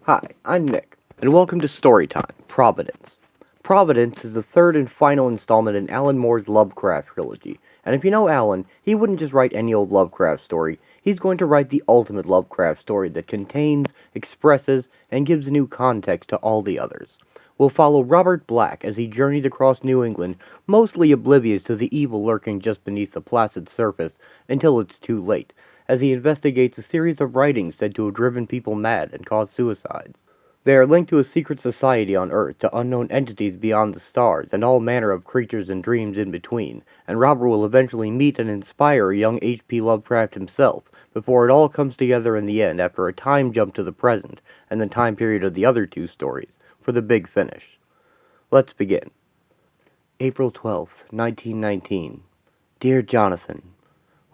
Hi, I'm Nick, and welcome to Storytime, Providence. Providence is the third and final installment in Alan Moore's Lovecraft trilogy, and if you know Alan, he wouldn't just write any old Lovecraft story, he's going to write the ultimate Lovecraft story that contains, expresses, and gives new context to all the others. We'll follow Robert Black as he journeys across New England, mostly oblivious to the evil lurking just beneath the placid surface, until it's too late, as he investigates a series of writings said to have driven people mad and caused suicides. They are linked to a secret society on Earth, to unknown entities beyond the stars, and all manner of creatures and dreams in between, and Robert will eventually meet and inspire young H Lovecraft himself, before it all comes together in the end after a time jump to the present, and the time period of the other two stories, for the big finish. Let's begin. April 12th, 1919. Dear Jonathan,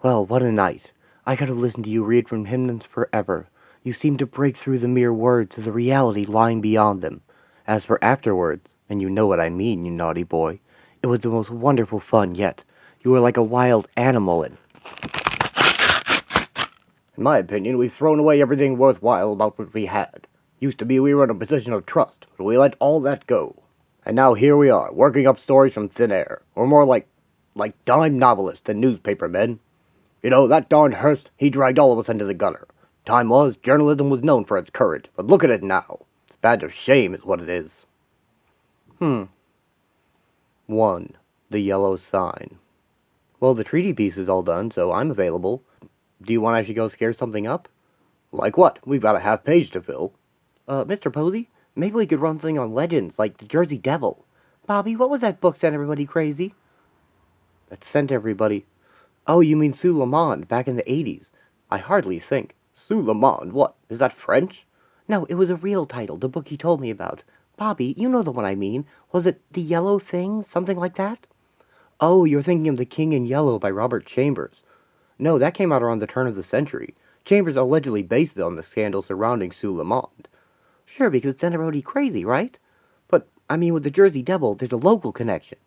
well, what a night. I could have listened to you read from hymns forever. You seem to break through the mere words to the reality lying beyond them. As for afterwards, and you know what I mean, you naughty boy, it was the most wonderful fun yet. You were like a wild animal and... In my opinion, we've thrown away everything worthwhile about what we had. Used to be we were in a position of trust, but we let all that go. And now here we are, working up stories from thin air. We're more like dime novelists than newspaper men. You know, that darn Hearst, he dragged all of us into the gutter. Time was, journalism was known for its courage, but look at it now. It's a badge of shame is what it is. 1. The Yellow Sign. Well, the treaty piece is all done, so I'm available. Do you want to actually go scare something up? Like what? We've got a half page to fill. Mr. Posey, maybe we could run something on legends, like the Jersey Devil. Bobby, what was that book sent everybody crazy? That sent everybody... Oh, you mean Suleiman, back in the 80s. I hardly think. Suleiman? What? Is that French? No, it was a real title, the book he told me about. Bobby, you know the one I mean. Was it The Yellow Thing? Something like that? Oh, you're thinking of The King in Yellow by Robert Chambers. No, that came out around the turn of the century. Chambers allegedly based it on the scandal surrounding Suleiman. Sure, because it sent everybody crazy, right? But, I mean, with the Jersey Devil, there's a local connection.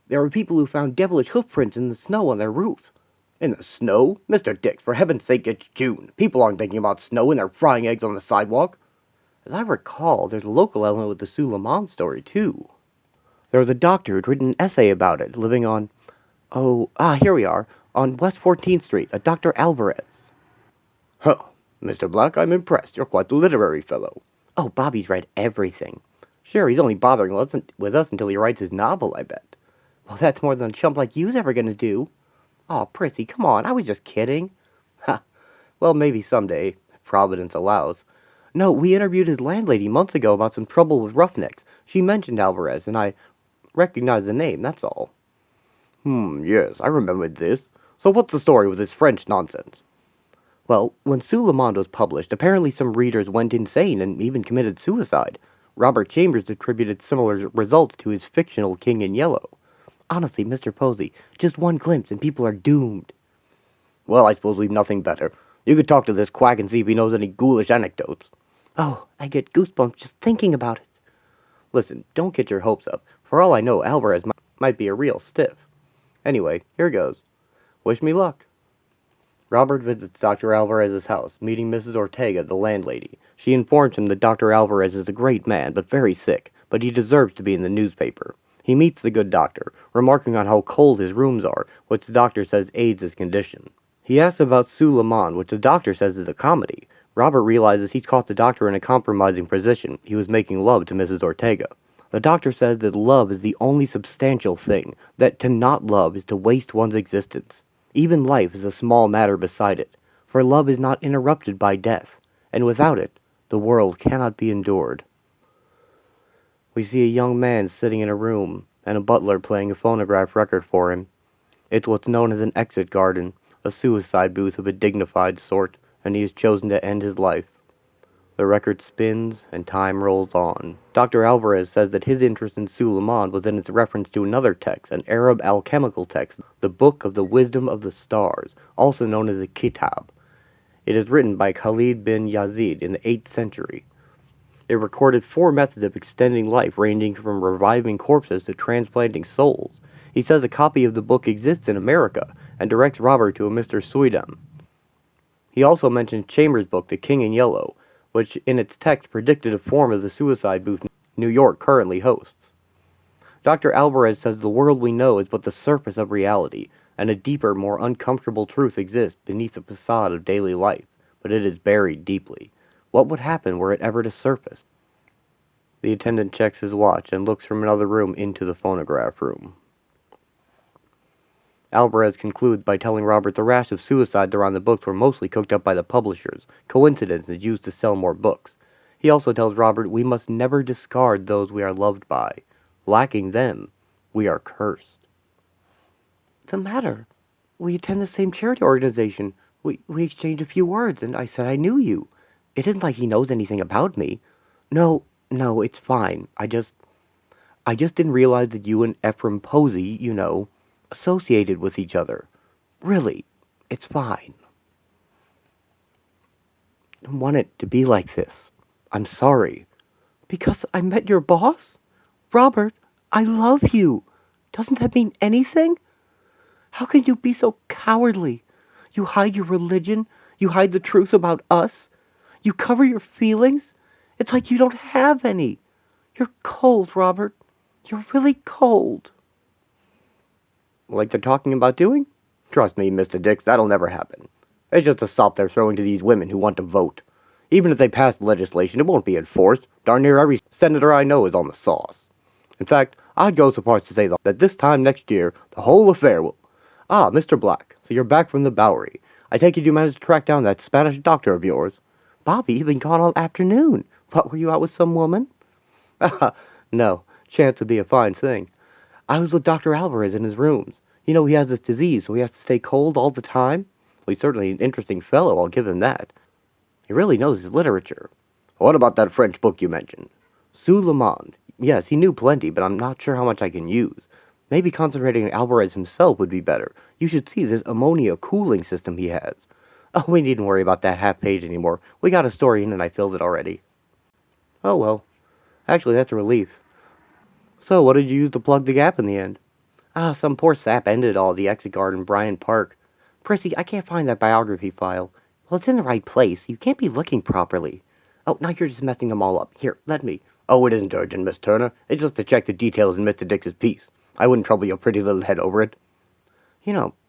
There were people who found devilish hoofprints in the snow on their roof. In the snow? Mr. Dix, for heaven's sake, it's June. People aren't thinking about snow when they're frying eggs on the sidewalk. As I recall, there's a local element with the Suleiman story, too. There was a doctor who'd written an essay about it, living on... here we are, on West 14th Street, a Dr. Alvarez. Huh. Mr. Black, I'm impressed. You're quite the literary fellow. Oh, Bobby's read everything. Sure, he's only bothering with us until he writes his novel, I bet. Well, that's more than a chump like you's ever gonna do. Aw, Prissy, come on, I was just kidding. Ha, well, maybe someday, if Providence allows. No, we interviewed his landlady months ago about some trouble with roughnecks. She mentioned Alvarez, and I recognized the name, that's all. Yes, I remembered this. So what's the story with this French nonsense? Well, when Suleiman was published, apparently some readers went insane and even committed suicide. Robert Chambers attributed similar results to his fictional King in Yellow. Honestly, Mr. Posey, just one glimpse and people are doomed. Well, I suppose we've nothing better. You could talk to this quack and see if he knows any ghoulish anecdotes. Oh, I get goosebumps just thinking about it. Listen, don't get your hopes up. For all I know, Alvarez might be a real stiff. Anyway, here goes. Wish me luck. Robert visits Dr. Alvarez's house, meeting Mrs. Ortega, the landlady. She informs him that Dr. Alvarez is a great man, but very sick, but he deserves to be in the newspaper. He meets the good doctor, remarking on how cold his rooms are, which the doctor says aids his condition. He asks about Suleiman, which the doctor says is a comedy. Robert realizes he's caught the doctor in a compromising position. He was making love to Mrs. Ortega. The doctor says that love is the only substantial thing, that to not love is to waste one's existence. Even life is a small matter beside it, for love is not interrupted by death, and without it, the world cannot be endured. We see a young man sitting in a room, and a butler playing a phonograph record for him. It's what's known as an exit garden, a suicide booth of a dignified sort, and he has chosen to end his life. The record spins, and time rolls on. Dr. Alvarez says that his interest in Suleiman was in its reference to another text, an Arab alchemical text, the Book of the Wisdom of the Stars, also known as the Kitab. It is written by Khalid bin Yazid in the 8th century. It recorded 4 methods of extending life, ranging from reviving corpses to transplanting souls. He says a copy of the book exists in America, and directs Robert to a Mr. Suidam. He also mentions Chambers' book, The King in Yellow, which in its text predicted a form of the suicide booth New York currently hosts. Dr. Alvarez says the world we know is but the surface of reality, and a deeper, more uncomfortable truth exists beneath the facade of daily life, but it is buried deeply. What would happen were it ever to surface? The attendant checks his watch and looks from another room into the phonograph room. Alvarez concludes by telling Robert the rash of suicides around the books were mostly cooked up by the publishers, coincidences used to sell more books. He also tells Robert we must never discard those we are loved by. Lacking them, we are cursed. The matter? We attend the same charity organization. We exchanged a few words, and I said I knew you. It isn't like he knows anything about me. No, it's fine. I just didn't realize that you and Ephraim Posey, associated with each other. Really, it's fine. I don't want it to be like this. I'm sorry. Because I met your boss? Robert, I love you. Doesn't that mean anything? How can you be so cowardly? You hide your religion. You hide the truth about us. You cover your feelings. It's like you don't have any. You're cold, Robert. You're really cold. Like they're talking about doing? Trust me, Mr. Dix, that'll never happen. It's just a sop they're throwing to these women who want to vote. Even if they pass legislation, it won't be enforced. Darn near every senator I know is on the sauce. In fact, I'd go so far as to say that this time next year, the whole affair will... Ah, Mr. Black, so you're back from the Bowery. I take it you managed to track down that Spanish doctor of yours. Bobby, you've been gone all afternoon. What, were you out with some woman? No, chance would be a fine thing. I was with Dr. Alvarez in his rooms. He has this disease, so he has to stay cold all the time. Well, he's certainly an interesting fellow, I'll give him that. He really knows his literature. What about that French book you mentioned? Sous le Monde. Yes, he knew plenty, but I'm not sure how much I can use. Maybe concentrating on Alvarez himself would be better. You should see this ammonia cooling system he has. Oh, we needn't worry about that half page anymore. We got a story in and I filled it already. Oh well. Actually, that's a relief. So, what did you use to plug the gap in the end? Some poor sap ended all the exit guard in Bryant Park. Prissy, I can't find that biography file. Well, it's in the right place. You can't be looking properly. Oh, now you're just messing them all up. Here, let me. Oh, it isn't urgent, Miss Turner. It's just to check the details in Mr. Dix's piece. I wouldn't trouble your pretty little head over it.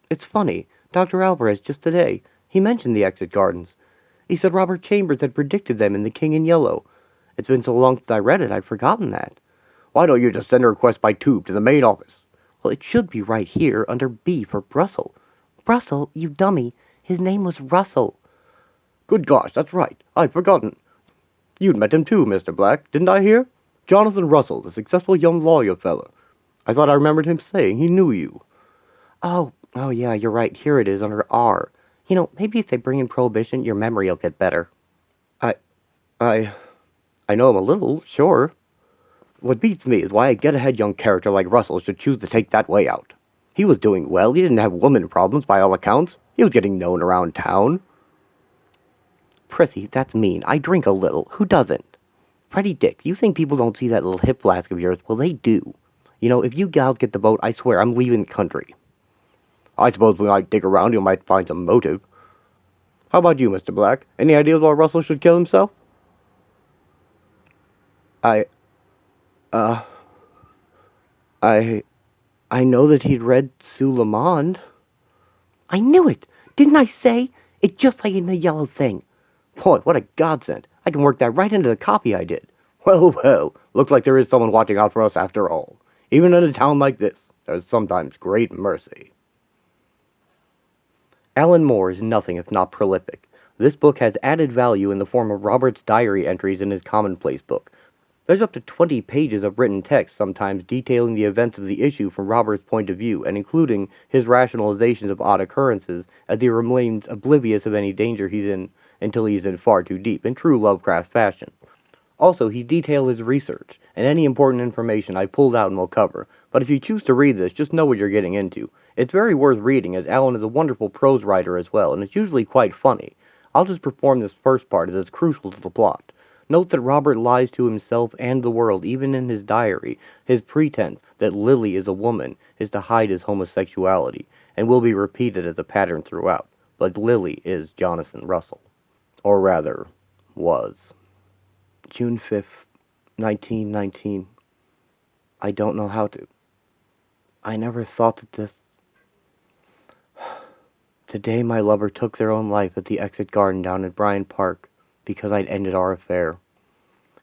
It's funny. Dr. Alvarez, just today, he mentioned the exit gardens. He said Robert Chambers had predicted them in The King in Yellow. It's been so long since I read it, I'd forgotten that. Why don't you just send a request by tube to the main office? Well, it should be right here, under B for Brussels. Brussels, you dummy. His name was Russell. Good gosh, that's right. I'd forgotten. You'd met him too, Mr. Black, didn't I hear? Jonathan Russell, the successful young lawyer fella. I thought I remembered him saying he knew you. Oh yeah, you're right. Here it is, under R. Maybe if they bring in Prohibition, your memory will get better. I know him a little, sure. What beats me is why a get-ahead young character like Russell should choose to take that way out. He was doing well. He didn't have woman problems, by all accounts. He was getting known around town. Prissy, that's mean. I drink a little. Who doesn't? Freddie Dix, you think people don't see that little hip flask of yours? Well, they do. If you gals get the boat, I swear I'm leaving the country. I suppose we might dig around. You might find some motive. How about you, Mr. Black? Any ideas why Russell should kill himself? I know that he'd read Sous le Monde. I knew it! Didn't I say? It's just like in the yellow thing. Boy, what a godsend. I can work that right into the copy I did. Well, looks like there is someone watching out for us after all. Even in a town like this, there's sometimes great mercy. Alan Moore is nothing if not prolific. This book has added value in the form of Robert's diary entries in his commonplace book. There's up to 20 pages of written text, sometimes detailing the events of the issue from Robert's point of view, and including his rationalizations of odd occurrences, as he remains oblivious of any danger he's in until he's in far too deep, in true Lovecraft fashion. Also, he detailed his research, and any important information I pulled out and will cover, but if you choose to read this, just know what you're getting into. It's very worth reading, as Alan is a wonderful prose writer as well, and it's usually quite funny. I'll just perform this first part as it's crucial to the plot. Note that Robert lies to himself and the world, even in his diary. His pretense that Lily is a woman is to hide his homosexuality, and will be repeated as a pattern throughout. But Lily is Jonathan Russell. Or rather, was June 5th, 1919. I don't know how to. I never thought that this. Today my lover took their own life at the exit garden down at Bryant Park because I'd ended our affair.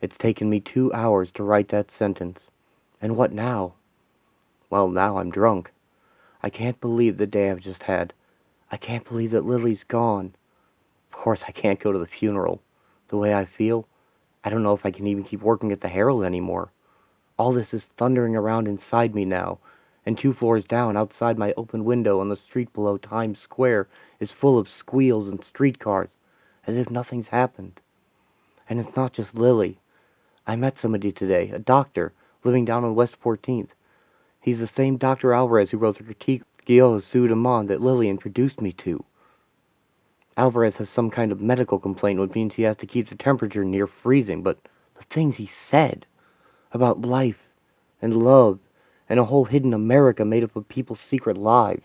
It's taken me 2 hours to write that sentence. And what now? Well, now I'm drunk. I can't believe the day I've just had. I can't believe that Lily's gone. Of course, I can't go to the funeral. The way I feel, I don't know if I can even keep working at the Herald anymore. All this is thundering around inside me now, and 2 floors down, outside my open window on the street below Times Square, is full of squeals and streetcars, as if nothing's happened. And it's not just Lily. I met somebody today, a doctor, living down on West 14th. He's the same Dr. Alvarez who wrote the critique of Guillaume's Sous de Monde that Lily introduced me to. Alvarez has some kind of medical complaint, which means he has to keep the temperature near freezing, but the things he said about life and love and a whole hidden America made up of people's secret lives,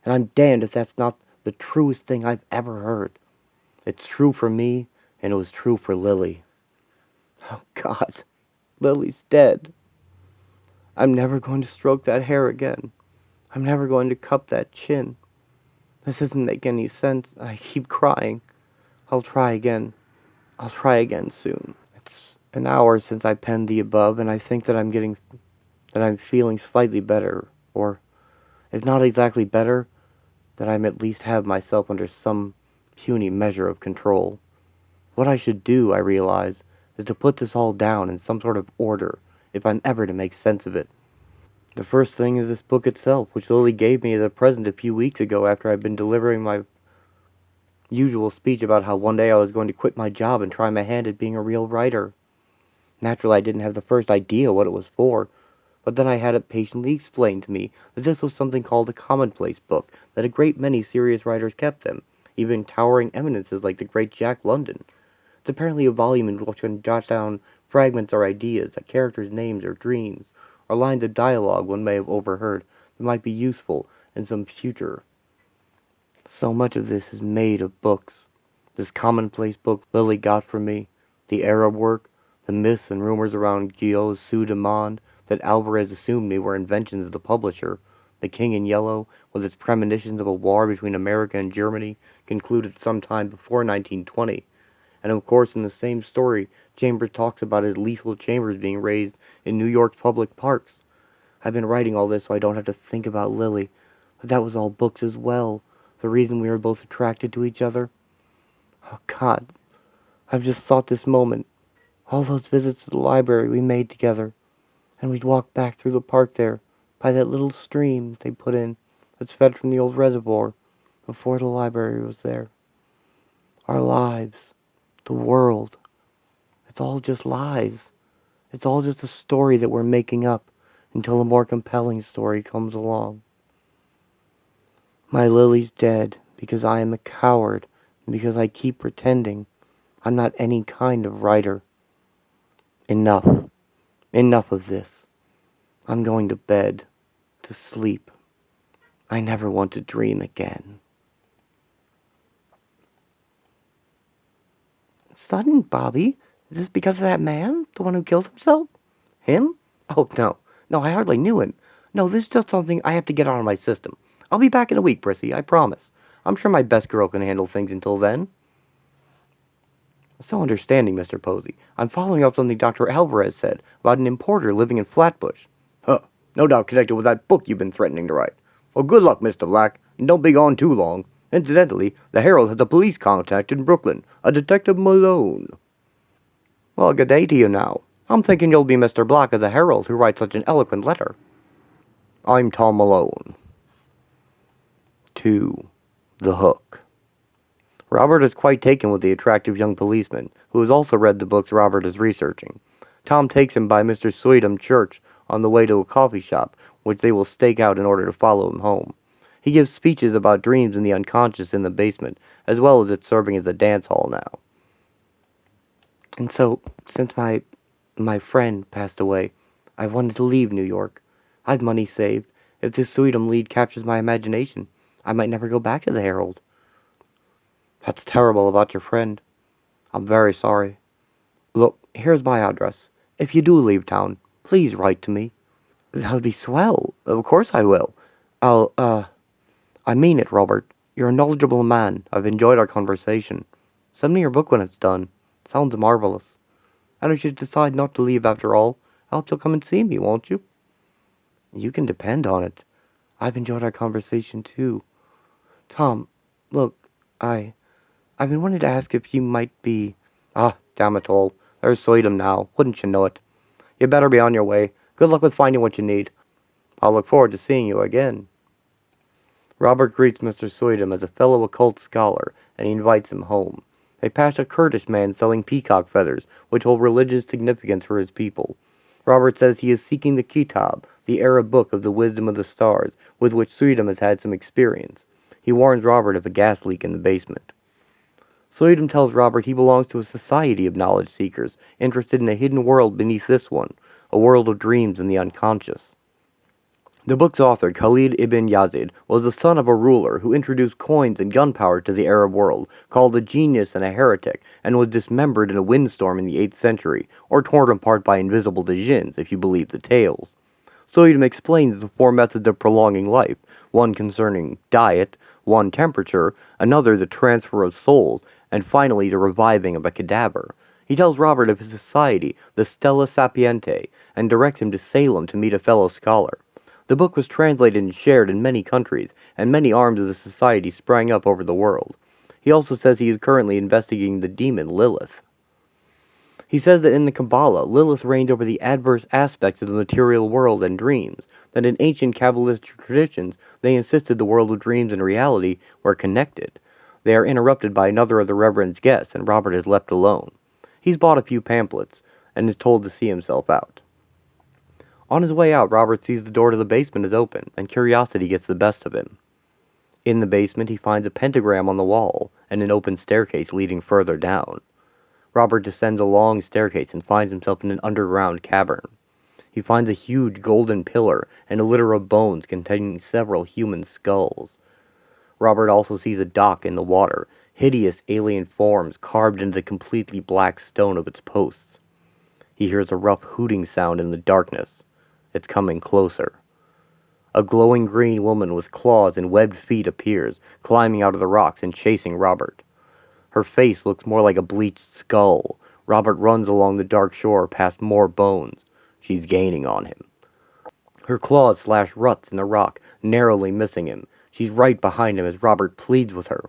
and I'm damned if that's not the truest thing I've ever heard. It's true for me, and it was true for Lily. Oh, God, Lily's dead. I'm never going to stroke that hair again. I'm never going to cup that chin. This doesn't make any sense. I keep crying. I'll try again. I'll try again soon. It's an hour since I penned the above, and I think that I'm feeling slightly better, or, if not exactly better, that I'm at least have myself under some puny measure of control. What I should do, I realize, is to put this all down in some sort of order, if I'm ever to make sense of it. The first thing is this book itself, which Lily gave me as a present a few weeks ago after I'd been delivering my usual speech about how one day I was going to quit my job and try my hand at being a real writer. Naturally, I didn't have the first idea what it was for, but then I had it patiently explained to me that this was something called a commonplace book, that a great many serious writers kept them, even towering eminences like the great Jack London. It's apparently a volume in which one can jot down fragments or ideas, like characters' names or dreams, or lines of dialogue one may have overheard that might be useful in some future. So much of this is made of books. This commonplace book Lily got from me, the Arab work, the myths and rumors around Guillaume's Sous de Monde that Alvarez assumed me were inventions of the publisher, The King in Yellow, with its premonitions of a war between America and Germany, concluded some time before 1920. And of course, in the same story, Chambers talks about his lethal chambers being raised in New York's public parks. I've been writing all this so I don't have to think about Lily, but that was all books as well, the reason we were both attracted to each other. Oh, God, I've just thought this moment, all those visits to the library we made together, and we'd walk back through the park there, by that little stream they put in that's fed from the old reservoir, before the library was there. Our lives, the world, it's all just lies. It's all just a story that we're making up until a more compelling story comes along. My Lily's dead because I am a coward and because I keep pretending I'm not any kind of writer. Enough. Enough of this. I'm going to bed, to sleep. I never want to dream again. Sudden, Bobby? Is this because of that man? The one who killed himself? Him? Oh, no. No, I hardly knew him. No, this is just something I have to get out of my system. I'll be back in a week, Prissy, I promise. I'm sure my best girl can handle things until then. So understanding, Mr. Posey. I'm following up something Dr. Alvarez said about an importer living in Flatbush. Huh. No doubt connected with that book you've been threatening to write. Well, good luck, Mr. Black, and don't be gone too long. Incidentally, the Herald has a police contact in Brooklyn, a Detective Malone. Well, good day to you now. I'm thinking you'll be Mr. Black of the Herald who writes such an eloquent letter. I'm Tom Malone. To the Hook. Robert is quite taken with the attractive young policeman, who has also read the books Robert is researching. Tom takes him by Mr. Sweetham's church on the way to a coffee shop, which they will stake out in order to follow him home. He gives speeches about dreams and the unconscious in the basement, as well as it serving as a dance hall now. And so, since my friend passed away, I wanted to leave New York. I've money saved. If this Sweetham lead captures my imagination, I might never go back to the Herald. That's terrible about your friend. I'm very sorry. Look, here's my address. If you do leave town, please write to me. That would be swell. Of course I will. I mean it, Robert. You're a knowledgeable man. I've enjoyed our conversation. Send me your book when it's done. Sounds marvelous. And if you decide not to leave after all, I hope you'll come and see me, won't you? You can depend on it. I've enjoyed our conversation, too. Tom, look, I've been wanting to ask if you might be... Ah, damn it all. There's Sweden now. Wouldn't you know it? You better be on your way. Good luck with finding what you need. I'll look forward to seeing you again. Robert greets Mr. Sweden as a fellow occult scholar, and he invites him home. They pass a Kurdish man selling peacock feathers, which hold religious significance for his people. Robert says he is seeking the Kitab, the Arab book of the wisdom of the stars, with which Sweden has had some experience. He warns Robert of a gas leak in the basement. Sweden tells Robert he belongs to a society of knowledge seekers, interested in a hidden world beneath this one, a world of dreams and the unconscious. The book's author, Khalid ibn Yazid, was the son of a ruler who introduced coins and gunpowder to the Arab world, called a genius and a heretic, and was dismembered in a windstorm in the 8th century, or torn apart by invisible djinns, if you believe the tales. Soyum explains the 4 methods of prolonging life, one concerning diet, one temperature, another the transfer of souls, and finally the reviving of a cadaver. He tells Robert of his society, the Stella Sapiente, and directs him to Salem to meet a fellow scholar. The book was translated and shared in many countries, and many arms of the society sprang up over the world. He also says he is currently investigating the demon Lilith. He says that in the Kabbalah, Lilith reigns over the adverse aspects of the material world and dreams, that in ancient Kabbalistic traditions they insisted the world of dreams and reality were connected. They are interrupted by another of the Reverend's guests, and Robert is left alone. He's bought a few pamphlets, and is told to see himself out. On his way out, Robert sees the door to the basement is open, and curiosity gets the best of him. In the basement, he finds a pentagram on the wall, and an open staircase leading further down. Robert descends a long staircase and finds himself in an underground cavern. He finds a huge golden pillar and a litter of bones containing several human skulls. Robert also sees a dock in the water, hideous alien forms carved into the completely black stone of its posts. He hears a rough hooting sound in the darkness. It's coming closer. A glowing green woman with claws and webbed feet appears, climbing out of the rocks and chasing Robert. Her face looks more like a bleached skull. Robert runs along the dark shore past more bones. She's gaining on him. Her claws slash ruts in the rock, narrowly missing him. She's right behind him as Robert pleads with her.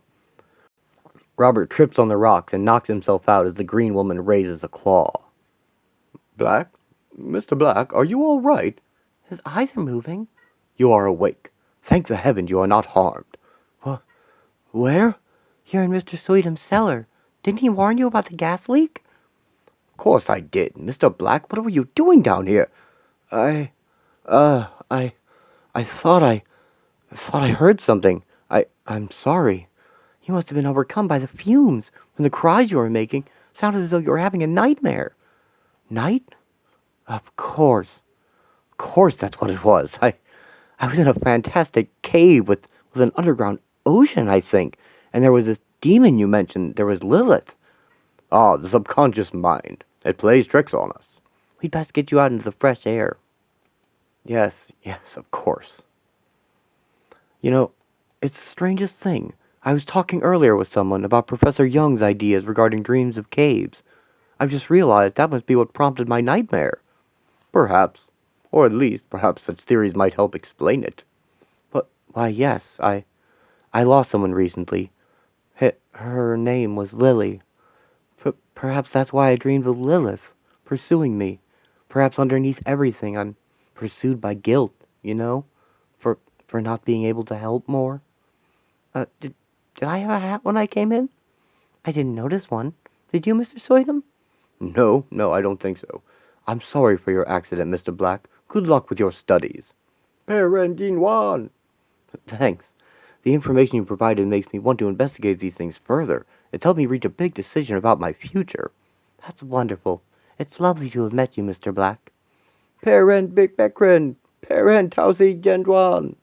Robert trips on the rocks and knocks himself out as the green woman raises a claw. Black? Mr. Black, are you all right? His eyes are moving. You are awake. Thank the heavens you are not harmed. Where? Here in Mr. Sweetum's cellar. Didn't he warn you about the gas leak? Of course I did. Mr. Black, what were you doing down here? I thought I heard something. I'm sorry. You must have been overcome by the fumes. When the cries you were making sounded as though you were having a nightmare. Night? Of course that's what it was. I was in a fantastic cave with an underground ocean, I think. And there was this demon you mentioned. There was Lilith. Ah, the subconscious mind. It plays tricks on us. We'd best get you out into the fresh air. Yes, of course. You know, it's the strangest thing. I was talking earlier with someone about Professor Young's ideas regarding dreams of caves. I've just realized that must be what prompted my nightmare. Perhaps. Or at least, perhaps such theories might help explain it. But, why, yes, I lost someone recently. Her name was Lily. Perhaps that's why I dreamed of Lilith, pursuing me. Perhaps underneath everything I'm pursued by guilt, you know? For not being able to help more. Did I have a hat when I came in? I didn't notice one. Did you, Mr. Soydam? No, I don't think so. I'm sorry for your accident, Mr. Black. Good luck with your studies. Parendinwan! Thanks. The information you provided makes me want to investigate these things further. It's helped me reach a big decision about my future. That's wonderful. It's lovely to have met you, Mr. Black. Parent Big Bekren! Parent Tausi Gendwan!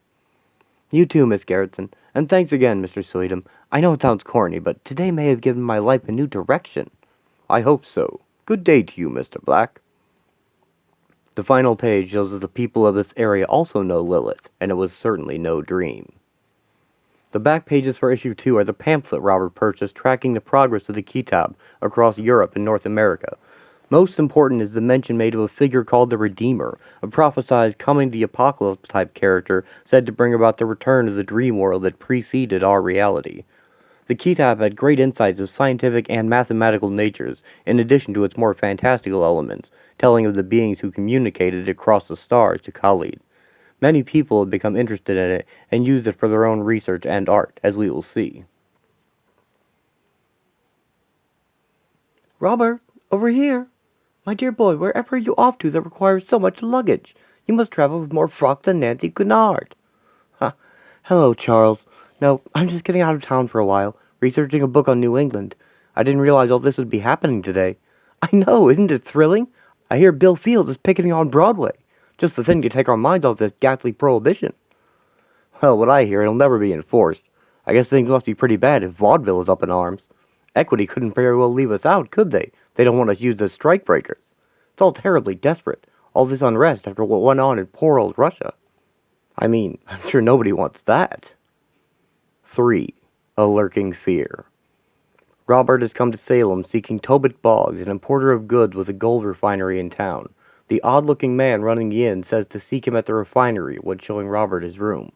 You too, Miss Garretson. And thanks again, Mr. Soydam. I know it sounds corny, but today may have given my life a new direction. I hope so. Good day to you, Mr. Black. The final page shows that the people of this area also know Lilith, and it was certainly no dream. The back pages for issue 2 are the pamphlet Robert purchased tracking the progress of the Kitab across Europe and North America. Most important is the mention made of a figure called the Redeemer, a prophesied coming-the-apocalypse type character said to bring about the return of the dream world that preceded our reality. The Kitab had great insights of scientific and mathematical natures, in addition to its more fantastical elements, telling of the beings who communicated across the stars to Khalid. Many people have become interested in it and used it for their own research and art, as we will see. Robert, over here. My dear boy, wherever are you off to that requires so much luggage? You must travel with more frocks than Nancy Cunard. Hello, Charles. No, I'm just getting out of town for a while, researching a book on New England. I didn't realize all this would be happening today. I know, isn't it thrilling? I hear Bill Fields is picketing on Broadway. Just the thing to take our minds off this ghastly prohibition. Well, what I hear, it'll never be enforced. I guess things must be pretty bad if vaudeville is up in arms. Equity couldn't very well leave us out, could they? They don't want us used as strike breakers. It's all terribly desperate. All this unrest after what went on in poor old Russia. I mean, I'm sure nobody wants that. 3. A lurking fear. Robert has come to Salem seeking Tobit Boggs, an importer of goods with a gold refinery in town. The odd-looking man running the inn says to seek him at the refinery when showing Robert his room.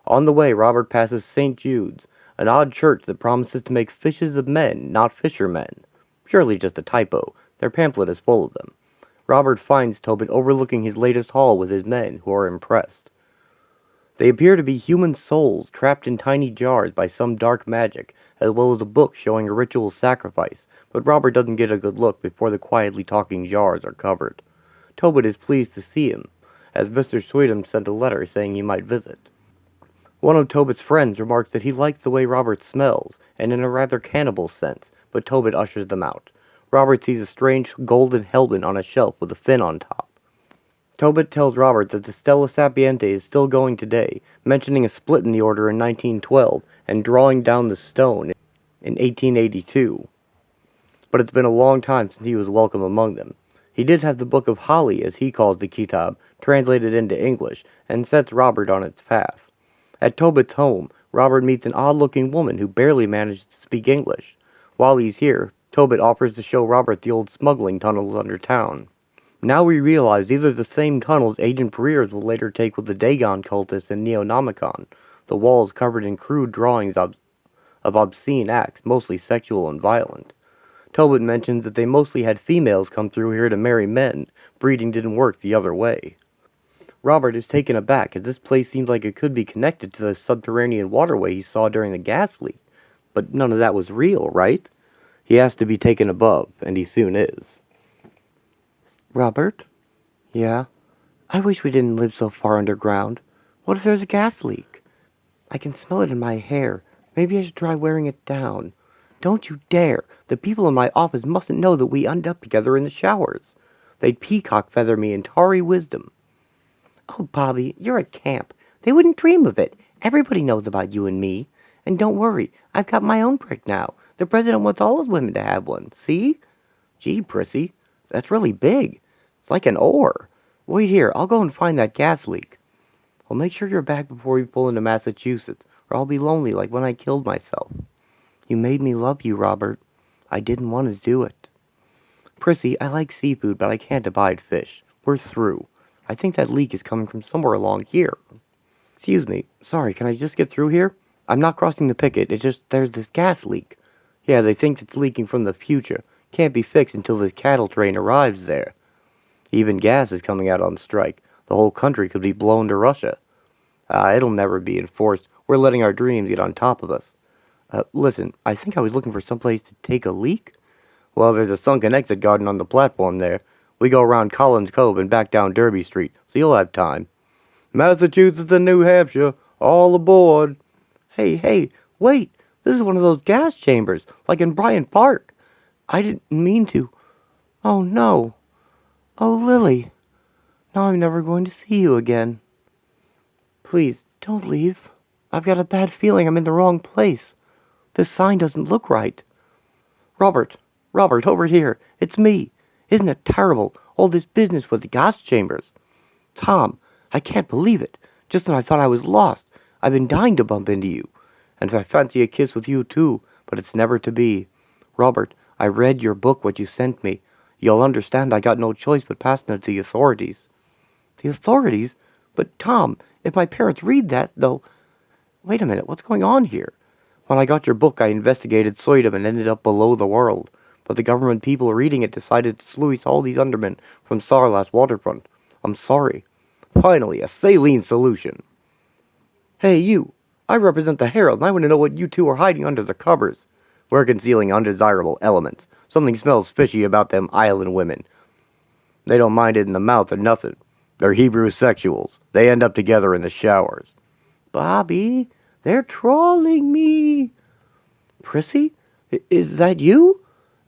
On the way, Robert passes St. Jude's, an odd church that promises to make fishes of men, not fishermen. Surely just a typo. Their pamphlet is full of them. Robert finds Tobit overlooking his latest haul with his men, who are impressed. They appear to be human souls trapped in tiny jars by some dark magic, as well as a book showing a ritual sacrifice, but Robert doesn't get a good look before the quietly talking jars are covered. Tobit is pleased to see him, as Mr. Sweetham sent a letter saying he might visit. One of Tobit's friends remarks that he likes the way Robert smells, and in a rather cannibal sense, but Tobit ushers them out. Robert sees a strange golden helmet on a shelf with a fin on top. Tobit tells Robert that the Stella Sapiente is still going today, mentioning a split in the order in 1912 and drawing down the stone in 1882. But it's been a long time since he was welcome among them. He did have the Book of Holly, as he calls the Kitab, translated into English, and sets Robert on its path. At Tobit's home, Robert meets an odd-looking woman who barely manages to speak English. While he's here, Tobit offers to show Robert the old smuggling tunnels under town. Now we realize these are the same tunnels Agent Pereira's will later take with the Dagon cultists in Neonomicon, the walls covered in crude drawings of obscene acts, mostly sexual and violent. Tobit mentions that they mostly had females come through here to marry men. Breeding didn't work the other way. Robert is taken aback, as this place seems like it could be connected to the subterranean waterway he saw during the gas leak. But none of that was real, right? He has to be taken above, and he soon is. Robert? Yeah? I wish we didn't live so far underground. What if there's a gas leak? I can smell it in my hair. Maybe I should try wearing it down. Don't you dare! The people in my office mustn't know that we end up together in the showers. They'd peacock feather me in tarry wisdom. Oh, Bobby, you're a camp. They wouldn't dream of it. Everybody knows about you and me. And don't worry, I've got my own prick now. The president wants all his women to have one. See? Gee, Prissy, that's really big. It's like an oar. Wait here, I'll go and find that gas leak. Well, make sure you're back before we pull into Massachusetts, or I'll be lonely like when I killed myself. You made me love you, Robert. I didn't want to do it. Prissy, I like seafood, but I can't abide fish. We're through. I think that leak is coming from somewhere along here. Excuse me. Sorry, can I just get through here? I'm not crossing the picket. It's just there's this gas leak. Yeah, they think it's leaking from the future. Can't be fixed until this cattle train arrives there. Even gas is coming out on strike. The whole country could be blown to Russia. It'll never be enforced. We're letting our dreams get on top of us. Listen, I think I was looking for someplace to take a leak. Well, there's a sunken exit garden on the platform there. We go around Collins Cove and back down Derby Street, so you'll have time. Massachusetts and New Hampshire, all aboard. Hey, wait. This is one of those gas chambers, like in Bryant Park. I didn't mean to. Oh, no. Oh, Lily. Now I'm never going to see you again. Please, don't leave. I've got a bad feeling I'm in the wrong place. This sign doesn't look right. Robert, Robert, over here. It's me. Isn't it terrible, all this business with the gas chambers? Tom, I can't believe it. Just when I thought I was lost, I've been dying to bump into you. And I fancy a kiss with you, too, but it's never to be. Robert, I read your book, what you sent me. You'll understand I got no choice but passing it to the authorities. The authorities? But, Tom, if my parents read that, they'll... Wait a minute, what's going on here? When I got your book, I investigated Soydom and ended up below the world. But the government people reading it decided to sluice all these undermen from Sarla's waterfront. I'm sorry. Finally, a saline solution. Hey, you. I represent the Herald, and I want to know what you two are hiding under the covers. We're concealing undesirable elements. Something smells fishy about them island women. They don't mind it in the mouth or nothing. They're Hebrew sexuals. They end up together in the showers. Bobby, they're trolling me. Prissy? Is that you?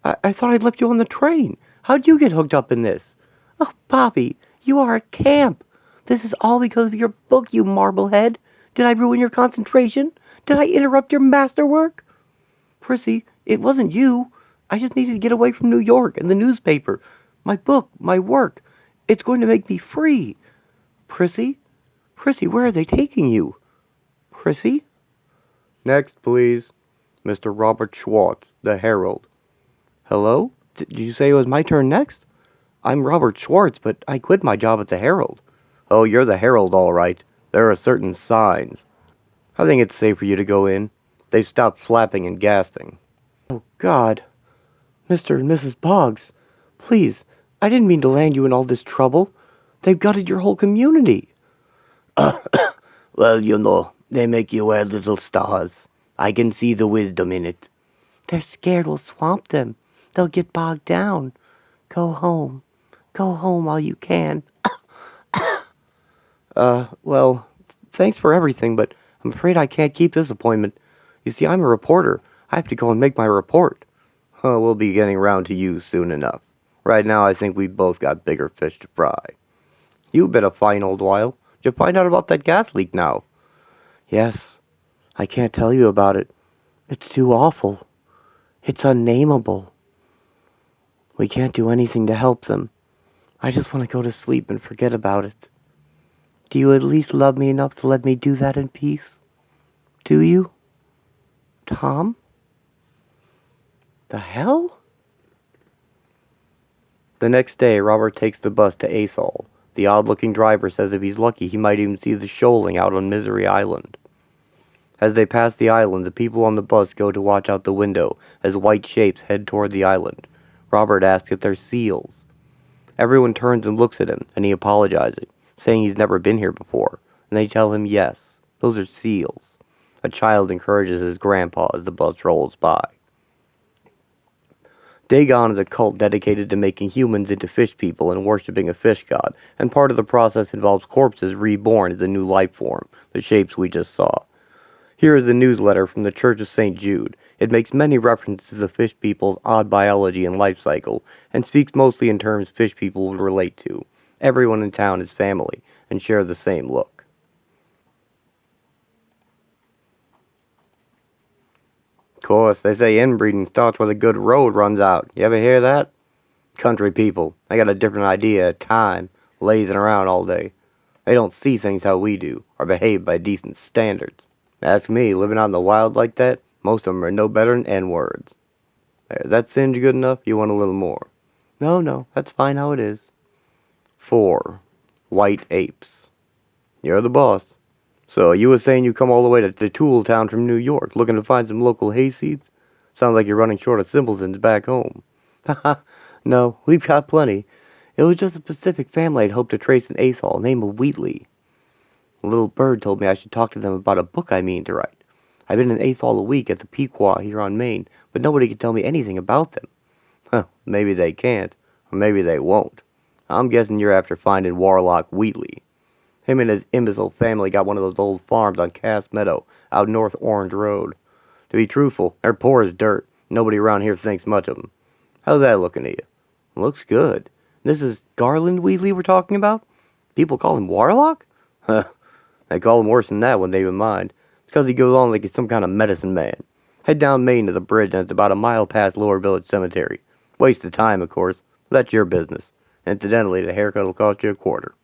I thought I'd left you on the train. How'd you get hooked up in this? Oh, Bobby, you are a camp. This is all because of your book, you marblehead. Did I ruin your concentration? Did I interrupt your masterwork? Prissy, it wasn't you. I just needed to get away from New York and the newspaper. My book, my work. It's going to make me free. Prissy? Prissy, where are they taking you? Prissy? Next, please. Mr. Robert Schwartz, the Herald. Hello? Did you say it was my turn next? I'm Robert Schwartz, but I quit my job at the Herald. Oh, you're the Herald, all right. There are certain signs. I think it's safe for you to go in. They've stopped flapping and gasping. Oh, God. Mr. and Mrs. Boggs, please, I didn't mean to land you in all this trouble. They've gutted your whole community. Well, you know, they make you wear little stars. I can see the wisdom in it. They're scared we'll swamp them. They'll get bogged down. Go home. Go home while you can. Well, thanks for everything, but I'm afraid I can't keep this appointment. You see, I'm a reporter. I have to go and make my report. We'll be getting round to you soon enough. Right now, I think we've both got bigger fish to fry. You've been a fine old while. Did you find out about that gas leak now? Yes. I can't tell you about it. It's too awful. It's unnamable. We can't do anything to help them. I just want to go to sleep and forget about it. Do you at least love me enough to let me do that in peace? Do you? Tom? The hell? The next day, Robert takes the bus to Athol. The odd-looking driver says if he's lucky, he might even see the shoaling out on Misery Island. As they pass the island, the people on the bus go to watch out the window as white shapes head toward the island. Robert asks if they're seals. Everyone turns and looks at him, and he apologizes, saying he's never been here before, and they tell him yes, those are seals. A child encourages his grandpa as the bus rolls by. Dagon is a cult dedicated to making humans into fish people and worshipping a fish god, and part of the process involves corpses reborn as a new life form, the shapes we just saw. Here is a newsletter from the Church of St. Jude. It makes many references to the fish people's odd biology and life cycle, and speaks mostly in terms fish people would relate to. Everyone in town is family, and share the same look. Of course, they say inbreeding starts where the good road runs out. You ever hear that? Country people, they got a different idea of time, lazing around all day. They don't see things how we do, or behave by decent standards. Ask me, living out in the wild like that, most of them are no better than N-words. Is that singe good enough? You want a little more? No, that's fine how it is. 4. White apes. You're the boss. So, you were saying you come all the way to Tooltown from New York, looking to find some local hayseeds? Sounds like you're running short of simpletons back home. Haha, no, we've got plenty. It was just a Pacific family I'd hoped to trace in Athol, named Wheatley. A little bird told me I should talk to them about a book I mean to write. I've been in Athol a week at the Pequot here on Maine, but nobody can tell me anything about them. Maybe they can't, or maybe they won't. I'm guessing you're after finding Warlock Wheatley. Him and his imbecile family got one of those old farms on Cass Meadow, out North Orange Road. To be truthful, they're poor as dirt. Nobody around here thinks much of them. How's that looking to you? Looks good. This is Garland Wheatley we're talking about? People call him Warlock? They call him worse than that when they even mind. It's because he goes on like he's some kind of medicine man. Head down Main to the bridge and it's about a mile past Lower Village Cemetery. Waste of time, of course. That's your business. Incidentally, the haircut will cost you a quarter.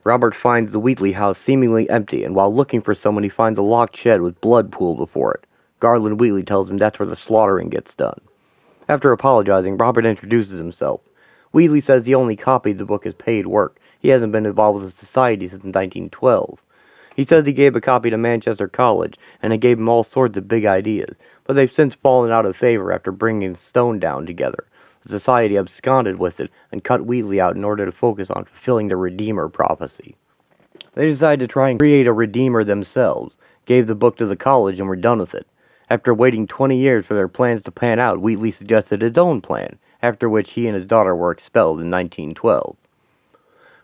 Robert finds the Wheatley house seemingly empty, and while looking for someone, he finds a locked shed with blood pooled before it. Garland Wheatley tells him that's where the slaughtering gets done. After apologizing, Robert introduces himself. Wheatley says he only copied the book as paid work. He hasn't been involved with the society since 1912. He says he gave a copy to Manchester College, and it gave him all sorts of big ideas, but they've since fallen out of favor after bringing Stone down together. The society absconded with it and cut Wheatley out in order to focus on fulfilling the Redeemer prophecy. They decided to try and create a Redeemer themselves, gave the book to the college, and were done with it. After waiting 20 years for their plans to pan out, Wheatley suggested his own plan, after which he and his daughter were expelled in 1912.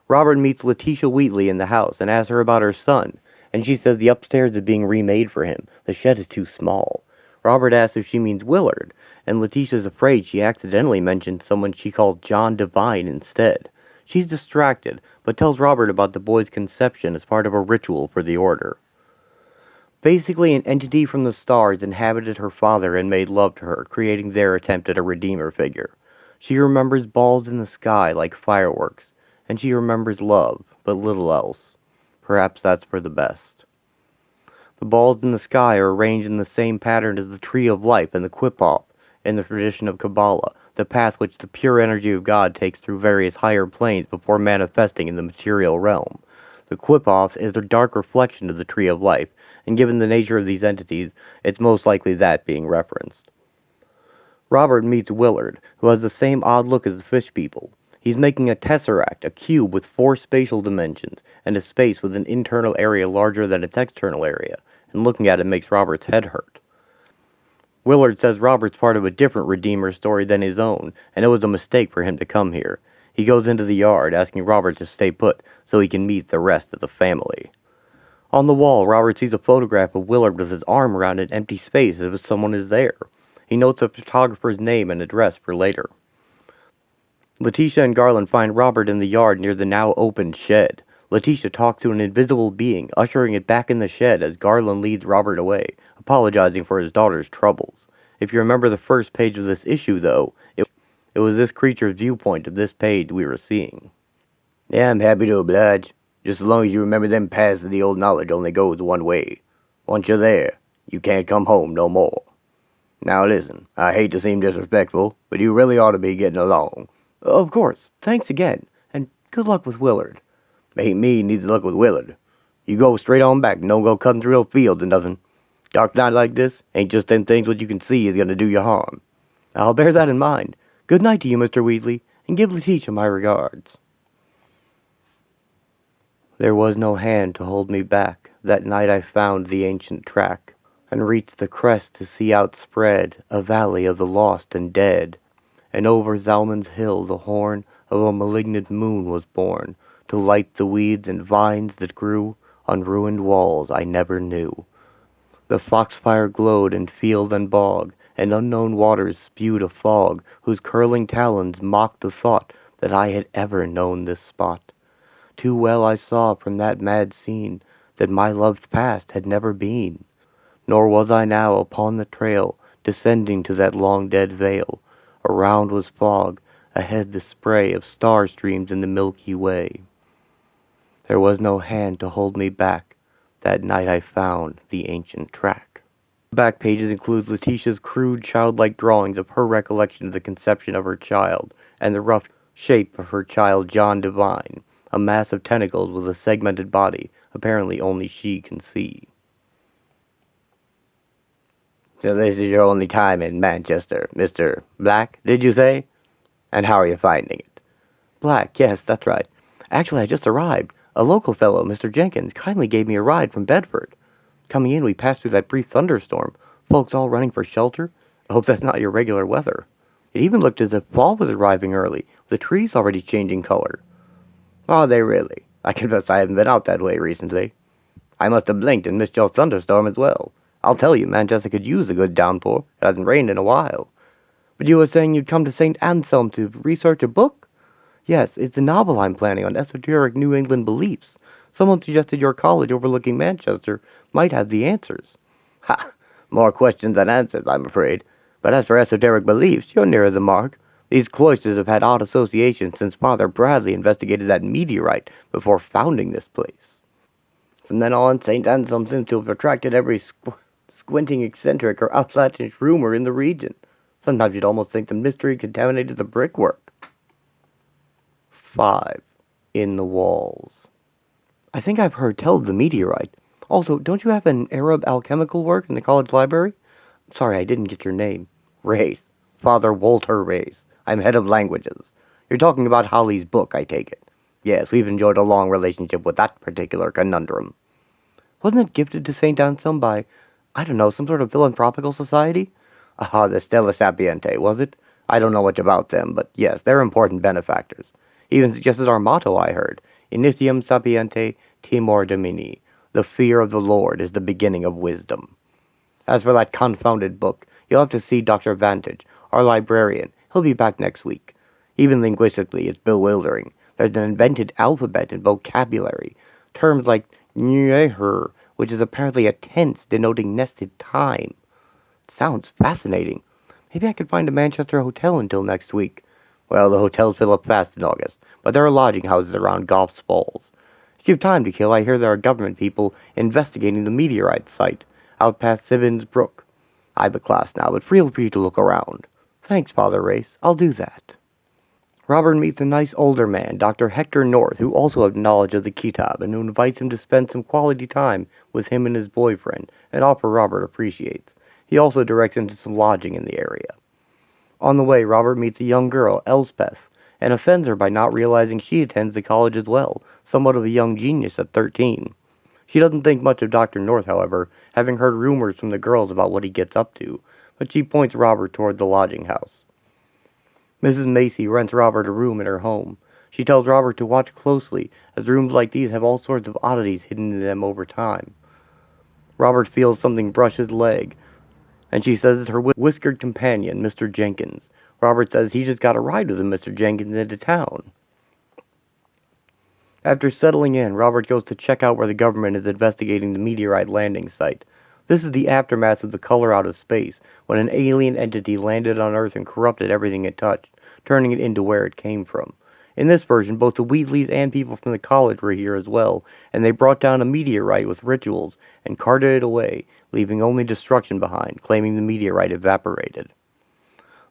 Robert meets Letitia Wheatley in the house and asks her about her son, and she says the upstairs is being remade for him. The shed is too small. Robert asks if she means Willard, and Letitia's afraid she accidentally mentioned someone she calls John Devine instead. She's distracted, but tells Robert about the boy's conception as part of a ritual for the order. Basically, an entity from the stars inhabited her father and made love to her, creating their attempt at a Redeemer figure. She remembers balls in the sky like fireworks, and she remembers love, but little else. Perhaps that's for the best. The balls in the sky are arranged in the same pattern as the Tree of Life and the Qliphoth in the tradition of Kabbalah, the path which the pure energy of God takes through various higher planes before manifesting in the material realm. The Qliphoth is a dark reflection of the Tree of Life, and given the nature of these entities, it's most likely that being referenced. Robert meets Willard, who has the same odd look as the fish people. He's making a tesseract, a cube with 4 spatial dimensions, and a space with an internal area larger than its external area, and looking at it makes Robert's head hurt. Willard says Robert's part of a different Redeemer story than his own, and it was a mistake for him to come here. He goes into the yard, asking Robert to stay put, so he can meet the rest of the family. On the wall, Robert sees a photograph of Willard with his arm around an empty space as if someone is there. He notes a photographer's name and address for later. Letitia and Garland find Robert in the yard near the now open shed. Letitia talks to an invisible being, ushering it back in the shed as Garland leads Robert away, apologizing for his daughter's troubles. If you remember the first page of this issue, though, it was this creature's viewpoint of this page we were seeing. Yeah, I'm happy to oblige. Just as long as you remember them paths of the old knowledge only goes one way. Once you're there, you can't come home no more. Now listen, I hate to seem disrespectful, but you really ought to be getting along. Of course. Thanks again, and good luck with Willard. Ain't me needs luck with Willard. You go straight on back and don't go cutting through the fields and nothing. Dark night like this ain't just them things what you can see is gonna do you harm. I'll bear that in mind. Good night to you, Mr. Wheatley, and give Letitia my regards. There was no hand to hold me back. That night I found the ancient track, and reached the crest to see outspread a valley of the lost and dead. And over Zalman's hill the horn of a malignant moon was born, to light the weeds and vines that grew on ruined walls I never knew. The foxfire glowed in field and bog, and unknown waters spewed a fog, whose curling talons mocked the thought that I had ever known this spot. Too well I saw from that mad scene that my loved past had never been, nor was I now upon the trail, descending to that long-dead vale. Around was fog, ahead the spray of star streams in the Milky Way. There was no hand to hold me back. That night I found the ancient track. The back pages include Letitia's crude, childlike drawings of her recollection of the conception of her child, and the rough shape of her child John Devine, a mass of tentacles with a segmented body, apparently only she can see. So this is your only time in Manchester, Mr. Black, did you say? And how are you finding it? Black, yes, that's right. Actually, I just arrived. A local fellow, Mr. Jenkins, kindly gave me a ride from Bedford. Coming in, we passed through that brief thunderstorm. Folks all running for shelter. I hope that's not your regular weather. It even looked as if fall was arriving early, with the trees already changing color. Are they really? I confess I haven't been out that way recently. I must have blinked and missed your thunderstorm as well. I'll tell you, Manchester could use a good downpour. It hasn't rained in a while. But you were saying you'd come to St. Anselm to research a book? Yes, it's a novel I'm planning on esoteric New England beliefs. Someone suggested your college overlooking Manchester might have the answers. Ha! More questions than answers, I'm afraid. But as for esoteric beliefs, you're nearer the mark. These cloisters have had odd associations since Father Bradley investigated that meteorite before founding this place. From then on, St. Anselm seems to have attracted every squinting eccentric or outlandish rumor in the region. Sometimes you'd almost think the mystery contaminated the brickwork. 5. In the walls. I think I've heard tell of the meteorite. Also, don't you have an Arab alchemical work in the college library? Sorry, I didn't get your name. Race. Father Walter Race. I'm head of languages. You're talking about Holly's book, I take it. Yes, we've enjoyed a long relationship with that particular conundrum. Wasn't it gifted to St. Anselm by, I don't know, some sort of philanthropical society? Ah, the Stella Sapiente, was it? I don't know much about them, but yes, they're important benefactors. Even suggested our motto, I heard. Initium sapiente timor domini. The fear of the Lord is the beginning of wisdom. As for that confounded book, you'll have to see Dr. Vantage, our librarian. He'll be back next week. Even linguistically, it's bewildering. There's an invented alphabet and vocabulary. Terms like "nyeher," which is apparently a tense denoting nested time. It sounds fascinating. Maybe I could find a Manchester hotel until next week. Well, the hotels fill up fast in August, but there are lodging houses around Goff's Falls. If you have time to kill, I hear there are government people investigating the meteorite site out past Sivins Brook. I have a class now, but feel free to look around. Thanks, Father Race. I'll do that. Robert meets a nice older man, Dr. Hector North, who also has knowledge of the Kitab, and who invites him to spend some quality time with him and his boyfriend, an offer Robert appreciates. He also directs him to some lodging in the area. On the way, Robert meets a young girl, Elspeth, and offends her by not realizing she attends the college as well, somewhat of a young genius at 13. She doesn't think much of Dr. North, however, having heard rumors from the girls about what he gets up to, but she points Robert toward the lodging house. Mrs. Macy rents Robert a room in her home. She tells Robert to watch closely, as rooms like these have all sorts of oddities hidden in them over time. Robert feels something brush his leg, and she says it's her whiskered companion, Mr. Jenkins. Robert says he just got a ride with him, Mr. Jenkins, into town. After settling in, Robert goes to check out where the government is investigating the meteorite landing site. This is the aftermath of the color out of space, when an alien entity landed on Earth and corrupted everything it touched, turning it into where it came from. In this version, both the Wheatleys and people from the college were here as well, and they brought down a meteorite with rituals and carted it away, leaving only destruction behind, claiming the meteorite evaporated.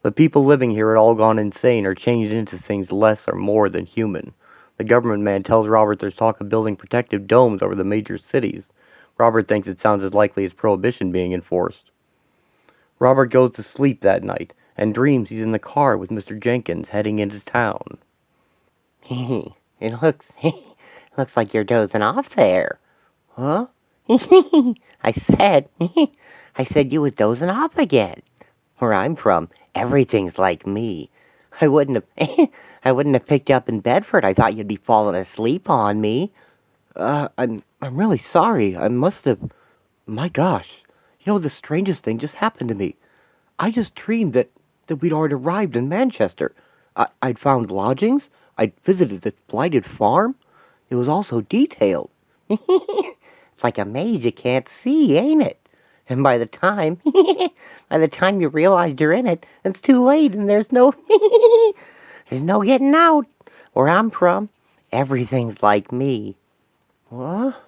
The people living here had all gone insane or changed into things less or more than human. The government man tells Robert there's talk of building protective domes over the major cities. Robert thinks it sounds as likely as Prohibition being enforced. Robert goes to sleep that night and dreams he's in the car with Mr. Jenkins heading into town. It looks like you're dozing off there. Huh? I said you was dozing off again. Where I'm from, everything's like me. I wouldn't have picked you up in Bedford. I thought you'd be falling asleep on me. I'm really sorry. I must have... My gosh. You know, the strangest thing just happened to me. I just dreamed that we'd already arrived in Manchester. I'd found lodgings. I'd visited the blighted farm. It was all so detailed. It's like a maze you can't see, ain't it? And by the time you realize you're in it, it's too late and there's no getting out. Where I'm from, everything's like me. What?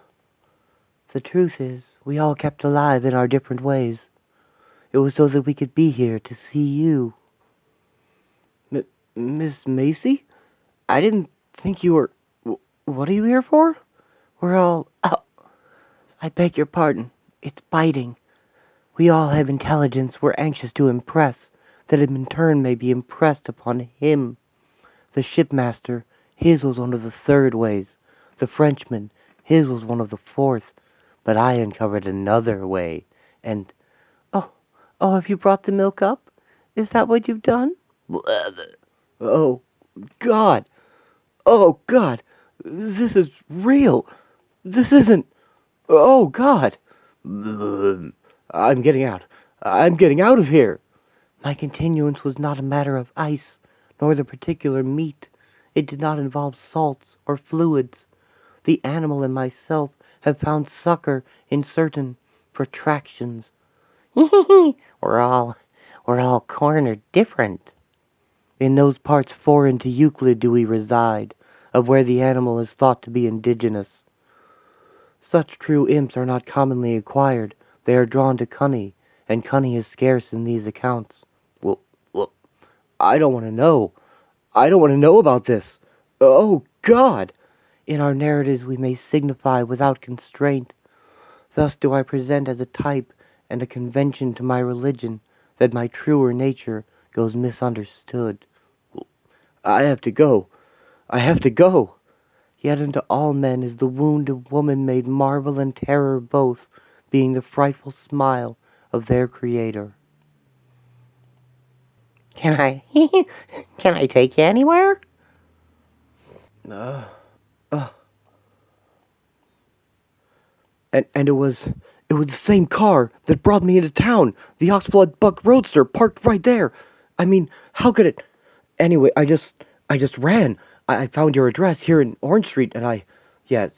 The truth is, we all kept alive in our different ways. It was so that we could be here to see you. Miss Macy? I didn't think you were... What are you here for? We're all... Oh, I beg your pardon. It's biting. We all have intelligence we're anxious to impress, that in turn may be impressed upon him. The shipmaster, his was one of the third ways. The Frenchman, his was one of the fourth. But I uncovered another way, and... Oh, have you brought the milk up? Is that what you've done? Oh, God. Oh, God. This is real. This isn't... Oh, God. I'm getting out. I'm getting out of here. My continuance was not a matter of ice, nor the particular meat. It did not involve salts or fluids. The animal and myself have found succor in certain protractions. We're all cornered different. In those parts foreign to Euclid do we reside, of where the animal is thought to be indigenous. Such true imps are not commonly acquired. They are drawn to cunning, and cunning is scarce in these accounts. Well, look, I don't want to know. I don't want to know about this. Oh, God! In our narratives we may signify without constraint. Thus do I present as a type and a convention to my religion, that my truer nature goes misunderstood. I have to go. I have to go. Yet unto all men is the wound of woman made marvel and terror both, being the frightful smile of their Creator. Can I take you anywhere? And it was the same car that brought me into town. The Oxblood Buck Roadster parked right there. I mean, how could it? Anyway, I just ran. I found your address here in Orange Street, and yes,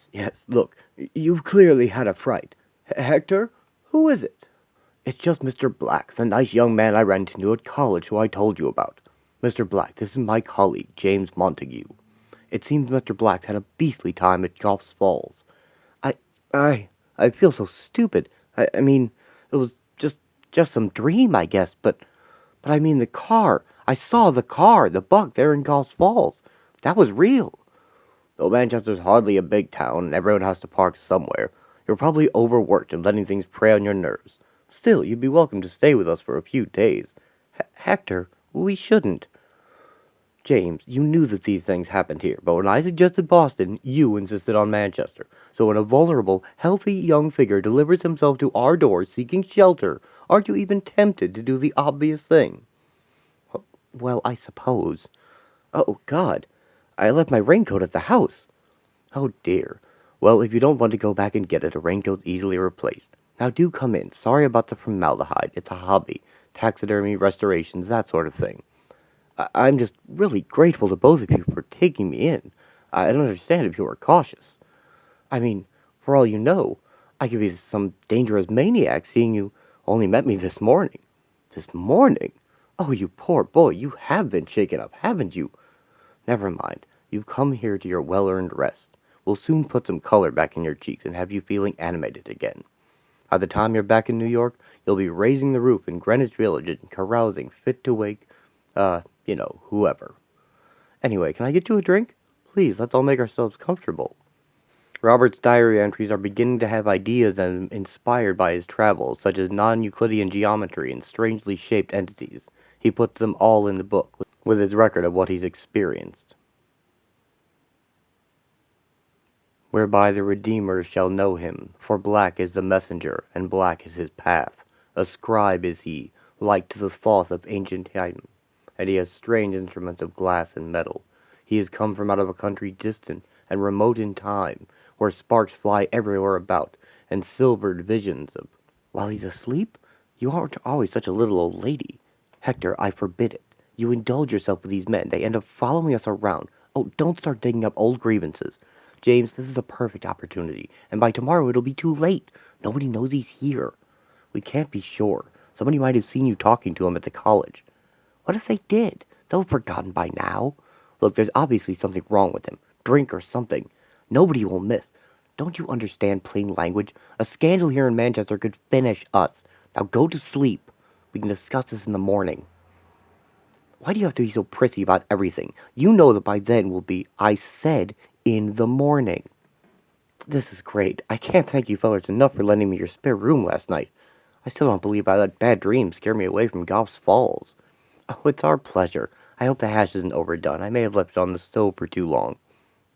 look, you've clearly had a fright. Hector, who is it? It's just Mr. Black, the nice young man I ran into at college who I told you about. Mr. Black, this is my colleague, James Montague. It seems Mr. Black's had a beastly time at Goff's Falls. I feel so stupid. I mean, it was just some dream, I guess, but I mean the car. I saw the car, the Buck, there in Goff's Falls. That was real. Though Manchester's hardly a big town, and everyone has to park somewhere, you're probably overworked and letting things prey on your nerves. Still, you'd be welcome to stay with us for a few days. Hector, we shouldn't. James, you knew that these things happened here, but when I suggested Boston, you insisted on Manchester. So when a vulnerable, healthy young figure delivers himself to our doors seeking shelter, aren't you even tempted to do the obvious thing? Well, I suppose. Oh, God, I left my raincoat at the house. Oh, dear. Well, if you don't want to go back and get it, a raincoat's easily replaced. Now do come in. Sorry about the formaldehyde. It's a hobby. Taxidermy, restorations, that sort of thing. I'm just really grateful to both of you for taking me in. I don't understand if you were cautious. I mean, for all you know, I could be some dangerous maniac seeing you only met me this morning. This morning? Oh, you poor boy, you have been shaken up, haven't you? Never mind. You've come here to your well-earned rest. We'll soon put some color back in your cheeks and have you feeling animated again. By the time you're back in New York, you'll be raising the roof in Greenwich Village and carousing fit to wake, whoever. Anyway, can I get you a drink? Please, let's all make ourselves comfortable. Robert's diary entries are beginning to have ideas inspired by his travels, such as non-Euclidean geometry and strangely shaped entities. He puts them all in the book, with his record of what he's experienced. Whereby the Redeemer shall know him, for black is the messenger, and black is his path. A scribe is he, like to the thought of ancient time, and he has strange instruments of glass and metal. He has come from out of a country distant and remote in time, where sparks fly everywhere about, and silvered visions of... While he's asleep? You aren't always such a little old lady. Hector, I forbid it. You indulge yourself with these men. They end up following us around. Oh, don't start digging up old grievances. James, this is a perfect opportunity, and by tomorrow it'll be too late. Nobody knows he's here. We can't be sure. Somebody might have seen you talking to him at the college. What if they did? They'll have forgotten by now. Look, there's obviously something wrong with him. Drink or something. Nobody will miss. Don't you understand plain language? A scandal here in Manchester could finish us. Now go to sleep. We can discuss this in the morning. Why do you have to be so prissy about everything? You know that by then will be, I said, in the morning. This is great. I can't thank you fellers enough for lending me your spare room last night. I still don't believe I let bad dreams scare me away from Goff's Falls. Oh, it's our pleasure. I hope the hash isn't overdone. I may have left it on the stove for too long.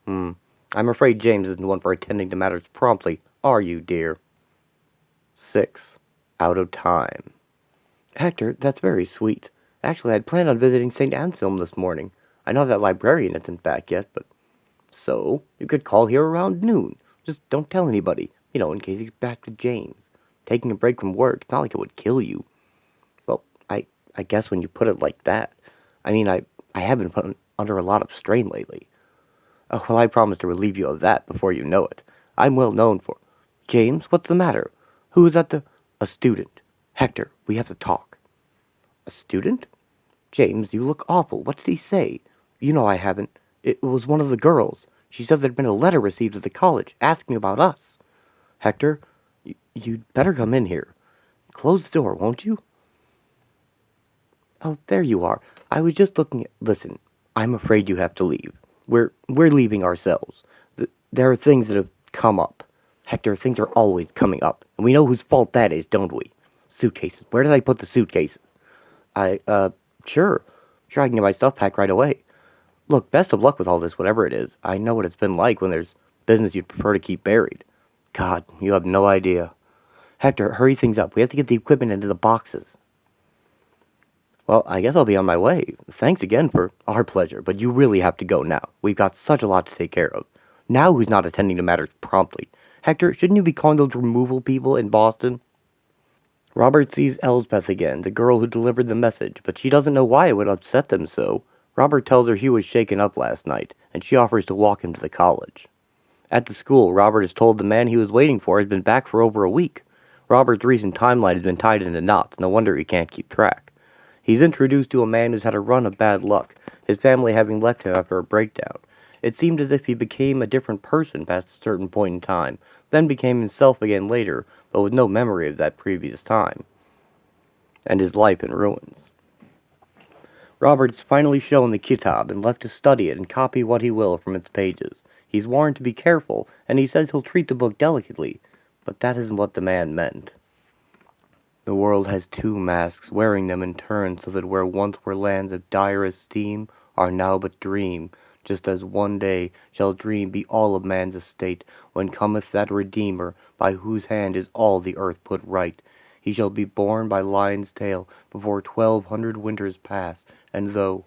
I'm afraid James isn't one for attending to matters promptly, are you, dear? 6. Out of time. Hector, that's very sweet. Actually, I'd planned on visiting St. Anselm this morning. I know that librarian isn't back yet, but... So, you could call here around noon. Just don't tell anybody, in case he's back to James. Taking a break from work, it's not like it would kill you. Well, I guess when you put it like that. I mean, I have been put under a lot of strain lately. Oh, well, I promise to relieve you of that before you know it. I'm well known for... James, what's the matter? Who is at the... A student. Hector, we have to talk. A student? James, you look awful. What did he say? You know I haven't. It was one of the girls. She said there'd been a letter received at the college asking about us. Hector, you'd better come in here. Close the door, won't you? Oh, there you are. I was just looking at... Listen, I'm afraid you have to leave. We're leaving ourselves. There are things that have come up. Hector, things are always coming up. And we know whose fault that is, don't we? Suitcases. Where did I put the suitcases? Sure. Sure, I can get my stuff packed right away. Look, best of luck with all this, whatever it is. I know what it's been like when there's business you'd prefer to keep buried. God, you have no idea. Hector, hurry things up. We have to get the equipment into the boxes. Well, I guess I'll be on my way. Thanks again for our pleasure, but you really have to go now. We've got such a lot to take care of. Now who's not attending to matters promptly? Hector, shouldn't you be calling those removal people in Boston? Robert sees Elsbeth again, the girl who delivered the message, but she doesn't know why it would upset them so. Robert tells her he was shaken up last night, and she offers to walk him to the college. At the school, Robert is told the man he was waiting for has been back for over a week. Robert's recent timeline has been tied into knots, no wonder he can't keep track. He's introduced to a man who's had a run of bad luck, his family having left him after a breakdown. It seemed as if he became a different person past a certain point in time, then became himself again later, but with no memory of that previous time, and his life in ruins. Robert is finally shown the kitab and left to study it and copy what he will from its pages. He's warned to be careful, and he says he'll treat the book delicately, but that isn't what the man meant. The world has two masks, wearing them in turn, so that where once were lands of dire esteem, are now but dream, just as one day shall dream be all of man's estate, when cometh that Redeemer, by whose hand is all the earth put right. He shall be born by lion's tail, before 1,200 winters pass, and though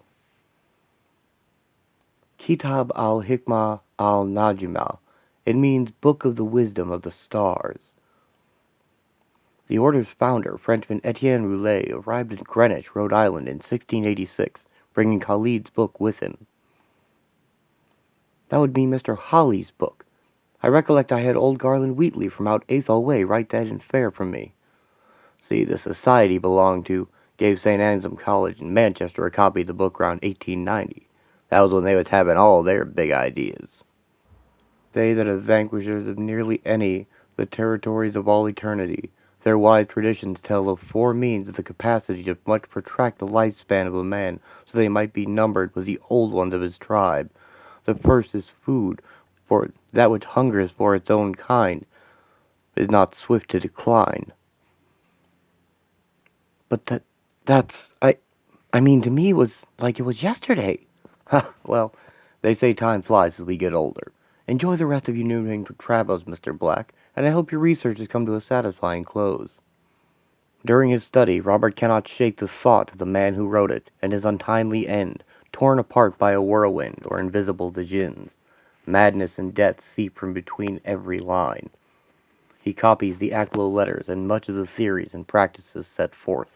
Kitab al-Hikmah al-Najimah, it means Book of the Wisdom of the Stars. The order's founder, Frenchman Etienne Roulet, arrived in Greenwich, Rhode Island in 1686, bringing Khalid's book with him. That would be Mr. Holly's book. I recollect I had old Garland Wheatley from out Athol Way write that in fair from me. See, the society belonged to gave St. Anselm College in Manchester a copy of the book around 1890. That was when they was having all their big ideas. They that are vanquishers of nearly any, the territories of all eternity, their wise traditions tell of 4 means of the capacity to much protract the lifespan of a man, so they might be numbered with the old ones of his tribe. The first is food, for that which hungers for its own kind is not swift to decline. But I mean, to me, it was like it was yesterday. Ha, well, they say time flies as we get older. Enjoy the rest of your New England travels, Mr. Black, and I hope your research has come to a satisfying close. During his study, Robert cannot shake the thought of the man who wrote it, and his untimely end, torn apart by a whirlwind or invisible djinns. Madness and death seep from between every line. He copies the Aklo letters and much of the theories and practices set forth.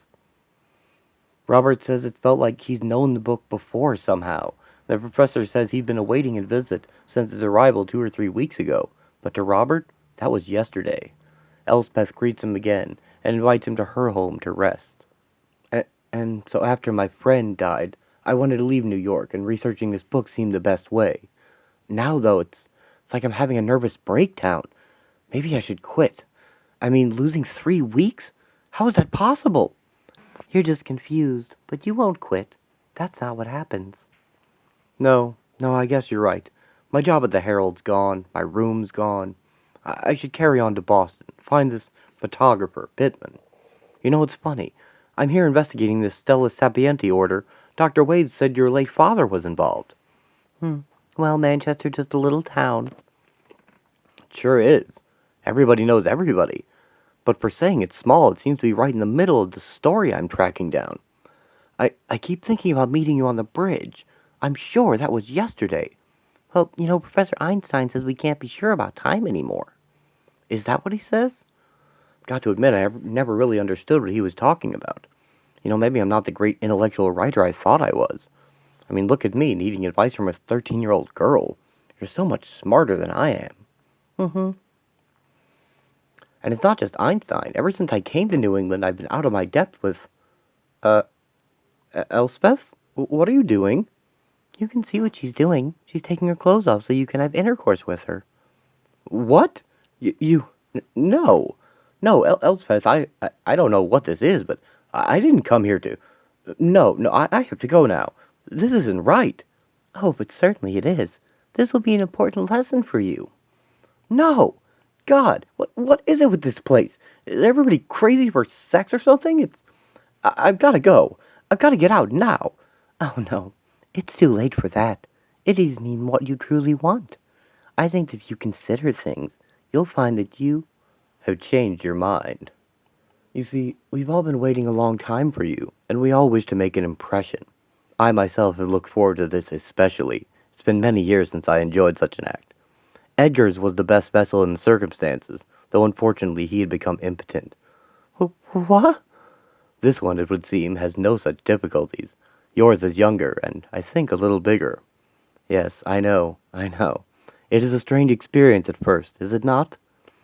Robert says it felt like he's known the book before somehow. The professor says he'd been awaiting a visit since his arrival 2 or 3 weeks ago, but to Robert, that was yesterday. Elspeth greets him again and invites him to her home to rest. And so after my friend died, I wanted to leave New York, and researching this book seemed the best way. Now, though, it's like I'm having a nervous breakdown. Maybe I should quit. I mean, losing 3 weeks? How is that possible? You're just confused, but you won't quit. That's not what happens. No, I guess you're right. My job at the Herald's gone. My room's gone. I should carry on to Boston. Find this photographer, Pittman. You know, it's funny. I'm here investigating this Stella Sapienti order. Dr. Wade said your late father was involved. Well, Manchester's just a little town. It sure is. Everybody knows everybody. But for saying it's small, it seems to be right in the middle of the story I'm tracking down. I keep thinking about meeting you on the bridge. I'm sure that was yesterday. Well, you know, Professor Einstein says we can't be sure about time anymore. Is that what he says? Got to admit, I never really understood what he was talking about. You know, maybe I'm not the great intellectual writer I thought I was. I mean, look at me, needing advice from a 13-year-old girl. You're so much smarter than I am. And it's not just Einstein. Ever since I came to New England, I've been out of my depth with, Elspeth? What are you doing? You can see what she's doing. She's taking her clothes off so you can have intercourse with her. What? No. No, Elspeth, I don't know what this is, but I didn't come here to... No, I have to go now. This isn't right. Oh, but certainly it is. This will be an important lesson for you. No! God, what is it with this place? Is everybody crazy for sex or something? I've got to go. I've got to get out now. Oh, no. It's too late for that. It isn't even what you truly want. I think that if you consider things, you'll find that you have changed your mind. You see, we've all been waiting a long time for you, and we all wish to make an impression. I myself have looked forward to this especially. It's been many years since I enjoyed such an act. Edgar's was the best vessel in the circumstances, though unfortunately he had become impotent. What? This one, it would seem, has no such difficulties. Yours is younger, and I think a little bigger. Yes, I know. It is a strange experience at first, is it not?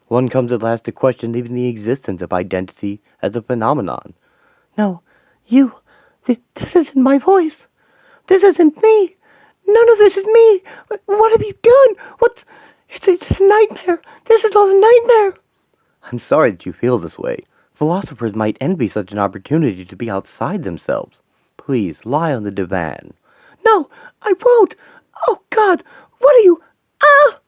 One comes at last to question even the existence of identity as a phenomenon. No, this isn't my voice. This isn't me. None of this is me. What have you done? It's a nightmare. This is all a nightmare. I'm sorry that you feel this way. Philosophers might envy such an opportunity to be outside themselves. Please, lie on the divan. No, I won't. Oh, God, what are you... Ah!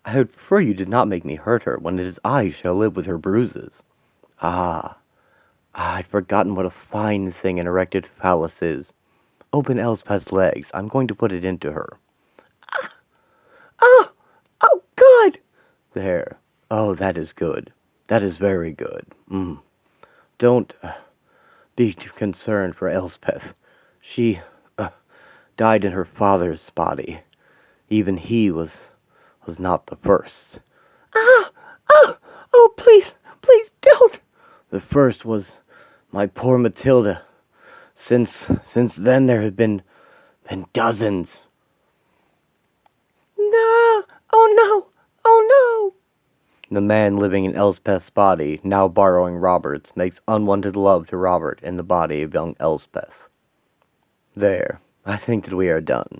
I would prefer you did not make me hurt her when it is I who shall live with her bruises. I'd forgotten what a fine thing an erected phallus is. Open Elspeth's legs. I'm going to put it into her. Oh, God! There. Oh, that is good. That is very good. Don't be too concerned for Elspeth. She died in her father's body. Even he was not the first. Oh, please don't. The first was my poor Matilda. Since then there have been dozens. No, oh no. The man living in Elspeth's body, now borrowing Robert's, makes unwanted love to Robert in the body of young Elspeth. There, I think that we are done.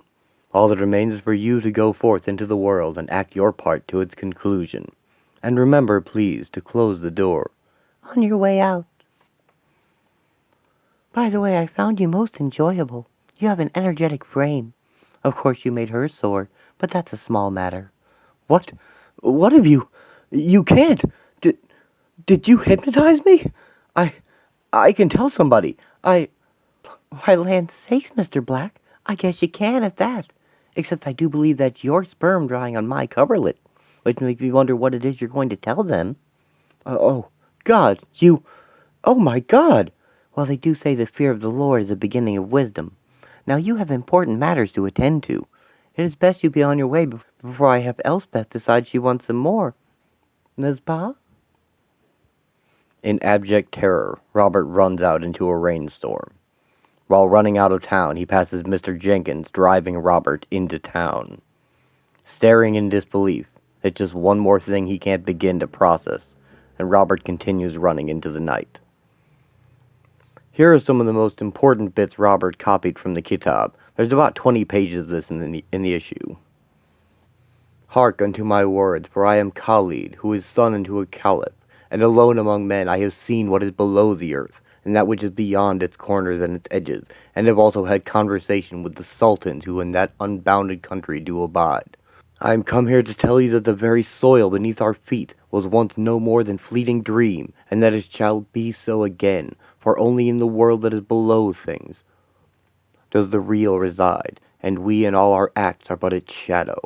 All that remains is for you to go forth into the world and act your part to its conclusion. And remember, please, to close the door. On your way out. By the way, I found you most enjoyable. You have an energetic frame. Of course you made her sore, but that's a small matter. What? What have you... You can't... Did you hypnotize me? I can tell somebody. Why, land's sakes, Mr. Black. I guess you can at that. Except I do believe that's your sperm drying on my coverlet, which makes me wonder what it is you're going to tell them. Oh, God, you... Oh, my God! Well, they do say the fear of the Lord is the beginning of wisdom. Now, you have important matters to attend to. It is best you be on your way before I have Elspeth decide she wants some more. N'est-ce pas? In abject terror, Robert runs out into a rainstorm. While running out of town, he passes Mr. Jenkins driving Robert into town. Staring in disbelief, it's just one more thing he can't begin to process, and Robert continues running into the night. Here are some of the most important bits Robert copied from the Kitab. There's about 20 pages of this in the issue. Hark unto my words, for I am Khalid, who is son unto a caliph, and alone among men I have seen what is below the earth, and that which is beyond its corners and its edges, and have also had conversation with the sultans who in that unbounded country do abide. I am come here to tell you that the very soil beneath our feet was once no more than fleeting dream, and that it shall be so again, for only in the world that is below things does the real reside, and we and all our acts are but its shadow.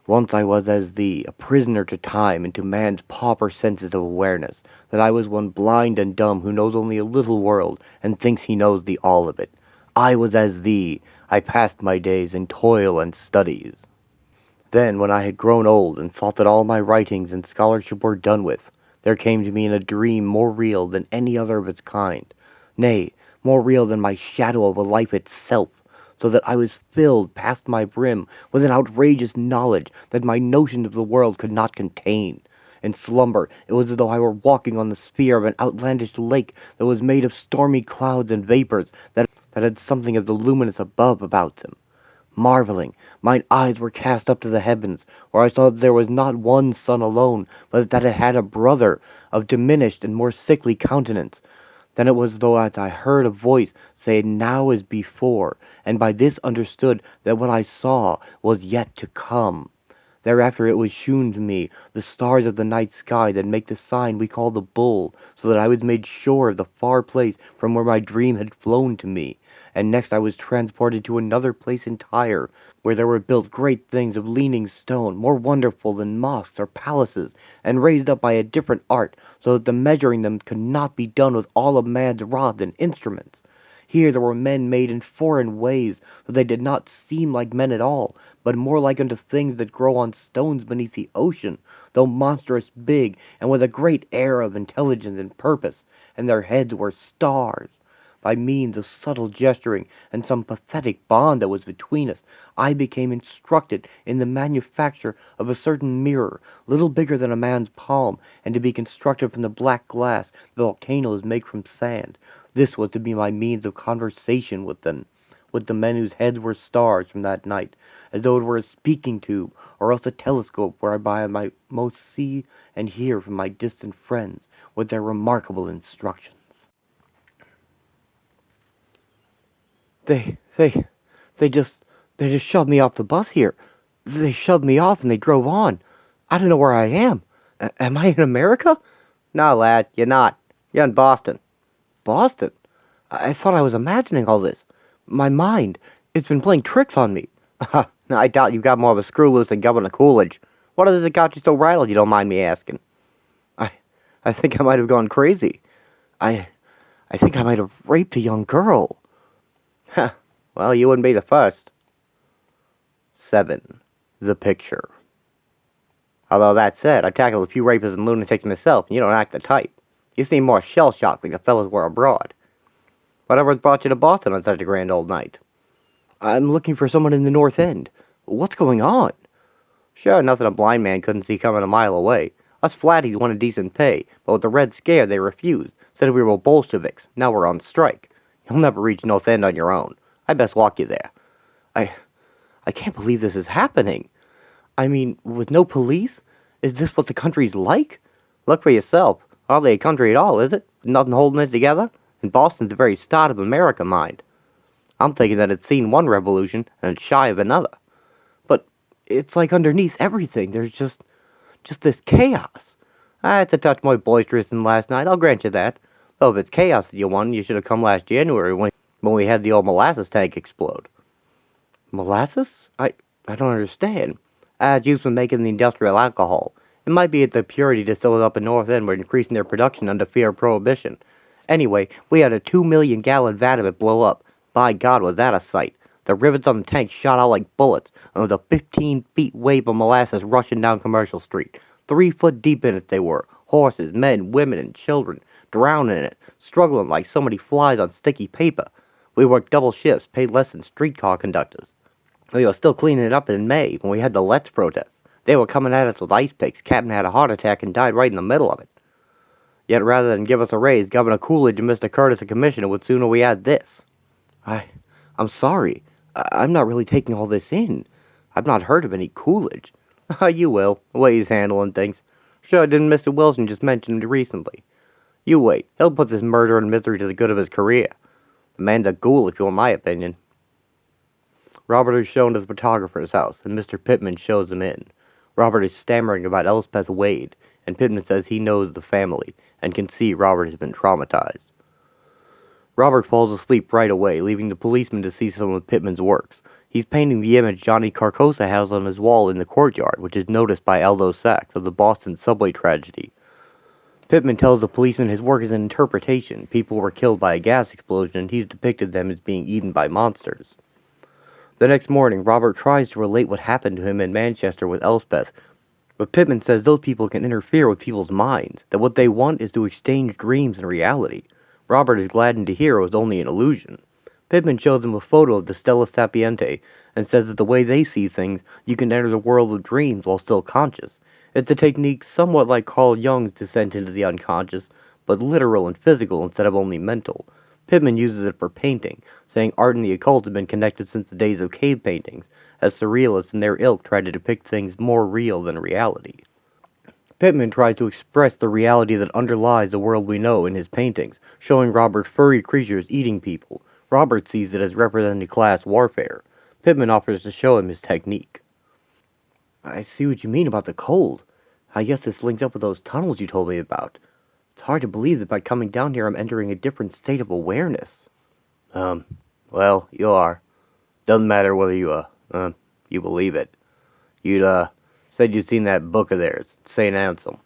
Once I was as thee, a prisoner to time and to man's pauper senses of awareness, that I was one blind and dumb who knows only a little world, and thinks he knows the all of it. I was as thee, I passed my days in toil and studies. Then, when I had grown old, and thought that all my writings and scholarship were done with, there came to me in a dream more real than any other of its kind, nay, more real than my shadow of a life itself, so that I was filled past my brim with an outrageous knowledge that my notion of the world could not contain. In slumber, it was as though I were walking on the sphere of an outlandish lake that was made of stormy clouds and vapors, that that had something of the luminous above about them. Marveling, mine eyes were cast up to the heavens, where I saw that there was not one sun alone, but that it had a brother, of diminished and more sickly countenance. Then it was though as I heard a voice say, "Now as before," and by this understood that what I saw was yet to come. Thereafter it was shewn to me the stars of the night sky that make the sign we call the bull, so that I was made sure of the far place from where my dream had flown to me. And next I was transported to another place entire, where there were built great things of leaning stone, more wonderful than mosques or palaces, and raised up by a different art, so that the measuring them could not be done with all of man's rods and instruments. Here there were men made in foreign ways, so they did not seem like men at all, but more like unto things that grow on stones beneath the ocean, though monstrous big, and with a great air of intelligence and purpose, and their heads were stars. By means of subtle gesturing and some pathetic bond that was between us, I became instructed in the manufacture of a certain mirror, little bigger than a man's palm, and to be constructed from the black glass the volcanoes make from sand. This was to be my means of conversation with them, with the men whose heads were stars from that night, as though it were a speaking tube, or else a telescope whereby I might most see and hear from my distant friends with their remarkable instructions. They just shoved me off the bus here. They shoved me off and they drove on. I don't know where I am. Am I in America? No, lad, you're not. You're in Boston. Boston? I thought I was imagining all this. My mind, it's been playing tricks on me. I doubt you've got more of a screw loose than Governor Coolidge. What is it that got you so rattled, you don't mind me asking? I think I might have gone crazy. I think I might have raped a young girl. Well, you wouldn't be the first. 7. The picture. Although that said, I tackled a few rapists and lunatics myself, and you don't act the type. You seem more shell-shocked like the fellows were abroad. Whatever's brought you to Boston on such a grand old night? I'm looking for someone in the North End. What's going on? Sure, nothing a blind man couldn't see coming a mile away. Us flatties wanted decent pay, but with the Red Scare they refused. Said we were Bolsheviks. Now we're on strike. You'll never reach North End on your own. I'd best walk you there. I can't believe this is happening. I mean, with no police? Is this what the country's like? Look for yourself. Hardly a country at all, is it? With nothing holding it together? And Boston's the very start of America, mind. I'm thinking that it's seen one revolution and it's shy of another. But it's like underneath everything, there's just this chaos. It's a touch more boisterous than last night, I'll grant you that. Though if it's chaos that you want, you should have come last January when we had the old molasses tank explode. Molasses? I don't understand. It's used for making the industrial alcohol. It might be that the purity distillers up in North End were increasing their production under fear of prohibition. Anyway, we had a 2 million-gallon vat of it blow up. By God, was that a sight. The rivets on the tank shot out like bullets, and with a 15-feet wave of molasses rushing down Commercial Street. 3 foot deep in it they were. Horses, men, women, and children, drowning in it, struggling like so many flies on sticky paper. We worked double shifts, paid less than streetcar conductors. We were still cleaning it up in May when we had the Let's protest. They were coming at us with ice picks. Captain had a heart attack and died right in the middle of it. Yet rather than give us a raise, Governor Coolidge and Mr. Curtis a commissioner would sooner we had this. I'm sorry. I'm not really taking all this in. I've not heard of any Coolidge. You will, the way he's handling things. Sure, didn't Mr. Wilson just mention it recently? You wait, he'll put this murder and misery to the good of his career. The man's a ghoul, if you want my opinion. Robert is shown to the photographer's house, and Mr. Pittman shows him in. Robert is stammering about Elspeth Wade, and Pittman says he knows the family, and can see Robert has been traumatized. Robert falls asleep right away, leaving the policeman to see some of Pittman's works. He's painting the image Johnny Carcosa has on his wall in the courtyard, which is noticed by Aldo Sachs of the Boston subway tragedy. Pittman tells the policeman his work is an interpretation. People were killed by a gas explosion, and he's depicted them as being eaten by monsters. The next morning, Robert tries to relate what happened to him in Manchester with Elspeth, but Pittman says those people can interfere with people's minds, that what they want is to exchange dreams and reality. Robert is gladdened to hear it was only an illusion. Pittman shows him a photo of the Stella Sapiente, and says that the way they see things, you can enter the world of dreams while still conscious. It's a technique somewhat like Carl Jung's descent into the unconscious, but literal and physical instead of only mental. Pittman uses it for painting, saying art and the occult have been connected since the days of cave paintings, as surrealists and their ilk tried to depict things more real than reality. Pittman tries to express the reality that underlies the world we know in his paintings, showing Robert furry creatures eating people. Robert sees it as representing class warfare. Pittman offers to show him his technique. I see what you mean about the cold. I guess this links up with those tunnels you told me about. It's hard to believe that by coming down here I'm entering a different state of awareness. Well, you are. Doesn't matter whether you believe it. You'd, said you'd seen that book of theirs, St. Anselm.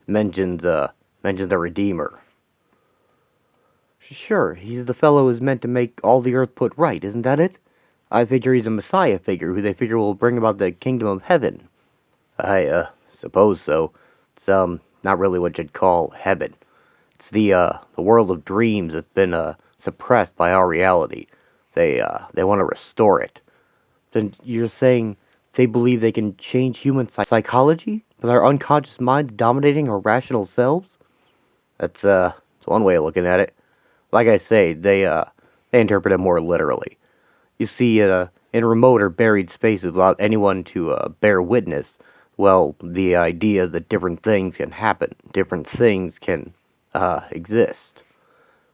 Mentions the Redeemer. Sure, he's the fellow who's meant to make all the earth put right, isn't that it? I figure he's a messiah figure who they figure will bring about the kingdom of heaven. I, suppose so. It's, not really what you'd call heaven. It's the world of dreams that's been, suppressed by our reality. They want to restore it. Then you're saying they believe they can change human psychology with our unconscious minds dominating our rational selves? That's one way of looking at it. Like I say, they interpret it more literally. You see, in remote or buried spaces without anyone to bear witness, well, the idea that different things can happen, different things can exist.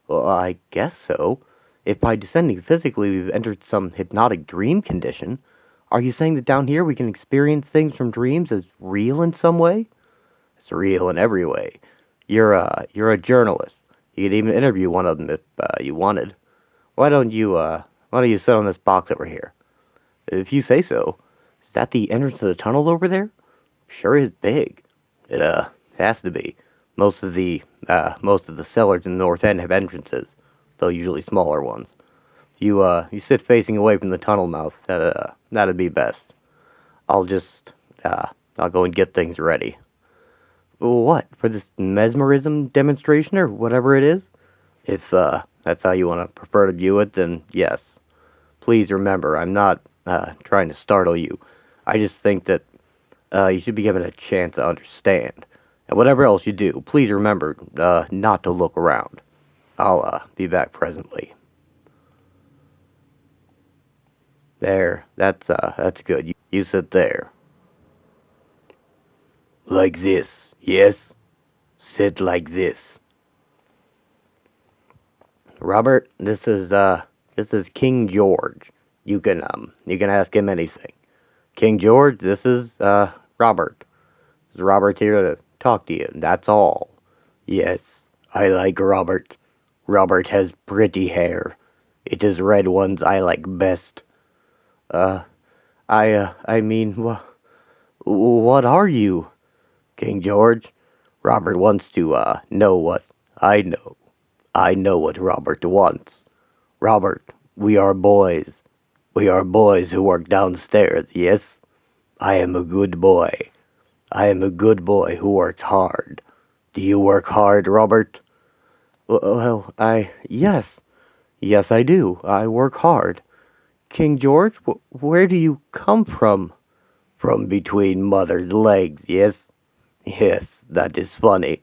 Well, I guess so. If by descending physically we've entered some hypnotic dream condition, are you saying that down here we can experience things from dreams as real in some way? It's real in every way. You're a journalist. You could even interview one of them if you wanted. Why don't you sit on this box over here? If you say so. Is that the entrance to the tunnel over there? Sure is big. It has to be. Most of the cellars in the north end have entrances, though usually smaller ones. You sit facing away from the tunnel mouth. That'd be best. I'll go and get things ready. What, for this mesmerism demonstration or whatever it is? If that's how you want to prefer to view it, then yes. Please remember, I'm not trying to startle you. I just think that you should be given a chance to understand. And whatever else you do, please remember not to look around. I'll be back presently. There, that's good. You sit there. Like this, yes? Sit like this. Robert, this is King George. You can ask him anything. King George, this is Robert. This is Robert here to talk to you, that's all. Yes, I like Robert. Robert has pretty hair. It is red ones I like best. I mean, what are you? King George, Robert wants to, know what I know. I know what Robert wants. Robert, we are boys. We are boys who work downstairs, yes? I am a good boy. I am a good boy who works hard. Do you work hard, Robert? Well, yes. Yes, I do. I work hard. King George, where do you come from? From between mother's legs, yes? Yes, that is funny.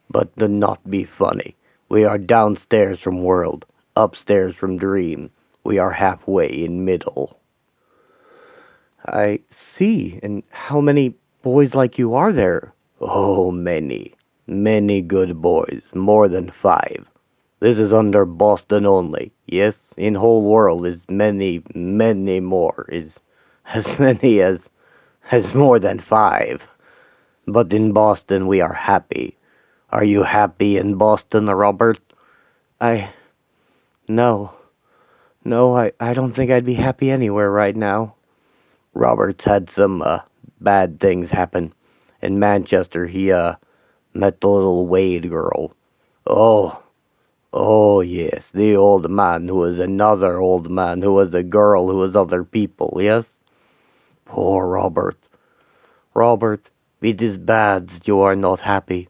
But do not be funny. We are downstairs from world, upstairs from dream. We are halfway in middle. I see. And how many boys like you are there? Oh, many. Many good boys. More than 5. This is under Boston only. Yes, in whole world is many, many more. Is as many as more than 5. But in Boston we are happy. Are you happy in Boston, Robert? No, I don't think I'd be happy anywhere right now. Robert's had some, bad things happen. In Manchester, he, met the little Wade girl. Oh, yes, the old man who was another old man who was a girl who was other people, yes? Poor Robert. Robert, it is bad that you are not happy.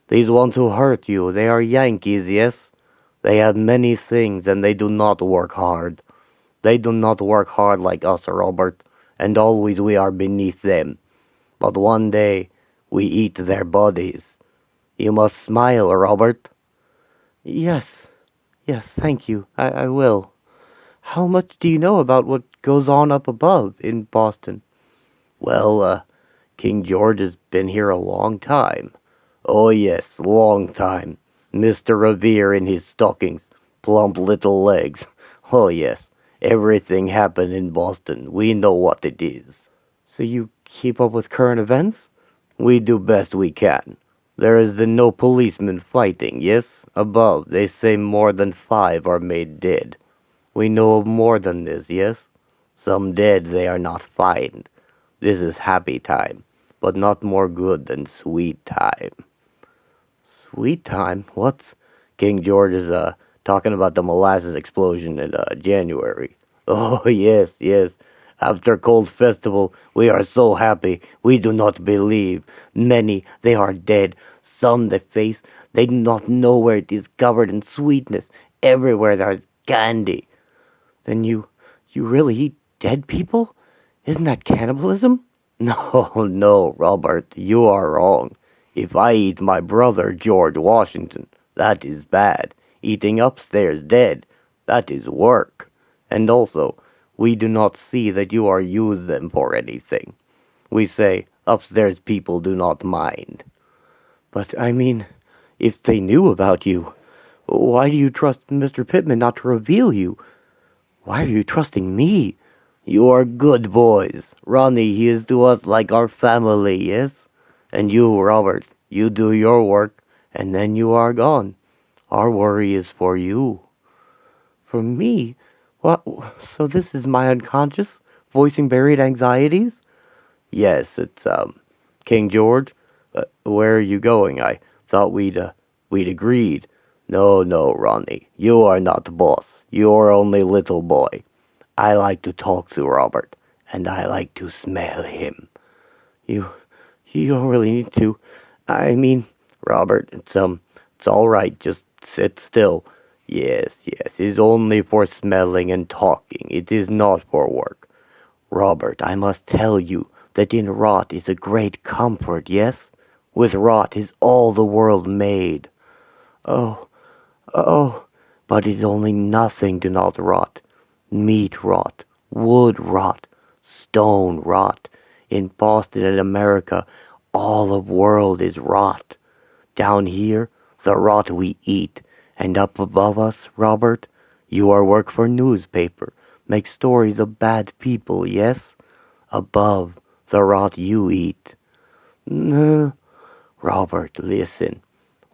These ones who hurt you, they are Yankees, yes? They have many things and they do not work hard. They do not work hard like us, Robert, and always we are beneath them. But one day, we eat their bodies. You must smile, Robert. Yes, thank you. I will. How much do you know about what goes on up above in Boston? Well, King George has been here a long time. Oh, yes, long time. Mr. Revere in his stockings, plump little legs. Oh, yes, everything happened in Boston. We know what it is. So you keep up with current events? We do best we can. There is no policeman fighting, yes? Above, they say more than 5 are made dead. We know of more than this, yes? Some dead they are not find. This is happy time, but not more good than sweet time. Sweet time? What's... King George is, talking about the molasses explosion in, January. Oh, yes, yes. After cold festival, we are so happy. We do not believe. Many, they are dead. Some the face, they do not know where it is covered in sweetness. Everywhere there is candy. Then you really eat dead people? Isn't that cannibalism? No, no, Robert, you are wrong. If I eat my brother George Washington, that is bad. Eating upstairs dead, that is work. And also, we do not see that you are use them for anything. We say, upstairs people do not mind. But, I mean, if they knew about you, why do you trust Mr. Pittman not to reveal you? Why are you trusting me? You are good boys. Ronnie, he is to us like our family, yes? And you, Robert, you do your work, and then you are gone. Our worry is for you. For me? What? So this is my unconscious, voicing buried anxieties? Yes, it's, King George, where are you going? I thought we'd agreed. No, no, Ronnie, you are not the boss. You are only little boy. I like to talk to Robert, and I like to smell him. You don't really need to. I mean, Robert, it's all right. Just sit still. Yes, yes, it's only for smelling and talking. It is not for work. Robert, I must tell you that in rot is a great comfort, yes? With rot is all the world made. oh, oh, But it is only nothing do not rot. Meat rot, wood rot, stone rot. In Boston and America, all of world is rot. Down here, the rot we eat, and up above us, Robert, you are work for newspaper, make stories of bad people, yes? Above, the rot you eat. Robert, listen.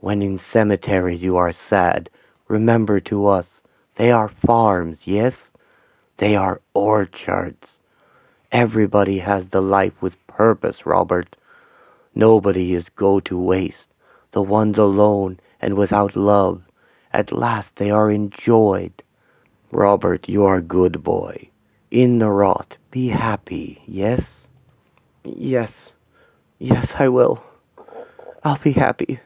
When in cemeteries you are sad, remember to us, they are farms, yes? They are orchards. Everybody has the life with purpose, Robert. Nobody is go to waste. The ones alone and without love, at last they are enjoyed. Robert, you are good boy. In the rot, be happy, yes? yes, yes, I will. I'll be happy.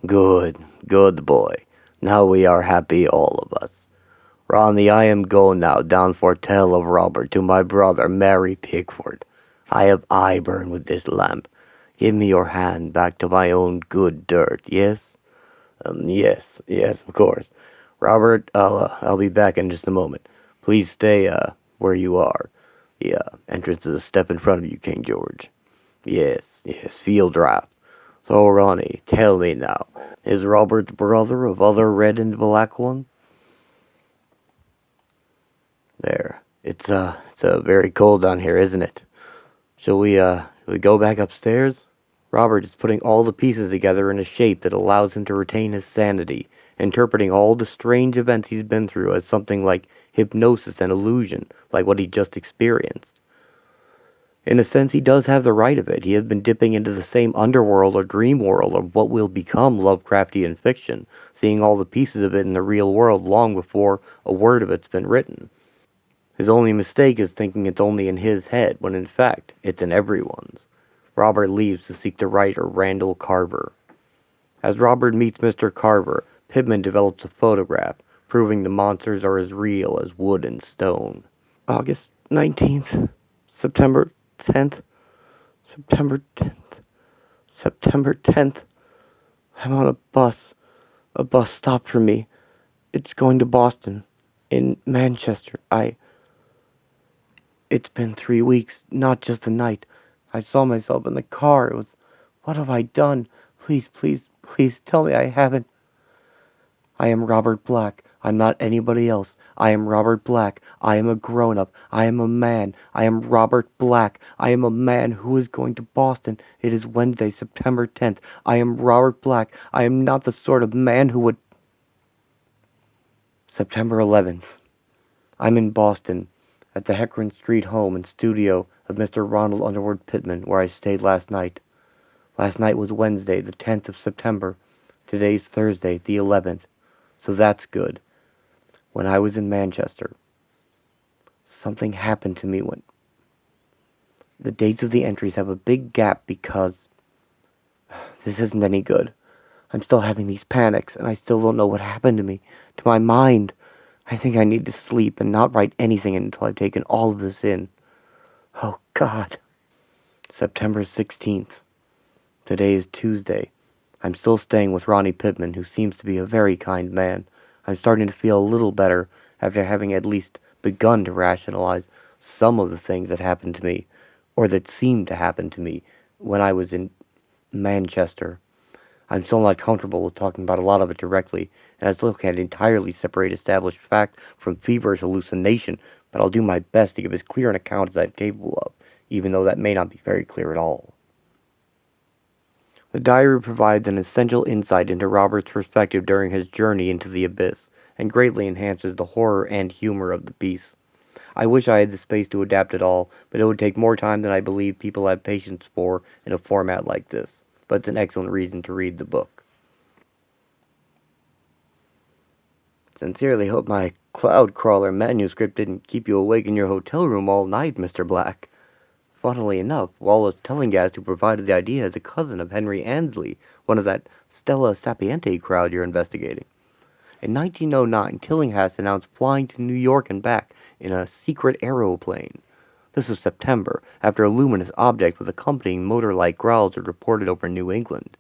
Good, good boy. Now we are happy, all of us. Ronnie, I am go now down for tell of Robert to my brother Mary Pickford. I have eye burn with this lamp. Give me your hand back to my own good dirt, yes? Yes, yes, of course. Robert, I'll be back in just a moment. Please stay, where you are. The, entrance is a step in front of you, King George. Yes, yes, field draft. So, Ronnie, tell me now, is Robert the brother of other red and black one? There. It's very cold down here, isn't it? Shall we go back upstairs? Robert is putting all the pieces together in a shape that allows him to retain his sanity, interpreting all the strange events he's been through as something like hypnosis and illusion, like what he just experienced. In a sense, he does have the right of it. He has been dipping into the same underworld or dream world of what will become Lovecraftian fiction, seeing all the pieces of it in the real world long before a word of it's been written. His only mistake is thinking it's only in his head, when in fact, it's in everyone's. Robert leaves to seek the writer Randall Carver. As Robert meets Mr. Carver, Pittman develops a photograph, proving the monsters are as real as wood and stone. August 19th, September 10th, September 10th, September 10th. I'm on a bus. A bus stopped for me. It's going to Boston. In Manchester. It's been 3 weeks, not just a night. I saw myself in the car. It was, what have I done? Please, please, please tell me I haven't. I am Robert Black. I'm not anybody else. I am Robert Black. I am a grown-up. I am a man. I am Robert Black. I am a man who is going to Boston. It is Wednesday, September 10th. I am Robert Black. I am not the sort of man who would... September 11th. I'm in Boston, at the Heckran Street home and studio of Mr. Ronald Underwood Pittman, where I stayed last night. Last night was Wednesday, the 10th of September. Today's Thursday, the 11th. So that's good. When I was in Manchester, something happened to me when... The dates of the entries have a big gap because... This isn't any good. I'm still having these panics, and I still don't know what happened to me, to my mind. I think I need to sleep and not write anything until I've taken all of this in. Oh, God. September 16th. Today is Tuesday. I'm still staying with Ronnie Pittman, who seems to be a very kind man. I'm starting to feel a little better after having at least begun to rationalize some of the things that happened to me, or that seemed to happen to me, when I was in Manchester. I'm still not comfortable with talking about a lot of it directly, and I still can't entirely separate established fact from feverish hallucination, but I'll do my best to give as clear an account as I'm capable of, even though that may not be very clear at all. The diary provides an essential insight into Robert's perspective during his journey into the abyss, and greatly enhances the horror and humor of the piece. I wish I had the space to adapt it all, but it would take more time than I believe people have patience for in a format like this. But it's an excellent reason to read the book. Sincerely hope my cloud crawler manuscript didn't keep you awake in your hotel room all night, Mr. Black. Funnily enough, Wallace Tellingast, who provided the idea, is a cousin of Henry Annesley, one of that Stella Sapiente crowd you're investigating. In 1909, Tillinghast announced flying to New York and back in a secret aeroplane. This was September, after a luminous object with accompanying motor-like growls was reported over New England.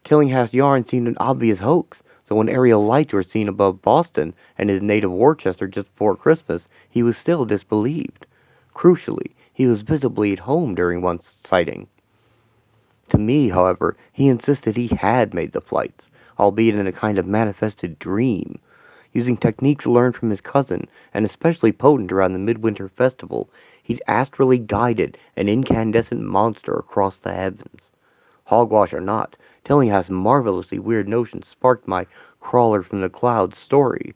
Tillinghast's yarn seemed an obvious hoax, so when aerial lights were seen above Boston and his native Worcester just before Christmas, he was still disbelieved. Crucially, he was visibly at home during one sighting. To me, however, he insisted he had made the flights, albeit in a kind of manifested dream. Using techniques learned from his cousin, and especially potent around the Midwinter Festival, he'd astrally guided an incandescent monster across the heavens. Hogwash or not, Tillinghast's marvelously weird notion sparked my crawler from the clouds story.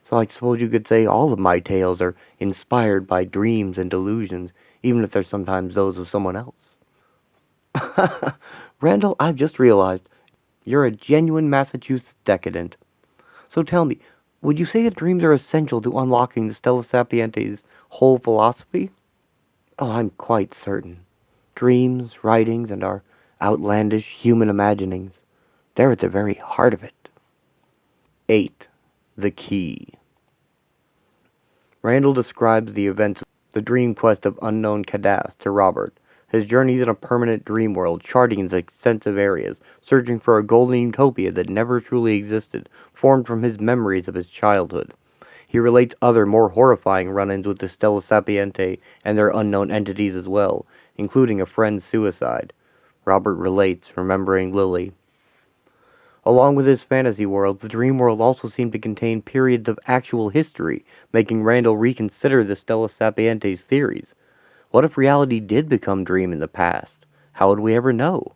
So I suppose you could say all of my tales are inspired by dreams and delusions, even if they're sometimes those of someone else. Randall, I've just realized you're a genuine Massachusetts decadent. So tell me, would you say that dreams are essential to unlocking the Stella Sapiente's whole philosophy? Oh, I'm quite certain. Dreams, writings, and our outlandish human imaginings, they're at the very heart of it. 8. The Key. Randall describes the events of the dream quest of unknown Cadath to Robert, his journeys in a permanent dream world, charting its extensive areas, searching for a golden utopia that never truly existed, formed from his memories of his childhood. He relates other, more horrifying run-ins with the Stella Sapiente and their unknown entities as well, including a friend's suicide. Robert relates, remembering Lily. Along with his fantasy worlds, the dream world also seemed to contain periods of actual history, making Randall reconsider the Stella Sapiente's theories. What if reality did become dream in the past? How would we ever know?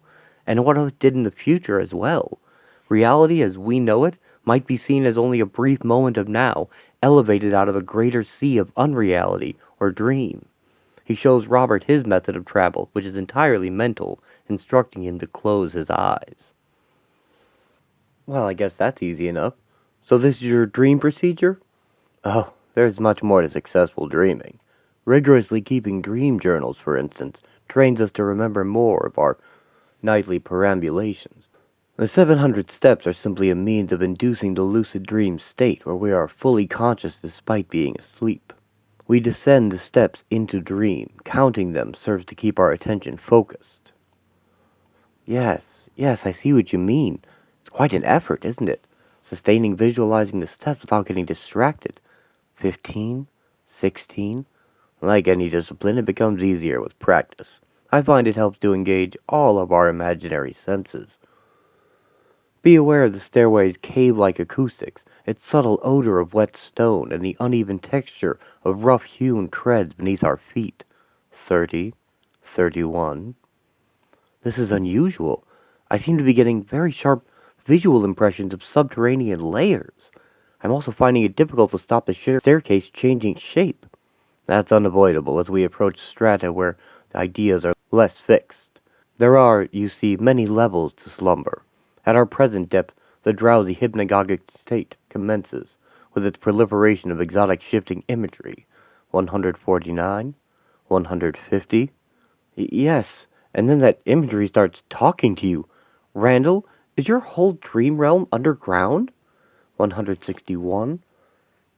And what if it did in the future as well? Reality as we know it might be seen as only a brief moment of now, elevated out of a greater sea of unreality or dream. He shows Robert his method of travel, which is entirely mental, instructing him to close his eyes. Well, I guess that's easy enough. So this is your dream procedure? Oh, there's much more to successful dreaming. Rigorously keeping dream journals, for instance, trains us to remember more of our nightly perambulations. The 700 steps are simply a means of inducing the lucid dream state where we are fully conscious despite being asleep. We descend the steps into dream. Counting them serves to keep our attention focused. Yes, I see what you mean. It's quite an effort, isn't it? sustaining visualizing the steps without getting distracted. 15, 16. Like any discipline, it becomes easier with practice. I find it helps to engage all of our imaginary senses. Be aware of the stairway's cave-like acoustics, its subtle odor of wet stone, and the uneven texture of rough-hewn treads beneath our feet. 30, 31. This is unusual. I seem to be getting very sharp visual impressions of subterranean layers. I'm also finding it difficult to stop the staircase changing shape. That's unavoidable as we approach strata where the ideas are less fixed. There are, you see, many levels to slumber. At our present depth, the drowsy hypnagogic state commences, with its proliferation of exotic shifting imagery. 149, 150. Yes, and then that imagery starts talking to you. Randall, is your whole dream realm underground? 161,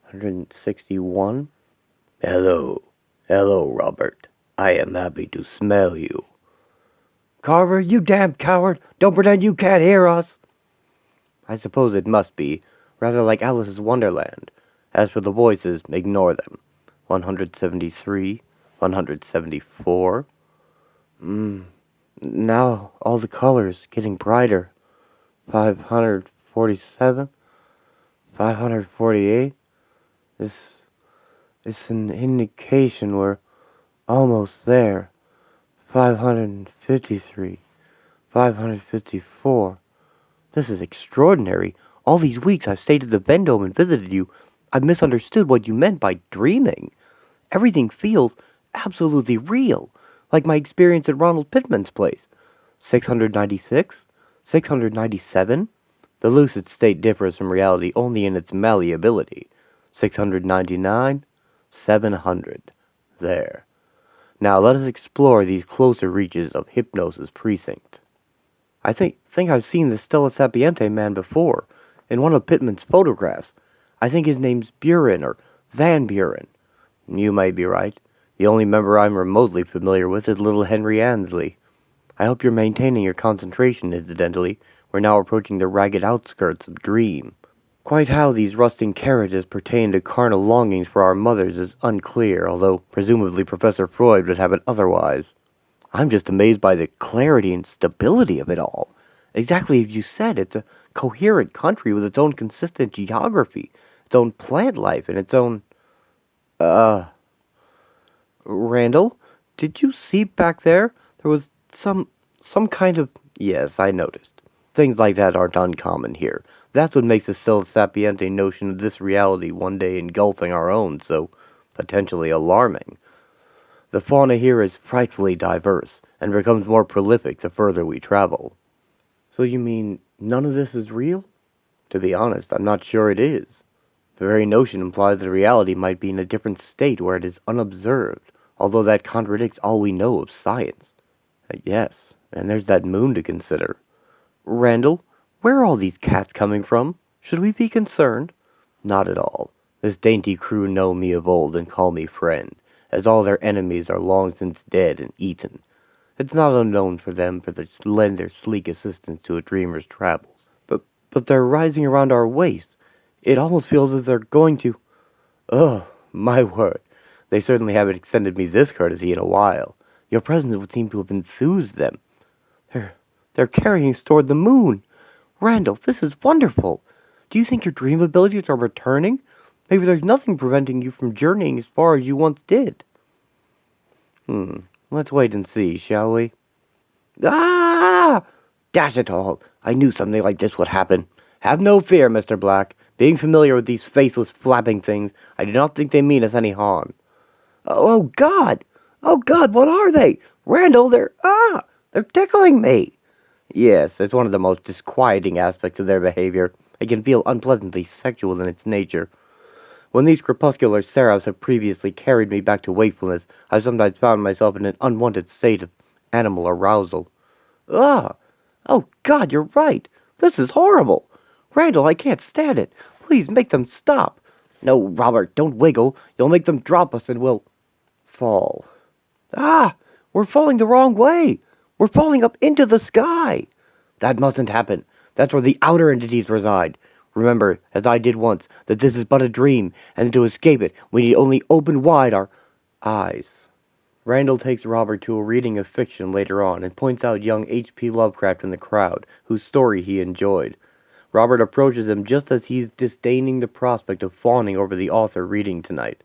161. Hello, Robert. I am happy to smell you. Carver, you damn coward! Don't pretend you can't hear us! I suppose it must be, rather like Alice's Wonderland. As for the voices, ignore them. 173, 174. Now all the colors getting brighter. 547, 548. It's an indication we're almost there. 553, 554. This is extraordinary. All these weeks I've stayed at the Vendome and visited you. I've misunderstood what you meant by dreaming. Everything feels absolutely real, like my experience at Ronald Pittman's place. 696, 697. The lucid state differs from reality only in its malleability. 699, 700. There. Now let us explore these closer reaches of hypnosis precinct. I think I've seen the Stella Sapiente man before, in one of Pittman's photographs. I think his name's Buren, or Van Buren. You may be right. The only member I'm remotely familiar with is little Henry Ansley. I hope you're maintaining your concentration, incidentally. We're now approaching the ragged outskirts of Dream. Quite how these rusting carriages pertain to carnal longings for our mothers is unclear, although presumably Professor Freud would have it otherwise. I'm just amazed by the clarity and stability of it all. Exactly as you said, it's a coherent country with its own consistent geography, its own plant life, and its own... Randall, did you see back there? There was some kind of... Yes, I noticed. Things like that aren't uncommon here. That's what makes the Stella Sapiente notion of this reality one day engulfing our own so potentially alarming. The fauna here is frightfully diverse, and becomes more prolific the further we travel. So you mean none of this is real? To be honest, I'm not sure it is. The very notion implies that reality might be in a different state where it is unobserved, although that contradicts all we know of science. Yes, and there's that moon to consider. Randall, where are all these cats coming from? Should we be concerned? Not at all. This dainty crew know me of old and call me friend, as all their enemies are long since dead and eaten. It's not unknown for them to lend their sleek assistance to a dreamer's travels. But they're rising around our waist. It almost feels as if they're going to... Oh, my word. They certainly haven't extended me this courtesy in a while. Your presence would seem to have enthused them. They're carrying us toward the moon. Randall, this is wonderful. Do you think your dream abilities are returning? Maybe there's nothing preventing you from journeying as far as you once did. Let's wait and see, shall we? Ah! Dash it all. I knew something like this would happen. Have no fear, Mr. Black. Being familiar with these faceless flapping things, I do not think they mean us any harm. Oh, God! Oh, God, what are they? Randall, they're tickling me. Yes, it's one of the most disquieting aspects of their behavior. It can feel unpleasantly sexual in its nature. When these crepuscular seraphs have previously carried me back to wakefulness, I've sometimes found myself in an unwanted state of animal arousal. Oh, God, you're right. This is horrible. Randall, I can't stand it. Please make them stop. No, Robert, don't wiggle. You'll make them drop us and we'll fall. We're falling the wrong way. We're falling up into the sky. That mustn't happen. That's where the outer entities reside. Remember, as I did once, that this is but a dream, and to escape it, we need only open wide our eyes. Randall takes Robert to a reading of fiction later on and points out young H. P. Lovecraft in the crowd, whose story he enjoyed. Robert approaches him just as he's disdaining the prospect of fawning over the author reading tonight.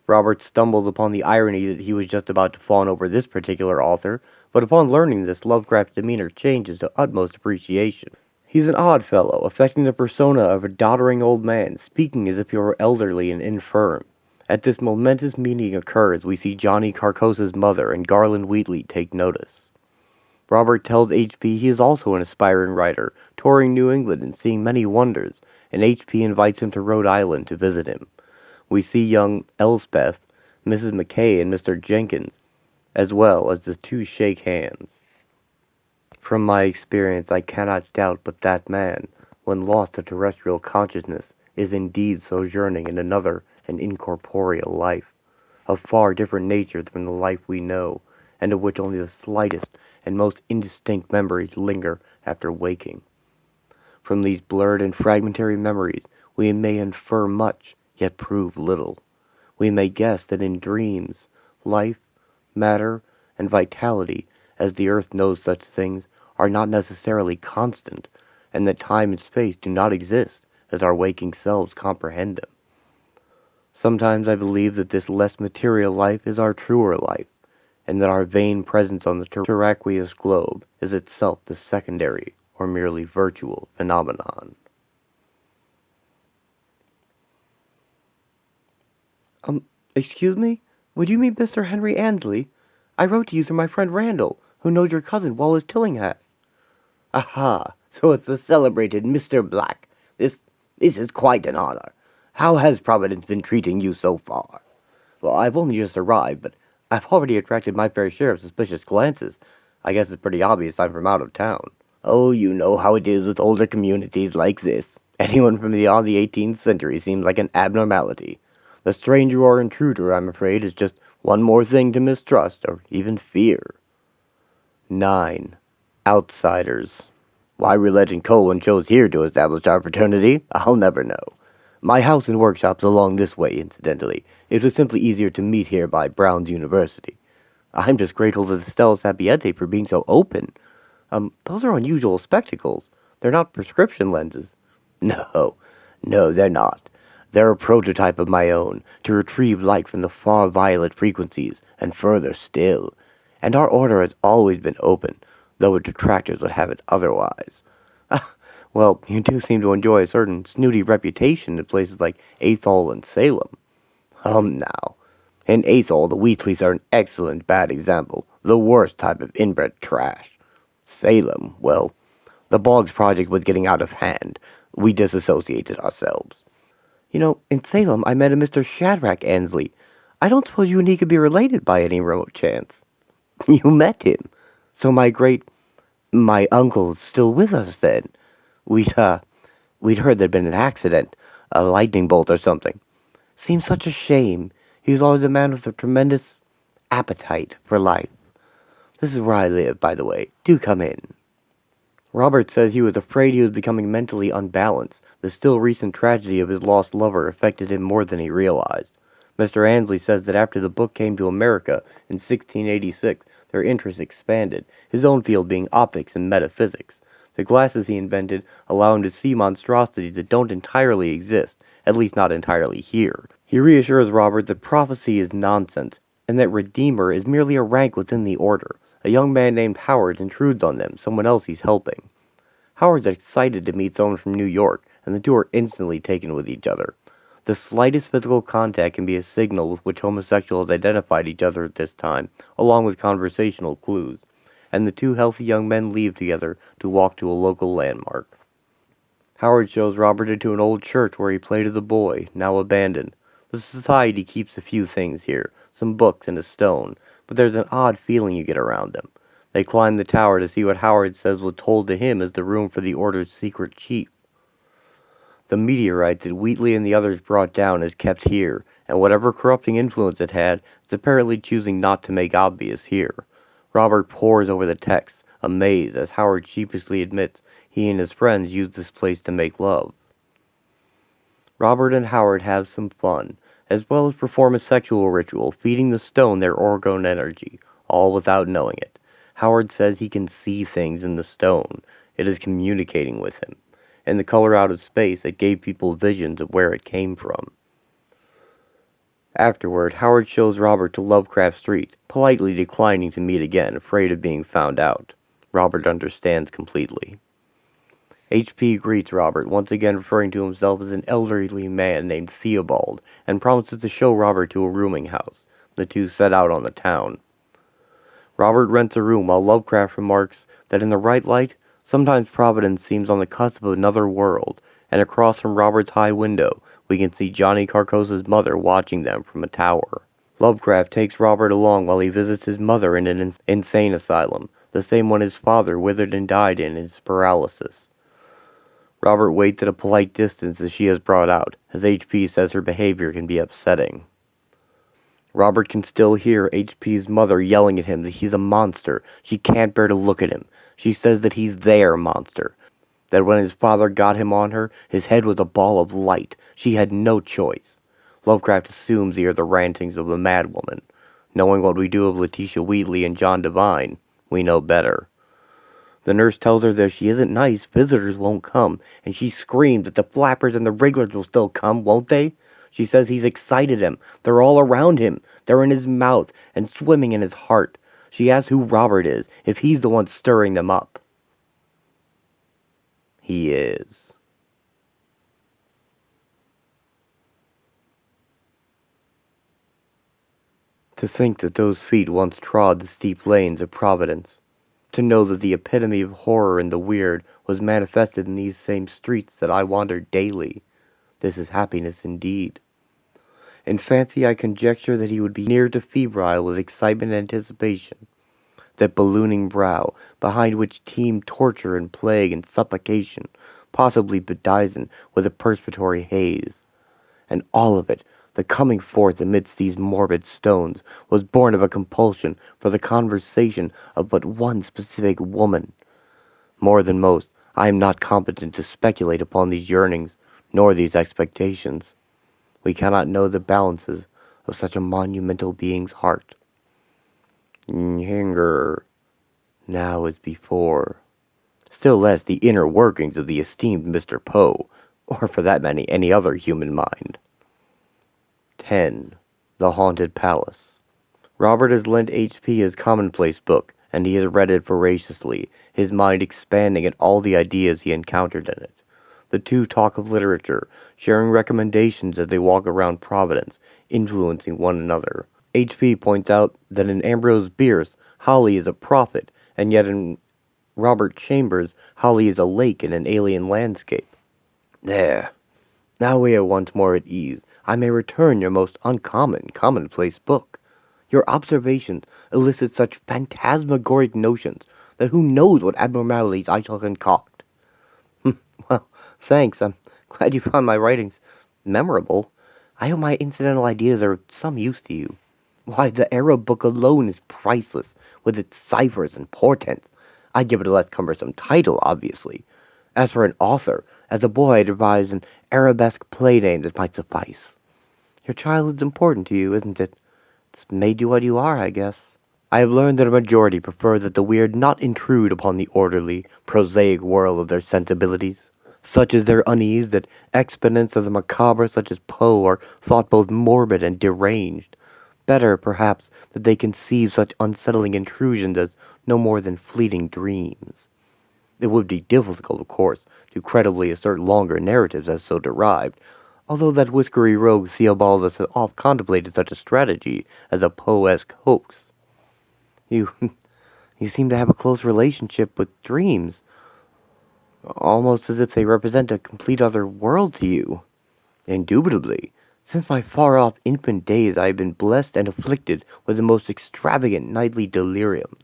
Robert stumbles upon the irony that he was just about to fawn over this particular author, but upon learning this, Lovecraft's demeanor changes to utmost appreciation. He's an odd fellow, affecting the persona of a doddering old man, speaking as if he were elderly and infirm. At this momentous meeting occurs, we see Johnny Carcosa's mother and Garland Wheatley take notice. Robert tells H.P. he is also an aspiring writer, touring New England and seeing many wonders, and H.P. invites him to Rhode Island to visit him. We see young Elspeth, Mrs. McKay, and Mr. Jenkins, as well as the two shake hands. From my experience, I cannot doubt but that man, when lost to terrestrial consciousness, is indeed sojourning in another and incorporeal life, of far different nature from the life we know, and of which only the slightest and most indistinct memories linger after waking. From these blurred and fragmentary memories, we may infer much, yet prove little. We may guess that in dreams, life, matter, and vitality, as the earth knows such things, are not necessarily constant, and that time and space do not exist as our waking selves comprehend them. Sometimes I believe that this less material life is our truer life, and that our vain presence on the terraqueous globe is itself the secondary or merely virtual phenomenon. Excuse me? Would you mean Mr. Henry Ansley? I wrote to you through my friend Randall, who knows your cousin Wallace Tillinghast. Aha, so it's the celebrated Mr. Black. This is quite an honor. How has Providence been treating you so far? Well, I've only just arrived, but I've already attracted my fair share of suspicious glances. I guess it's pretty obvious I'm from out of town. Oh, you know how it is with older communities like this. Anyone from beyond the 18th century seems like an abnormality. The stranger or intruder, I'm afraid, is just one more thing to mistrust or even fear. 9. Outsiders. Why Religion Colwyn chose here to establish our fraternity, I'll never know. My house and workshop's along this way, incidentally. It was simply easier to meet here by Brown's University. I'm just grateful to the Stella Sapiente for being so open. Those are unusual spectacles. They're not prescription lenses. No, they're not. They're a prototype of my own, to retrieve light from the far violet frequencies, and further still. And our order has always been open, though its detractors would have it otherwise. Well, you do seem to enjoy a certain snooty reputation in places like Athol and Salem. Now. In Athol, the Wheatleys are an excellent bad example, the worst type of inbred trash. Salem, well, the Boggs Project was getting out of hand. We disassociated ourselves. You know, in Salem, I met a Mr. Shadrach Ansley. I don't suppose you and he could be related by any remote chance. You met him? So my uncle's still with us then. We'd heard there'd been an accident, a lightning bolt or something. Seems such a shame. He was always a man with a tremendous appetite for life. This is where I live, by the way. Do come in. Robert says he was afraid he was becoming mentally unbalanced. The still recent tragedy of his lost lover affected him more than he realized. Mr. Ansley says that after the book came to America in 1686, their interests expanded, his own field being optics and metaphysics. The glasses he invented allow him to see monstrosities that don't entirely exist, at least not entirely here. He reassures Robert that prophecy is nonsense, and that Redeemer is merely a rank within the order. A young man named Howard intrudes on them, someone else he's helping. Howard's excited to meet someone from New York, and the two are instantly taken with each other. The slightest physical contact can be a signal with which homosexuals identified each other at this time, along with conversational clues, and the two healthy young men leave together to walk to a local landmark. Howard shows Robert into an old church where he played as a boy, now abandoned. The society keeps a few things here, some books and a stone, but there's an odd feeling you get around them. They climb the tower to see what Howard says was told to him as the room for the Order's secret chief. The meteorite that Wheatley and the others brought down is kept here, and whatever corrupting influence it had is apparently choosing not to make obvious here. Robert pores over the text, amazed, as Howard sheepishly admits he and his friends used this place to make love. Robert and Howard have some fun, as well as perform a sexual ritual, feeding the stone their orgone energy, all without knowing it. Howard says he can see things in the stone. It is communicating with him. In the color out of space, it gave people visions of where it came from. Afterward, Howard shows Robert to Lovecraft Street, politely declining to meet again, afraid of being found out. Robert understands completely. H.P. greets Robert, once again referring to himself as an elderly man named Theobald, and promises to show Robert to a rooming house. The two set out on the town. Robert rents a room while Lovecraft remarks that in the right light, sometimes Providence seems on the cusp of another world, and across from Robert's high window, we can see Johnny Carcosa's mother watching them from a tower. Lovecraft takes Robert along while he visits his mother in an insane asylum, the same one his father withered and died in his paralysis. Robert waits at a polite distance as she is brought out, as H.P. says her behavior can be upsetting. Robert can still hear H.P.'s mother yelling at him that he's a monster. She can't bear to look at him. She says that he's their monster. That when his father got him on her, his head was a ball of light. She had no choice. Lovecraft assumes they are the rantings of a madwoman. Knowing what we do of Letitia Wheatley and John Devine, we know better. The nurse tells her that if she isn't nice, visitors won't come, and she screams that the flappers and the wrigglers will still come, won't they? She says he's excited him. They're all around him. They're in his mouth and swimming in his heart. She asks who Robert is, if he's the one stirring them up. He is. To think that those feet once trod the steep lanes of Providence. To know that the epitome of horror and the weird was manifested in these same streets that I wandered daily. This is happiness indeed. In fancy I conjecture that he would be near to febrile with excitement and anticipation. That ballooning brow, behind which teemed torture and plague and supplication, possibly bedizened with a perspiratory haze. And all of it, the coming forth amidst these morbid stones, was born of a compulsion for the conversation of but one specific woman. More than most, I am not competent to speculate upon these yearnings, nor these expectations. We cannot know the balances of such a monumental being's heart. Hunger, now as before. Still less the inner workings of the esteemed Mr. Poe, or for that matter any other human mind. 10. The Haunted Palace. Robert has lent H.P. his commonplace book, and he has read it voraciously, his mind expanding at all the ideas he encountered in it. The two talk of literature, sharing recommendations as they walk around Providence, influencing one another. H.P. points out that in Ambrose Bierce, Holly is a prophet, and yet in Robert Chambers, Holly is a lake in an alien landscape. There. Now we are once more at ease. I may return your most commonplace book. Your observations elicit such phantasmagoric notions that who knows what abnormalities I shall concoct. Well, thanks. I'm glad you found my writings memorable. I hope my incidental ideas are of some use to you. Why, the Arab book alone is priceless, with its ciphers and portents. I'd give it a less cumbersome title, obviously. As for an author, as a boy I devised an arabesque play name that might suffice. Your childhood's important to you, isn't it? It's made you what you are, I guess. I have learned that a majority prefer that the weird not intrude upon the orderly, prosaic whirl of their sensibilities. Such is their unease that exponents of the macabre such as Poe are thought both morbid and deranged. Better, perhaps, that they conceive such unsettling intrusions as no more than fleeting dreams. It would be difficult, of course, to credibly assert longer narratives as so derived, although that whiskery rogue Theobaldus has oft contemplated such a strategy as a Poe-esque hoax. You seem to have a close relationship with dreams, almost as if they represent a complete other world to you. Indubitably. Since my far-off infant days I have been blessed and afflicted with the most extravagant nightly deliriums.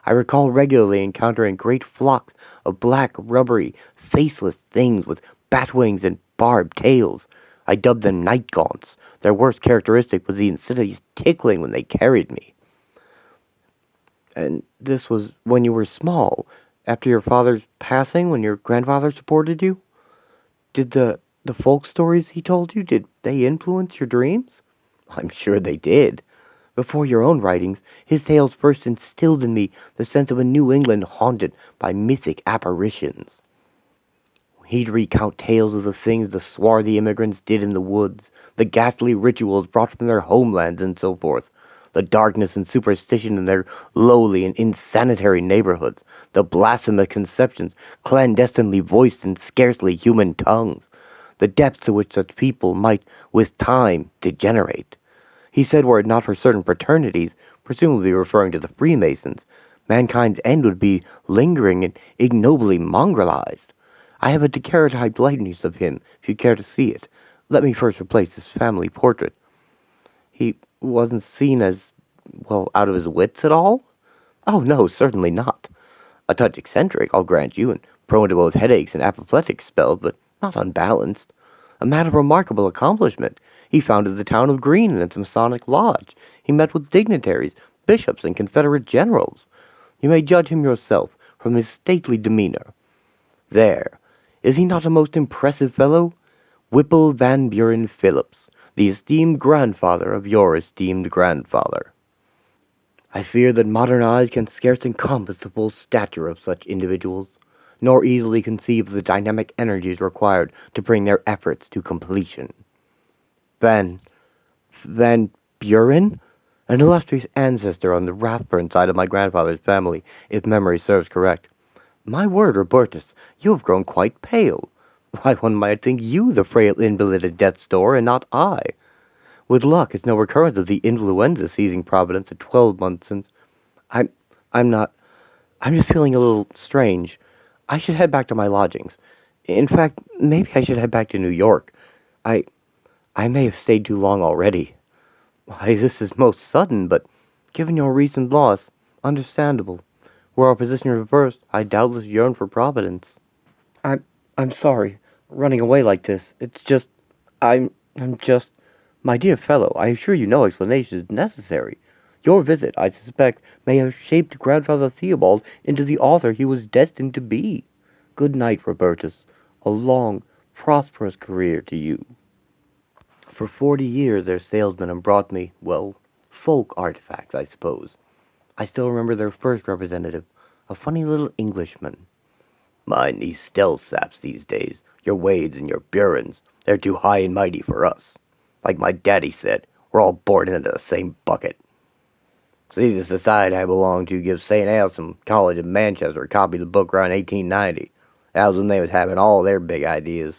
I recall regularly encountering great flocks of black, rubbery, faceless things with bat wings and barbed tails. I dubbed them night gaunts. Their worst characteristic was the insidious tickling when they carried me. And this was when you were small, after your father's passing, when your grandfather supported you? Did the The folk stories he told you, did they influence your dreams? I'm sure they did. Before your own writings, his tales first instilled in me the sense of a New England haunted by mythic apparitions. He'd recount tales of the things the swarthy immigrants did in the woods, the ghastly rituals brought from their homelands and so forth, the darkness and superstition in their lowly and insanitary neighborhoods, the blasphemous conceptions clandestinely voiced in scarcely human tongues, the depths to which such people might, with time, degenerate. He said were it not for certain fraternities, presumably referring to the Freemasons, mankind's end would be lingering and ignobly mongrelized. I have a daguerreotyped likeness of him, if you care to see it. Let me first replace his family portrait. He wasn't seen as, well, out of his wits at all? Oh, no, certainly not. A touch eccentric, I'll grant you, and prone to both headaches and apoplectic spells, but not unbalanced. A man of remarkable accomplishment. He founded the town of Green in its Masonic lodge. He met with dignitaries, bishops, and Confederate generals. You may judge him yourself from his stately demeanor. There. Is he not a most impressive fellow? Whipple Van Buren Phillips, the esteemed grandfather of your esteemed grandfather. I fear that modern eyes can scarce encompass the full stature of such individuals, nor easily conceive of the dynamic energies required to bring their efforts to completion. Van Buren? An illustrious ancestor on the Rathburn side of my grandfather's family, if memory serves correct. My word, Robertus, you have grown quite pale. Why, one might think you the frail invalid at death's door, and not I. With luck, it's no recurrence of the influenza seizing Providence 12 months since. I'm just feeling a little strange. I should head back to my lodgings. In fact, maybe I should head back to New York. I may have stayed too long already. Why, this is most sudden, but given your recent loss, understandable. Were our position reversed, I doubtless yearn for Providence. I'm sorry, running away like this. It's just, I'm just, my dear fellow, I assure you no explanation is necessary. Your visit, I suspect, may have shaped Grandfather Theobald into the author he was destined to be. Good night, Robertus. A long, prosperous career to you. For 40 years their salesmen brought me, well, folk artifacts, I suppose. I still remember their first representative, a funny little Englishman. Mind these stealth saps these days, your Wades and your Burens, they're too high and mighty for us. Like my daddy said, we're all born into the same bucket. See, the society I belong to gives St. Ailsum College of Manchester a copy of the book around 1890. That was when they was having all their big ideas.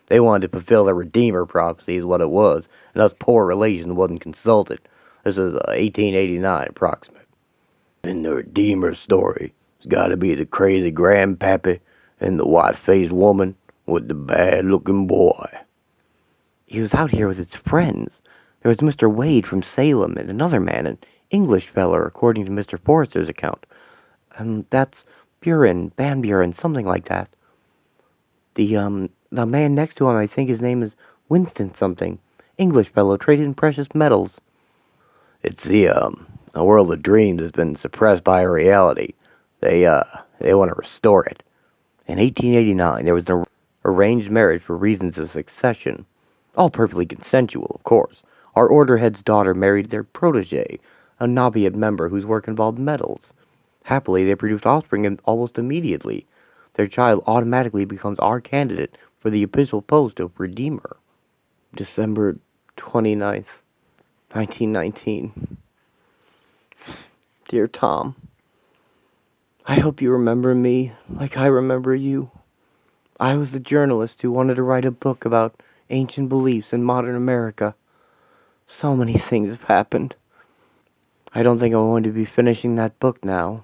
They wanted to fulfill their Redeemer prophecy is what it was, and us poor relations wasn't consulted. This is 1889 approximate. And the Redeemer story has got to be the crazy grandpappy and the white-faced woman with the bad-looking boy. He was out here with his friends. There was Mr. Wade from Salem and another man, an English feller, according to Mr. Forrester's account. That's Buren, Van Buren, something like that. The man next to him, I think his name is Winston something. English fellow, traded in precious metals. It's a world of dreams has been suppressed by reality. They want to restore it. In 1889, there was an arranged marriage for reasons of succession. All perfectly consensual, of course. Our order head's daughter married their protege, a Nabiad member whose work involved metals. Happily, they produced offspring almost immediately. Their child automatically becomes our candidate for the episcopal post of Redeemer. December 29th, 1919. Dear Tom, I hope you remember me like I remember you. I was the journalist who wanted to write a book about ancient beliefs in modern America. So many things have happened. I don't think I'm going to be finishing that book now.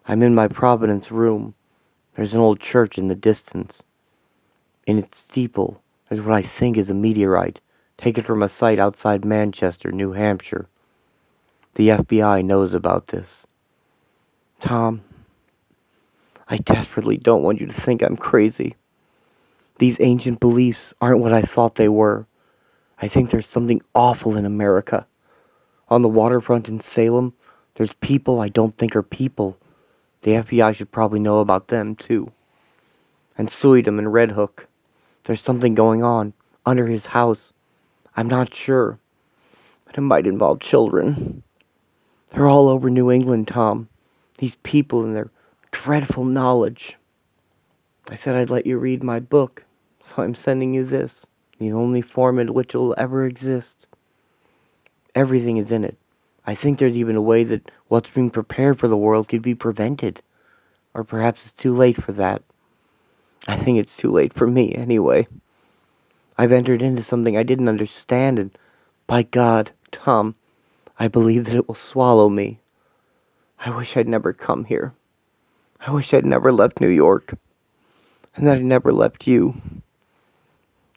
I'm in my Providence room. There's an old church in the distance. In its steeple, there's what I think is a meteorite, taken from a site outside Manchester, New Hampshire. The FBI knows about this. Tom, I desperately don't want you to think I'm crazy. These ancient beliefs aren't what I thought they were. I think there's something awful in America. On the waterfront in Salem, there's people I don't think are people. The FBI should probably know about them, too. And Suydam and Red Hook. There's something going on under his house. I'm not sure, but it might involve children. They're all over New England, Tom. These people and their dreadful knowledge. I said I'd let you read my book, so I'm sending you this, the only form in which it will ever exist. Everything is in it. I think there's even a way that what's being prepared for the world could be prevented. Or perhaps it's too late for that. I think it's too late for me, anyway. I've entered into something I didn't understand, and by God, Tom, I believe that it will swallow me. I wish I'd never come here. I wish I'd never left New York, and that I'd never left you.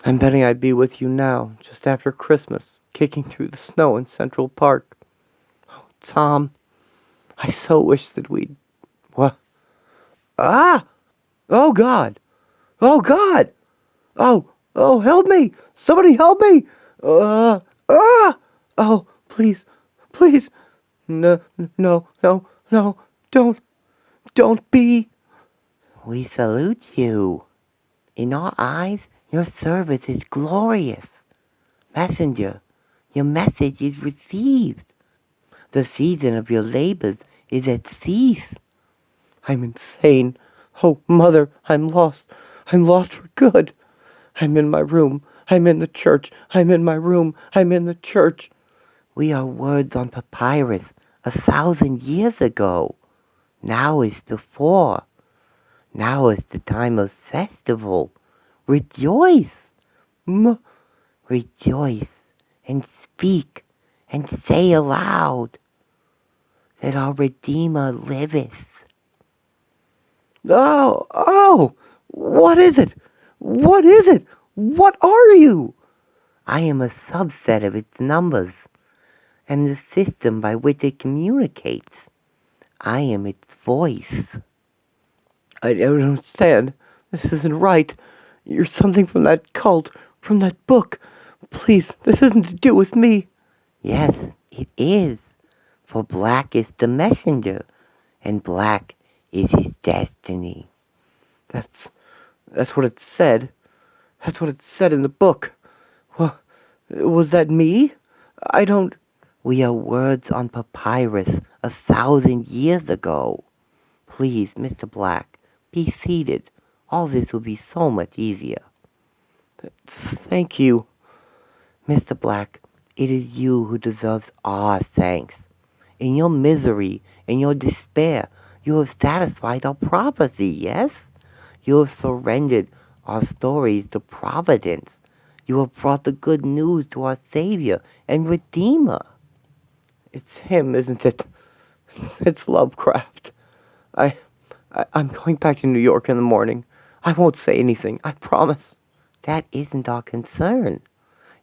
I'm betting I'd be with you now, just after Christmas, kicking through the snow in Central Park. Oh, Tom, I so wish that we'd... What? Ah! Oh, God! Oh, God! Oh, help me! Somebody help me! Oh, please, please. No, don't be. We salute you. In our eyes, your service is glorious. Messenger, your message is received. The season of your labors is at cease. I'm insane. Oh, Mother, I'm lost. I'm lost for good. I'm in my room. I'm in the church. I'm in my room. I'm in the church. We are words on papyrus 1,000 years ago. Now is before. Now is the time of festival. Rejoice. Rejoice and speak and say aloud that our Redeemer liveth. Oh, what is it? What is it? What are you? I am a subset of its numbers and the system by which it communicates. I am its voice. I don't understand. This isn't right. You're something from that cult, from that book. Please, this isn't to do with me. Yes, it is. For black is the messenger, and black is his destiny. That's what it said. That's what it said in the book. Well, was that me? I don't... We are words on papyrus 1,000 years ago. Please, Mr. Black, be seated. All this will be so much easier. Thank you. Mr. Black, it is you who deserves our thanks. In your misery, in your despair, you have satisfied our prophecy, yes? You have surrendered our stories to Providence. You have brought the good news to our Savior and Redeemer. It's him, isn't it? It's Lovecraft. I'm going back to New York in the morning. I won't say anything, I promise. That isn't our concern.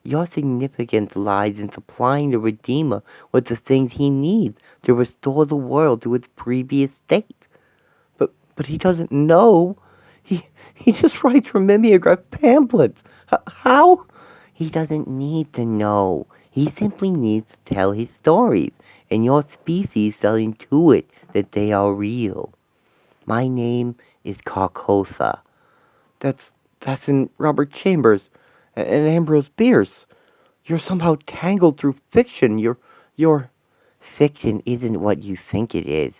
Your significance lies in supplying the Redeemer with the things he needs to restore the world to its previous state. But he doesn't know. He just writes mimeograph pamphlets. How? He doesn't need to know. He simply needs to tell his stories, and your species shall intuit that they are real. My name is Carcosa. That's in Robert Chambers and Ambrose Bierce. You're somehow tangled through fiction. You're... Fiction isn't what you think it is,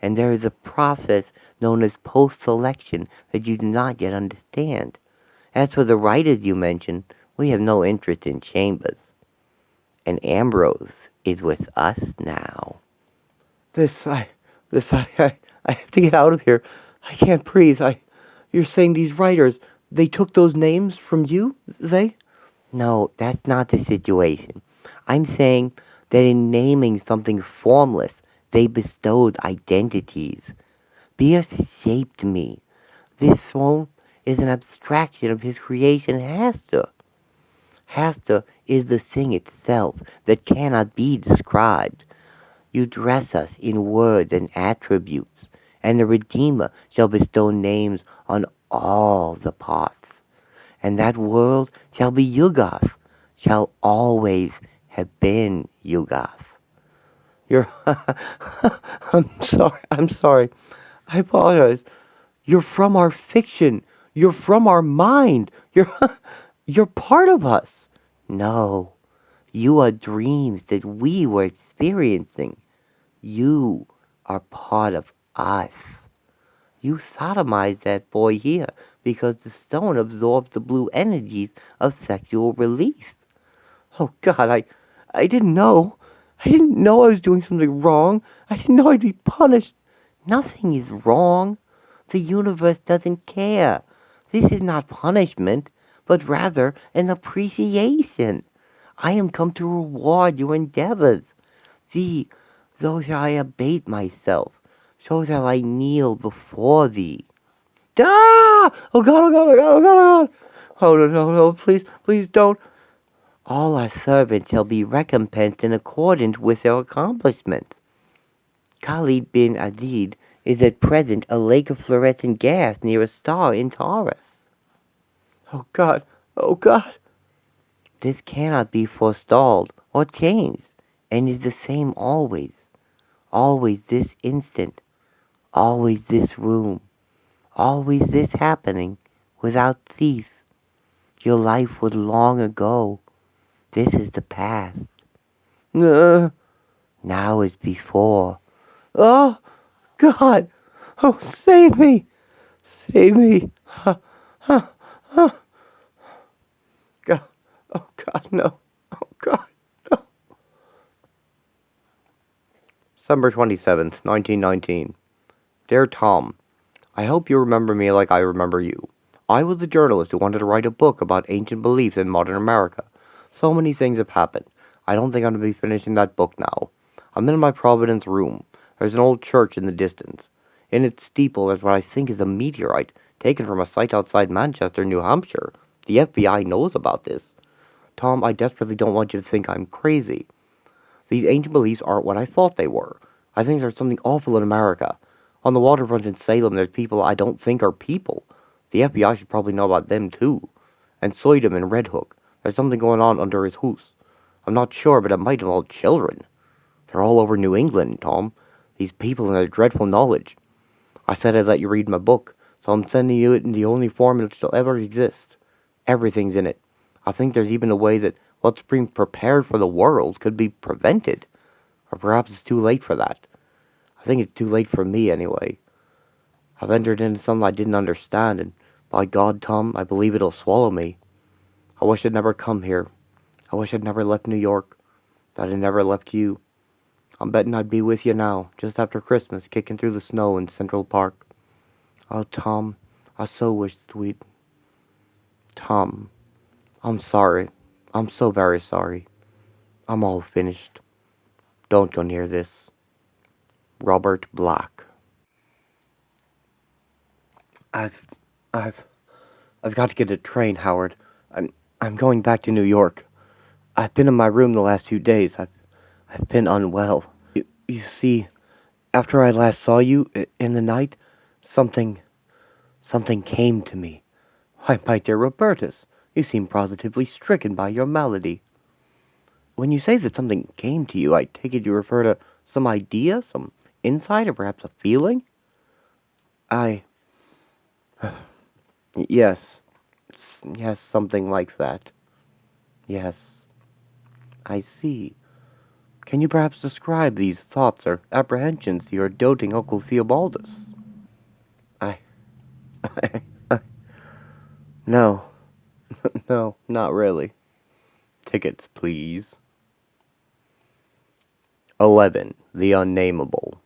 and there is a process known as post-selection that you do not yet understand. As for the writers you mentioned, we have no interest in Chambers. And Ambrose is with us now. I have to get out of here. I can't breathe. You're saying these writers, they took those names from you? They? No, that's not the situation. I'm saying that in naming something formless, they bestowed identities. Bierce shaped me. This throne is an abstraction of his creation, Hasta. Hasta is the thing itself that cannot be described. You dress us in words and attributes, and the Redeemer shall bestow names on all the parts. And that world shall be Yugoth, shall always have been Yugoth. I'm sorry. I apologize. You're from our fiction. You're from our mind. You're, you're part of us. No, you are dreams that we were experiencing. You are part of us. You sodomized that boy here because the stone absorbs the blue energies of sexual release. Oh God, I didn't know. I didn't know I was doing something wrong. I didn't know I'd be punished. Nothing is wrong. The universe doesn't care. This is not punishment, but rather an appreciation. I am come to reward your endeavors. See, though shall I abate myself, so shall I kneel before thee. Ah! Oh God, oh God, oh God, oh God, oh God! Oh no, no, no, please, please don't. All our servants shall be recompensed in accordance with their accomplishments. Khalid bin Azid is at present a lake of fluorescent gas near a star in Taurus. Oh God, oh God! This cannot be forestalled or changed, and is the same always. Always this instant, always this room, always this happening, without cease. Your life was long ago. This is the past. Now is before. Oh, God! Oh, save me! Save me! God. Oh, God, no. Oh, God, no. December 27th, 1919. Dear Tom, I hope you remember me like I remember you. I was a journalist who wanted to write a book about ancient beliefs in modern America. So many things have happened. I don't think I'm going to be finishing that book now. I'm in my Providence room. There's an old church in the distance. In its steeple there's what I think is a meteorite, taken from a site outside Manchester, New Hampshire. The FBI knows about this. Tom, I desperately don't want you to think I'm crazy. These ancient beliefs aren't what I thought they were. I think there's something awful in America. On the waterfront in Salem, there's people I don't think are people. The FBI should probably know about them, too. And Soydam in Red Hook. There's something going on under his house. I'm not sure, but it might involve children. They're all over New England, Tom. These people and their dreadful knowledge. I said I'd let you read my book, so I'm sending you it in the only form it shall ever exist. Everything's in it. I think there's even a way that what's being prepared for the world could be prevented. Or perhaps it's too late for that. I think it's too late for me, anyway. I've entered into something I didn't understand, and by God, Tom, I believe it'll swallow me. I wish I'd never come here. I wish I'd never left New York. That I'd never left you. I'm betting I'd be with you now, just after Christmas, kicking through the snow in Central Park. Oh, Tom, I so wish that we'd... Tom, I'm sorry. I'm so very sorry. I'm all finished. Don't go near this. Robert Black. I've got to get a train, Howard. I'm going back to New York. I've been in my room the last few days. I've been unwell. You see, after I last saw you in the night, something came to me. Why, my dear Robertus, you seem positively stricken by your malady. When you say that something came to you, I take it you refer to some idea, some insight, or perhaps a feeling? Yes. Yes, something like that. Yes. I see. Can you perhaps describe these thoughts or apprehensions to your doting Uncle Theobaldus? No. No, not really. Tickets, please. 11. The Unnamable.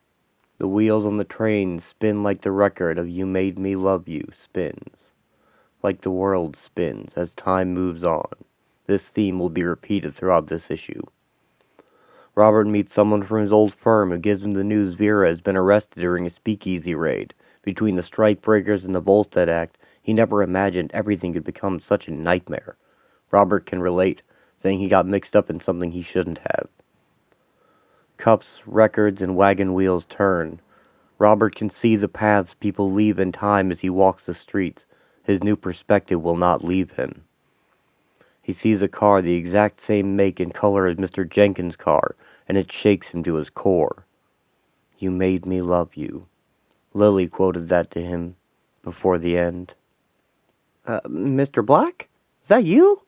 The wheels on the train spin like the record of You Made Me Love You spins. Like the world spins as time moves on. This theme will be repeated throughout this issue. Robert meets someone from his old firm who gives him the news Vera has been arrested during a speakeasy raid. Between the strikebreakers and the Volstead Act, he never imagined everything could become such a nightmare. Robert can relate, saying he got mixed up in something he shouldn't have. Cups, records, and wagon wheels turn. Robert can see the paths people leave in time as he walks the streets. His new perspective will not leave him. He sees a car the exact same make and color as Mr. Jenkins' car, and it shakes him to his core. You made me love you. Lily quoted that to him before the end. Mr. Black? Is that you?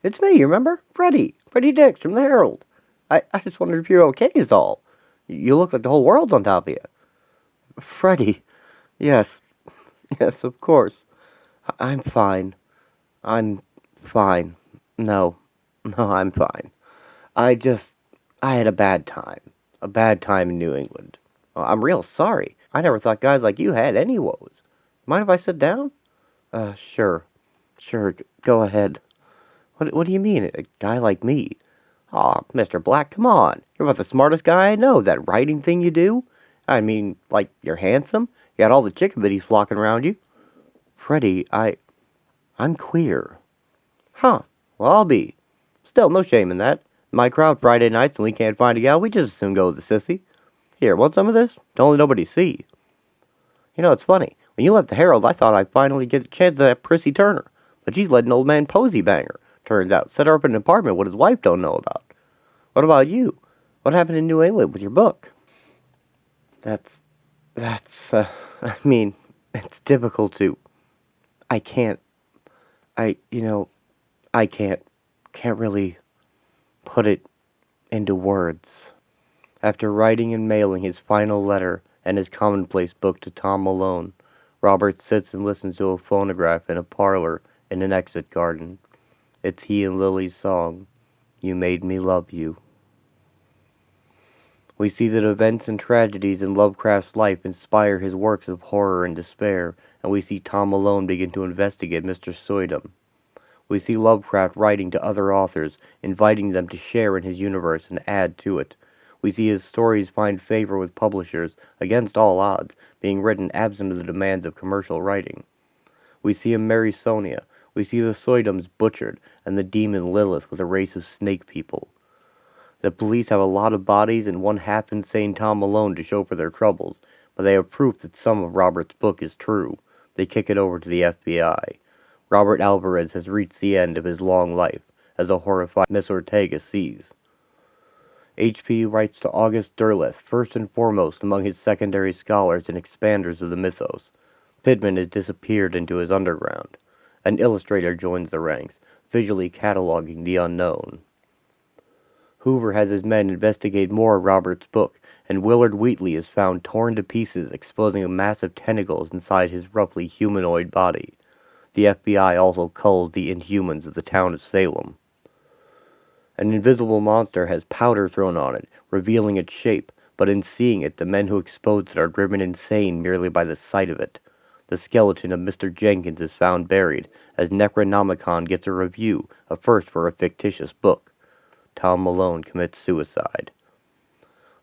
It's me, you remember? Freddie Dix from the Herald. I just wondered if you're okay is all. You look like the whole world's on top of you. Freddie. Yes. Yes, of course. I'm fine. I'm fine. No, I'm fine. I had a bad time. A bad time in New England. Well, I'm real sorry. I never thought guys like you had any woes. Mind if I sit down? Sure. Sure, go ahead. What do you mean, a guy like me? Aw, Mr. Black, come on. You're about the smartest guy I know, that writing thing you do. I mean, like, you're handsome. You got all the chickabiddies flocking around you. Freddie, I'm queer. Huh, well, I'll be. Still, no shame in that. My crowd Friday nights when we can't find a gal, we just as soon go with the sissy. Here, want some of this? Don't let nobody see. You know, it's funny. When you left the Herald, I thought I'd finally get a chance at that Prissy Turner. But she's let an old man Posey bang her. Turns out, set her up in an apartment what his wife don't know about. What about you? What happened in New England with your book? I mean, it's difficult to... I can't really put it into words. After writing and mailing his final letter and his commonplace book to Tom Malone, Robert sits and listens to a phonograph in a parlor in an exit garden. It's he and Lily's song, You Made Me Love You. We see that events and tragedies in Lovecraft's life inspire his works of horror and despair, and we see Tom Malone begin to investigate Mr. Soydom. We see Lovecraft writing to other authors, inviting them to share in his universe and add to it. We see his stories find favor with publishers, against all odds, being written absent of the demands of commercial writing. We see him marry Sonia. We see the Soydoms butchered, and the demon Lilith with a race of snake people. The police have a lot of bodies and one half-insane Tom Malone to show for their troubles, but they have proof that some of Robert's book is true. They kick it over to the FBI. Robert Alvarez has reached the end of his long life, as a horrified Miss Ortega sees. H.P. writes to August Derleth, first and foremost among his secondary scholars and expanders of the mythos. Pittman has disappeared into his underground. An illustrator joins the ranks, visually cataloging the unknown. Hoover has his men investigate more of Robert's book, and Willard Wheatley is found torn to pieces, exposing massive tentacles inside his roughly humanoid body. The FBI also culls the Inhumans of the town of Salem. An invisible monster has powder thrown on it, revealing its shape, but in seeing it, the men who exposed it are driven insane merely by the sight of it. The skeleton of Mr. Jenkins is found buried, as Necronomicon gets a review, a first for a fictitious book. Tom Malone commits suicide.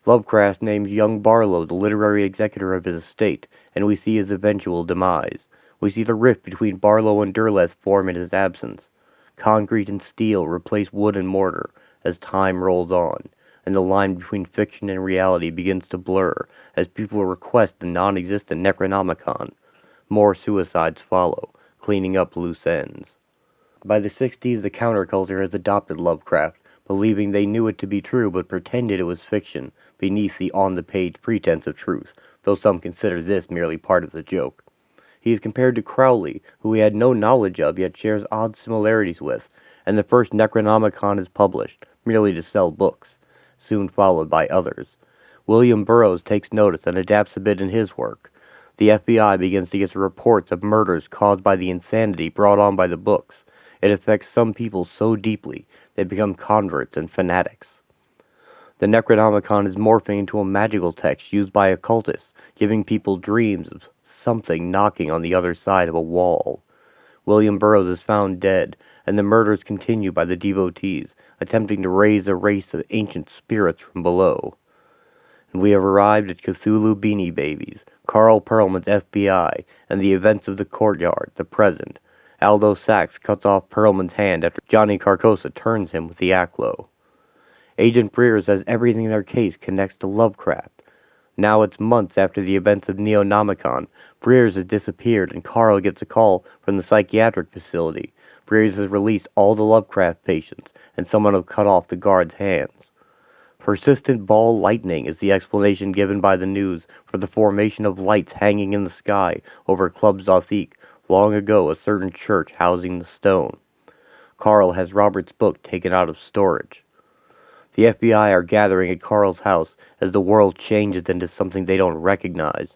Lovecraft names young Barlow the literary executor of his estate, and we see his eventual demise. We see the rift between Barlow and Derleth form in his absence. Concrete and steel replace wood and mortar as time rolls on, and the line between fiction and reality begins to blur as people request the non-existent Necronomicon. More suicides follow, cleaning up loose ends. By the 60s, the counterculture has adopted Lovecraft, believing they knew it to be true but pretended it was fiction, beneath the on-the-page pretense of truth, though some consider this merely part of the joke. He is compared to Crowley, who he had no knowledge of yet shares odd similarities with, and the first Necronomicon is published, merely to sell books, soon followed by others. William Burroughs takes notice and adapts a bit in his work. The FBI begins to get reports of murders caused by the insanity brought on by the books. It affects some people so deeply, they become converts and fanatics. The Necronomicon is morphing into a magical text used by occultists, giving people dreams of something knocking on the other side of a wall. William Burroughs is found dead, and the murders continue by the devotees, attempting to raise a race of ancient spirits from below. And we have arrived at Cthulhu Beanie Babies, Carl Perlman's FBI, and the events of the courtyard, the present. Aldo Sachs cuts off Perlman's hand after Johnny Carcosa turns him with the Aklo. Agent Breer says everything in their case connects to Lovecraft. Now it's months after the events of Neonomicon. Breers has disappeared, and Carl gets a call from the psychiatric facility. Breers has released all the Lovecraft patients, and someone has cut off the guard's hands. Persistent ball lightning is the explanation given by the news for the formation of lights hanging in the sky over Club Zothique, long ago a certain church housing the stone. Carl has Robert's book taken out of storage. The FBI are gathering at Carl's house as the world changes into something they don't recognize.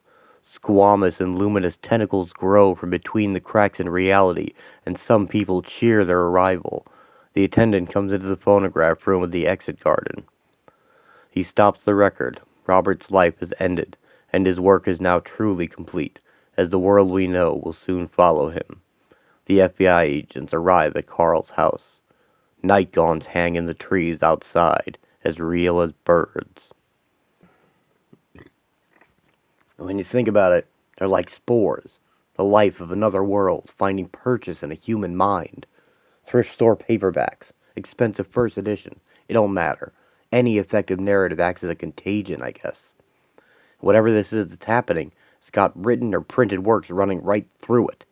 Squamous and luminous tentacles grow from between the cracks in reality, and some people cheer their arrival. The attendant comes into the phonograph room with the exit garden. He stops the record. Robert's life has ended, and his work is now truly complete, as the world we know will soon follow him. The FBI agents arrive at Carl's house. Night gawns hang in the trees outside, as real as birds. When you think about it, they're like spores, the life of another world, finding purchase in a human mind. Thrift store paperbacks, expensive first edition, it don't matter. Any effective narrative acts as a contagion, I guess. Whatever this is that's happening, it's got written or printed works running right through it.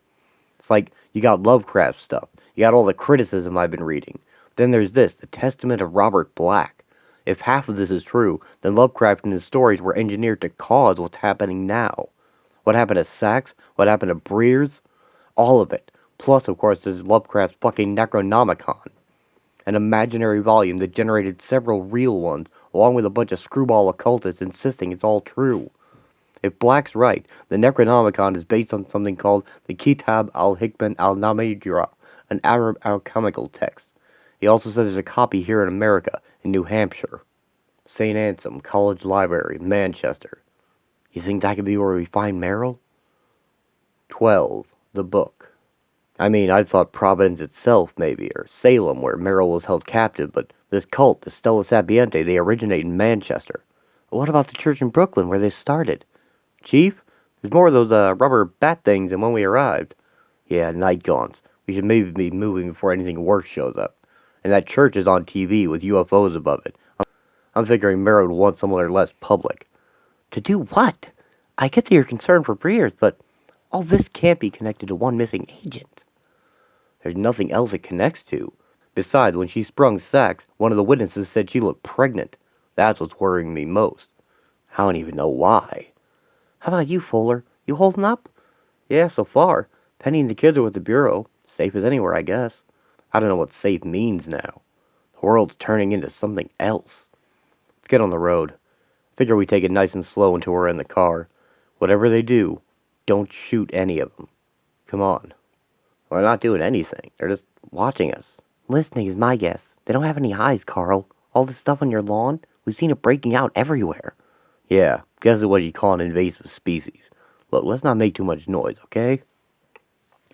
It's like you got Lovecraft stuff, you got all the criticism I've been reading. Then there's this, the testament of Robert Black. If half of this is true, then Lovecraft and his stories were engineered to cause what's happening now. What happened to Sachs? What happened to Breers? All of it. Plus, of course, there's Lovecraft's fucking Necronomicon. An imaginary volume that generated several real ones, along with a bunch of screwball occultists insisting it's all true. If Black's right, the Necronomicon is based on something called the Kitab al-Hikman al-Namidra, an Arab alchemical text. He also says there's a copy here in America, in New Hampshire. St. Anselm College Library, Manchester. You think that could be where we find Merrill? 12. The book. I mean, I thought Providence itself, maybe, or Salem, where Merrill was held captive, but this cult, the Stella Sapiente, they originate in Manchester. But what about the church in Brooklyn, where they started? Chief, there's more of those rubber bat things than when we arrived. Yeah, night gawns. We should maybe be moving before anything worse shows up. And that church is on TV with UFOs above it. I'm figuring Merrill would want somewhere less public. To do what? I get that you're concerned for Breers, but all this can't be connected to one missing agent. There's nothing else it connects to. Besides, when she sprung Sachs, one of the witnesses said she looked pregnant. That's what's worrying me most. I don't even know why. How about you, Fuller? You holding up? Yeah, so far. Penny and the kids are with the Bureau. Safe as anywhere, I guess. I don't know what safe means now. The world's turning into something else. Let's get on the road. Figure we take it nice and slow until we're in the car. Whatever they do, don't shoot any of them. Come on. Well, they're not doing anything. They're just watching us. Listening is my guess. They don't have any eyes, Carl. All this stuff on your lawn, we've seen it breaking out everywhere. Yeah, guess it's what you call an invasive species. Look, let's not make too much noise, okay?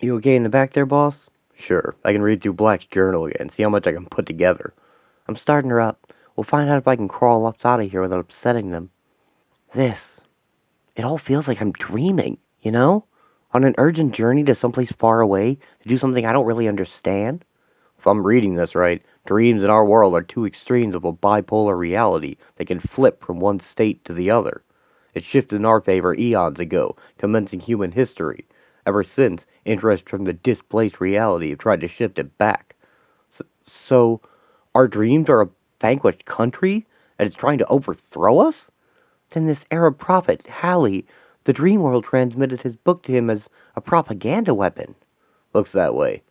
You okay in the back there, boss? Sure, I can read through Black's journal again, see how much I can put together. I'm starting her up. We'll find out if I can crawl up out of here without upsetting them. It all feels like I'm dreaming, you know? On an urgent journey to someplace far away to do something I don't really understand. If I'm reading this right, dreams in our world are two extremes of a bipolar reality that can flip from one state to the other. It shifted in our favor eons ago, commencing human history. Ever since, interests from the displaced reality have tried to shift it back. So, our dreams are a vanquished country, and it's trying to overthrow us? Then this Arab prophet, Halley, the dream world transmitted his book to him as a propaganda weapon. Looks that way.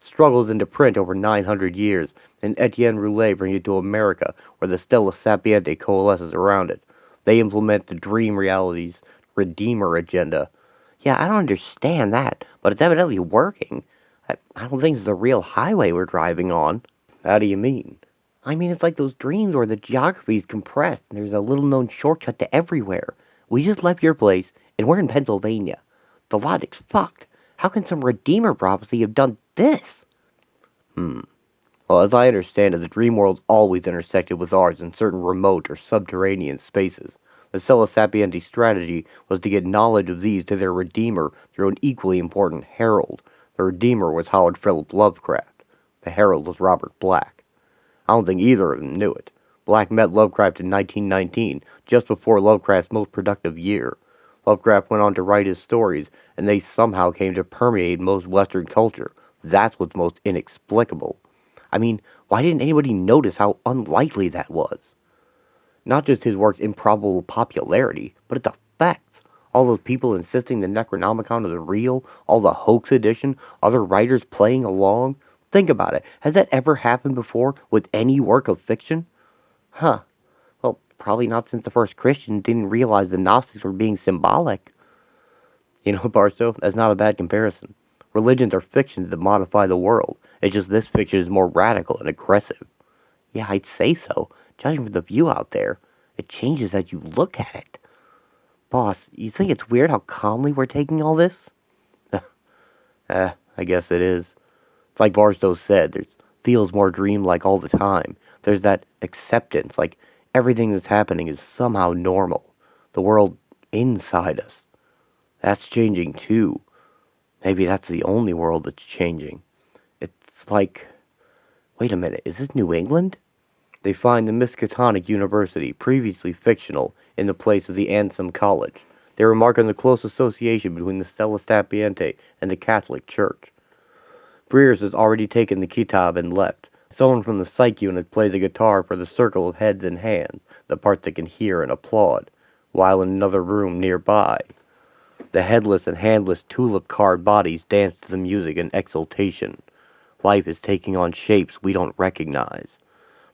Struggles into print over 900 years, and Etienne Roulet brings it to America, where the Stella Sapiente coalesces around it. They implement the dream reality's Redeemer agenda. Yeah, I don't understand that, but it's evidently working. I don't think it's the real highway we're driving on. How do you mean? I mean, it's like those dreams where the geography is compressed and there's a little-known shortcut to everywhere. We just left your place, and we're in Pennsylvania. The logic's fucked. How can some Redeemer prophecy have done this? Well, as I understand it, the dream world's always intersected with ours in certain remote or subterranean spaces. The Stella Sapiente strategy was to get knowledge of these to their Redeemer through an equally important herald. The Redeemer was H Lovecraft. The herald was Robert Black. I don't think either of them knew it. Black met Lovecraft in 1919, just before Lovecraft's most productive year. Lovecraft went on to write his stories, and they somehow came to permeate most Western culture. That's what's most inexplicable. I mean, why didn't anybody notice how unlikely that was? Not just his work's improbable popularity, but its effects. All those people insisting the Necronomicon is real, all the hoax edition, other writers playing along. Think about it. Has that ever happened before with any work of fiction? Huh. Well, probably not since the first Christians didn't realize the Gnostics were being symbolic. You know, Barstow, that's not a bad comparison. Religions are fictions that modify the world. It's just this fiction is more radical and aggressive. Yeah, I'd say so. Judging from the view out there, it changes as you look at it. Boss, you think it's weird how calmly we're taking all this? I guess it is. It's like Barstow said, there's feels more dreamlike all the time. There's that acceptance, like everything that's happening is somehow normal. The world inside us. That's changing too. Maybe that's the only world that's changing. It's like... Wait a minute, is this New England? They find the Miskatonic University, previously fictional, in the place of the Ansem College. They remark on the close association between the Stella Sapiente and the Catholic Church. Breers has already taken the kitab and left. Someone from the psych unit plays a guitar for the circle of heads and hands, the parts that can hear and applaud, while in another room nearby, the headless and handless tulip-card bodies dance to the music in exultation. Life is taking on shapes we don't recognize.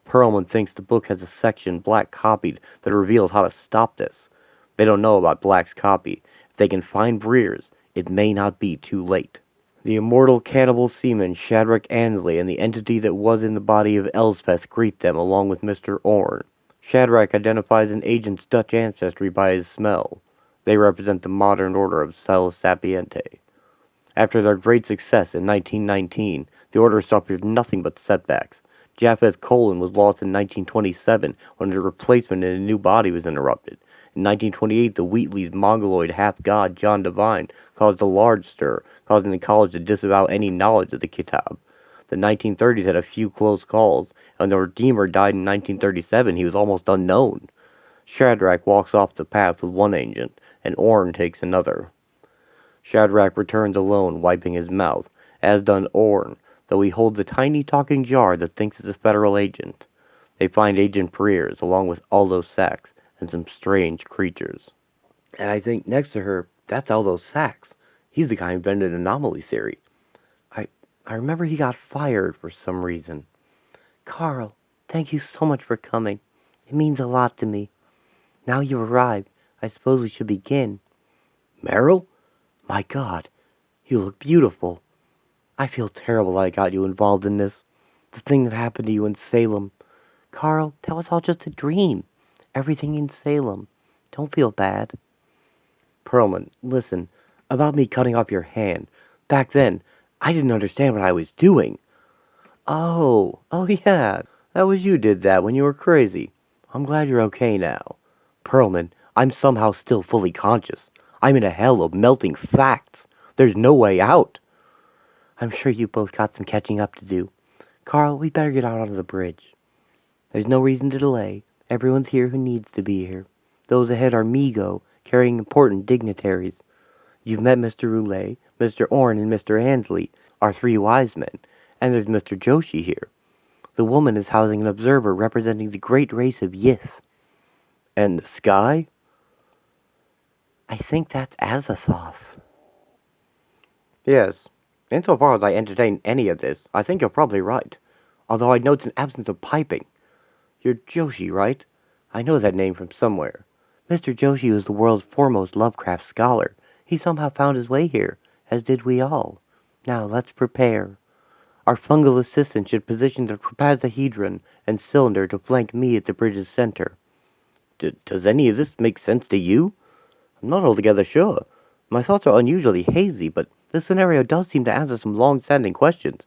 Perlman thinks the book has a section Black copied that reveals how to stop this. They don't know about Black's copy. If they can find Breers, it may not be too late. The immortal cannibal seaman Shadrach Ansley and the entity that was in the body of Elspeth greet them along with Mr. Orne. Shadrach identifies an agent's Dutch ancestry by his smell. They represent the modern order of Stella Sapiente. After their great success in 1919, the order suffered nothing but setbacks. Japheth Colon was lost in 1927 when the replacement in a new body was interrupted. In 1928, the Wheatley's mongoloid half-god John Devine caused a large stir, causing the college to disavow any knowledge of the kitab. The 1930s had a few close calls, and when the Redeemer died in 1937, he was almost unknown. Shadrach walks off the path with one agent, and Orne takes another. Shadrach returns alone, wiping his mouth, as done Orne, though he holds a tiny talking jar that thinks it's a federal agent. They find Agent Breers, along with Aldo Sachs, and some strange creatures. And I think next to her, that's Aldo Sachs. He's the guy who invented anomaly theory. I remember he got fired for some reason. Carl, thank you so much for coming. It means a lot to me. Now you've arrived, I suppose we should begin. Meryl? My God, you look beautiful. I feel terrible I got you involved in this. The thing that happened to you in Salem. Carl, that was all just a dream. Everything in Salem. Don't feel bad. Perlman, listen, about me cutting off your hand. Back then, I didn't understand what I was doing. Oh yeah, that was you did that when you were crazy. I'm glad you're okay now. Perlman, I'm somehow still fully conscious. I'm in a hell of melting facts. There's no way out. I'm sure you both got some catching up to do. Carl, we better get out onto the bridge. There's no reason to delay. Everyone's here who needs to be here. Those ahead are Migo, carrying important dignitaries. You've met Mr. Roulet, Mr. Orne, and Mr. Ansley, our three wise men, and there's Mr. Joshi here. The woman is housing an observer representing the great race of Yith. And the sky? I think that's Azathoth. Yes. Insofar as I entertain any of this, I think you're probably right. Although I note an absence of piping. You're Joshi, right? I know that name from somewhere. Mr. Joshi was the world's foremost Lovecraft scholar. He somehow found his way here, as did we all. Now, let's prepare. Our fungal assistant should position the propazahedron and cylinder to flank me at the bridge's center. Does any of this make sense to you? I'm not altogether sure. My thoughts are unusually hazy, but this scenario does seem to answer some long-standing questions.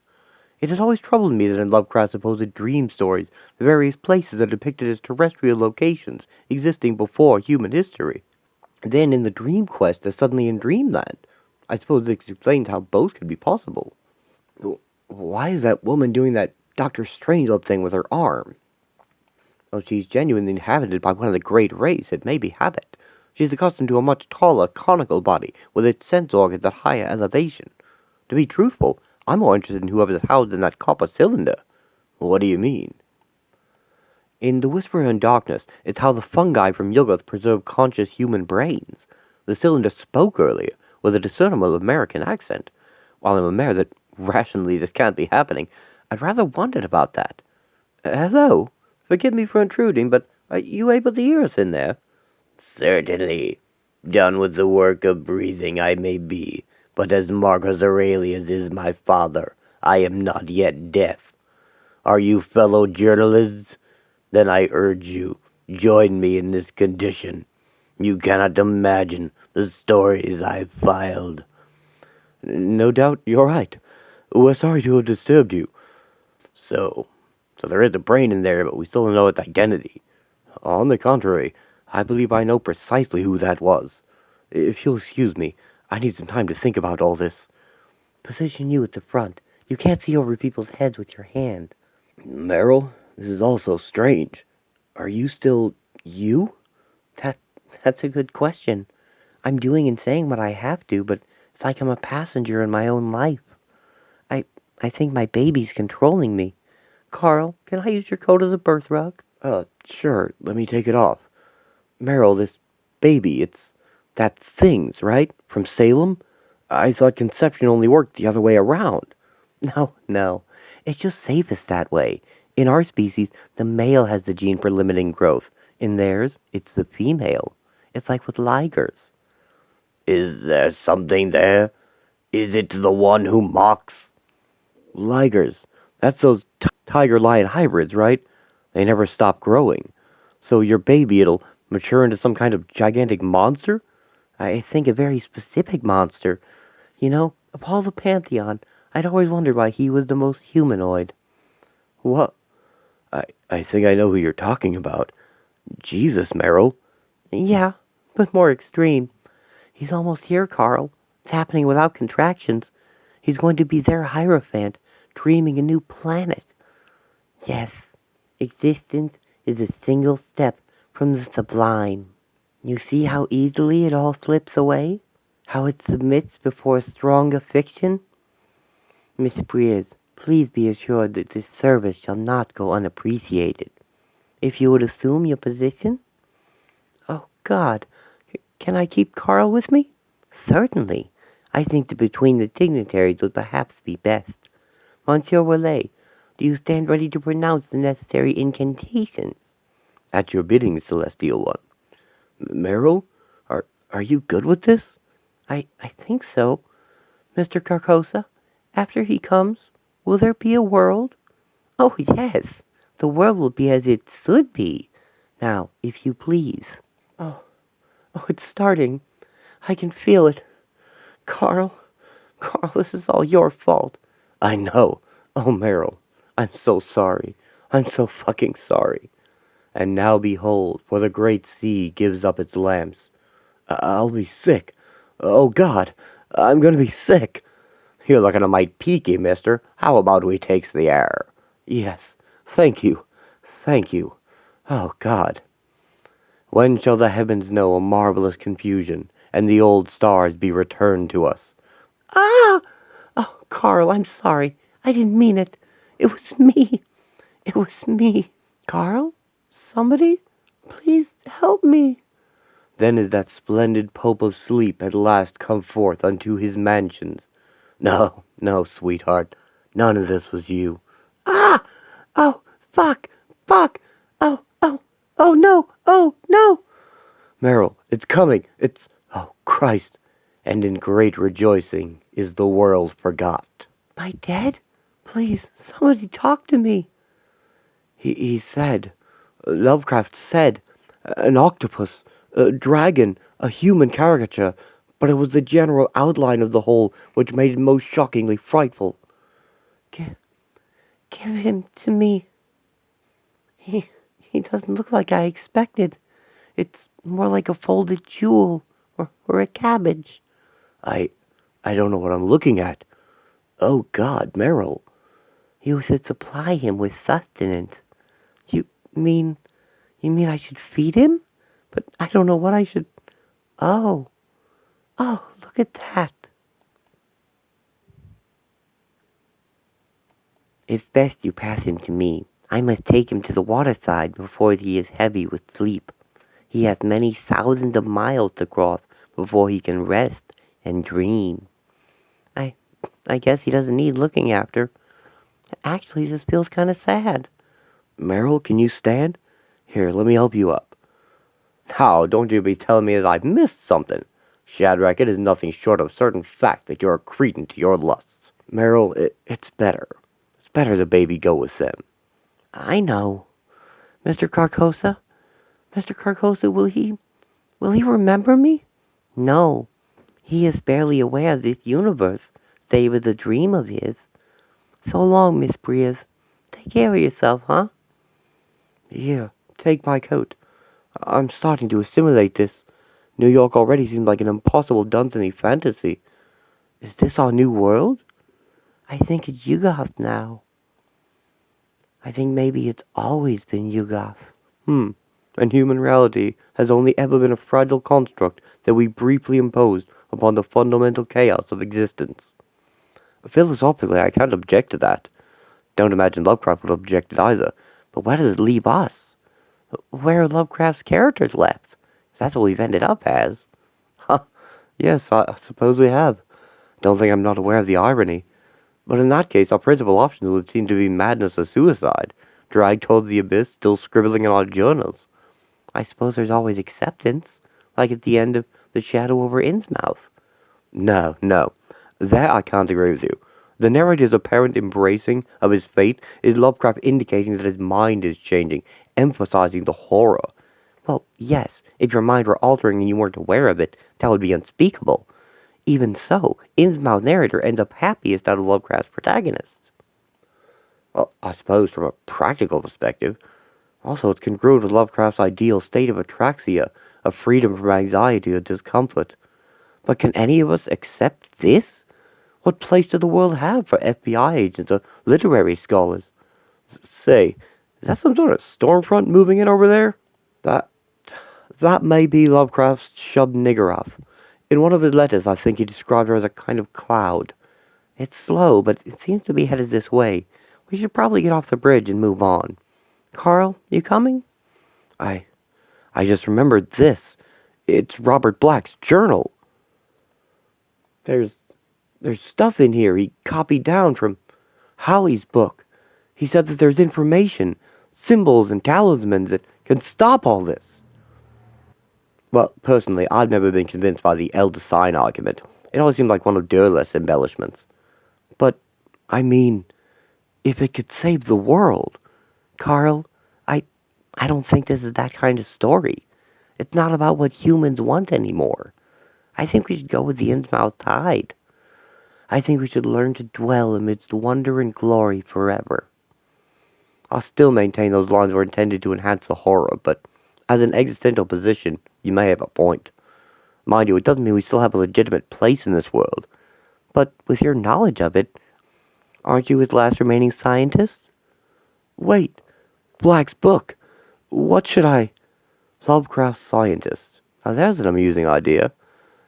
It has always troubled me that in Lovecraft's supposed dream stories, the various places are depicted as terrestrial locations existing before human history. Then in the Dream Quest, they're suddenly in Dreamland. I suppose this explains how both could be possible. Why is that woman doing that Dr. Strangelove thing with her arm? Oh, she's genuinely inhabited by one of the great race. It may be habit. She's accustomed to a much taller, conical body, with its sense organs at higher elevation. To be truthful, I'm more interested in whoever's housed in that copper cylinder. What do you mean? In The Whisperer in Darkness, it's how the fungi from Yuggoth preserve conscious human brains. The cylinder spoke earlier, with a discernible American accent. While I'm aware that rationally this can't be happening, I'd rather wondered about that. Hello? Forgive me for intruding, but are you able to hear us in there? Certainly. Done with the work of breathing I may be, but as Marcus Aurelius is my father, I am not yet deaf. Are you fellow journalists? Then I urge you, join me in this condition. You cannot imagine the stories I've filed. No doubt you're right. We're sorry to have disturbed you. So there is a brain in there, but we still don't know its identity. On the contrary, I believe I know precisely who that was. If you'll excuse me, I need some time to think about all this. Position you at the front. You can't see over people's heads with your hand. Meryl, this is all so strange. Are you still you? That's a good question. I'm doing and saying what I have to, but it's like I'm a passenger in my own life. I think my baby's controlling me. Carl, can I use your coat as a birth rug? Sure, let me take it off. Meryl, this baby, it's that thing's, right? From Salem? I thought conception only worked the other way around. No. It's just safest that way. In our species, the male has the gene for limiting growth. In theirs, it's the female. It's like with ligers. Is there something there? Is it the one who mocks? Ligers. That's those tiger-lion hybrids, right? They never stop growing. So your baby, it'll mature into some kind of gigantic monster? I think a very specific monster. You know, of all the Pantheon, I'd always wondered why he was the most humanoid. What? I think I know who you're talking about. Jesus, Meryl. Yeah, but more extreme. He's almost here, Carl. It's happening without contractions. He's going to be their Hierophant, dreaming a new planet. Yes, existence is a single step from the sublime. You see how easily it all slips away? How it submits before a stronger fiction? Miss Breers, please be assured that this service shall not go unappreciated. If you would assume your position? Oh, God. Can I keep Carl with me? Certainly. I think that between the dignitaries would perhaps be best. Monsieur Relay, do you stand ready to pronounce the necessary incantations? At your bidding, Celestial One. Meryl, are you good with this? I think so. Mr. Carcosa, after he comes, will there be a world? Oh, yes. The world will be as it should be. Now, if you please. Oh, it's starting. I can feel it. Carl, this is all your fault. I know. Oh, Meryl, I'm so sorry. I'm so fucking sorry. And now behold, for the great sea gives up its lamps. I'll be sick. Oh, God, I'm gonna be sick. You're looking a mite peaky, mister. How about we takes the air? Yes, thank you. Oh, God. When shall the heavens know a marvelous confusion, and the old stars be returned to us? Ah! Oh, Carl, I'm sorry. I didn't mean it. It was me. Carl? Somebody? Please help me. Then is that splendid Pope of Sleep at last come forth unto his mansions. No, sweetheart, none of this was you. Ah! Oh, fuck! Oh, no! Meryl, it's coming! Oh, Christ! And in great rejoicing is the world forgot. Am I dead? Please, somebody talk to me. He said, Lovecraft said, an octopus, a dragon, a human caricature, but it was the general outline of the whole which made it most shockingly frightful. Give him to me. He doesn't look like I expected. It's more like a folded jewel or a cabbage. I don't know what I'm looking at. Oh, God, Meryl. You should supply him with sustenance. You mean I should feed him? But I don't know what I should... Oh, look at that. It's best you pass him to me. I must take him to the waterside before he is heavy with sleep. He has many thousands of miles to cross before he can rest and dream. I guess he doesn't need looking after. Actually, this feels kind of sad. Meryl, can you stand? Here, let me help you up. Now, don't you be telling me as I've missed something. Shadrach, it is nothing short of certain fact that you're a cretin to your lusts. Meryl, it's better. It's better the baby go with them. I know. Mr. Carcosa? Mr. Carcosa, will he remember me? No. He is barely aware of this universe, save as a dream of his. So long, Miss Breers. Take care of yourself, huh? Here, take my coat. I'm starting to assimilate this. New York already seems like an impossible Dunsany fantasy. Is this our new world? I think it's Yugoth now. I think maybe it's always been Yugoth. And human reality has only ever been a fragile construct that we briefly imposed upon the fundamental chaos of existence. Philosophically, I can't object to that. Don't imagine Lovecraft would object it either. But where does it leave us? Where are Lovecraft's characters left? 'Cause that's what we've ended up as. Yes, I suppose we have. Don't think I'm not aware of the irony. But in that case, our principal options would seem to be madness or suicide, dragged towards the abyss, still scribbling in our journals. I suppose there's always acceptance, like at the end of The Shadow over Innsmouth. No. There I can't agree with you. The narrator's apparent embracing of his fate is Lovecraft indicating that his mind is changing, emphasizing the horror. Well, yes, if your mind were altering and you weren't aware of it, that would be unspeakable. Even so, Innsmouth narrator ends up happiest out of Lovecraft's protagonists. Well, I suppose from a practical perspective. Also, it's congruent with Lovecraft's ideal state of atraxia, of freedom from anxiety or discomfort. But can any of us accept this? What place does the world have for FBI agents or literary scholars? Say, is that some sort of storm front moving in over there? That may be Lovecraft's Shub-Niggurath. In one of his letters, I think he described her as a kind of cloud. It's slow, but it seems to be headed this way. We should probably get off the bridge and move on. Carl, you coming? I just remembered this. It's Robert Black's journal. There's stuff in here he copied down from Halley's book. He said that there's information, symbols and talismans that can stop all this. Well, personally, I've never been convinced by the elder sign argument. It always seemed like one of Durleth's embellishments. But, I mean, if it could save the world. Carl, I don't think this is that kind of story. It's not about what humans want anymore. I think we should go with the Innsmouth tide. I think we should learn to dwell amidst wonder and glory forever. I'll still maintain those lines were intended to enhance the horror, but as an existential position, you may have a point. Mind you, it doesn't mean we still have a legitimate place in this world. But with your knowledge of it, aren't you his last remaining scientist? Wait, Black's book. What should I... Lovecraft's scientist. Now there's an amusing idea.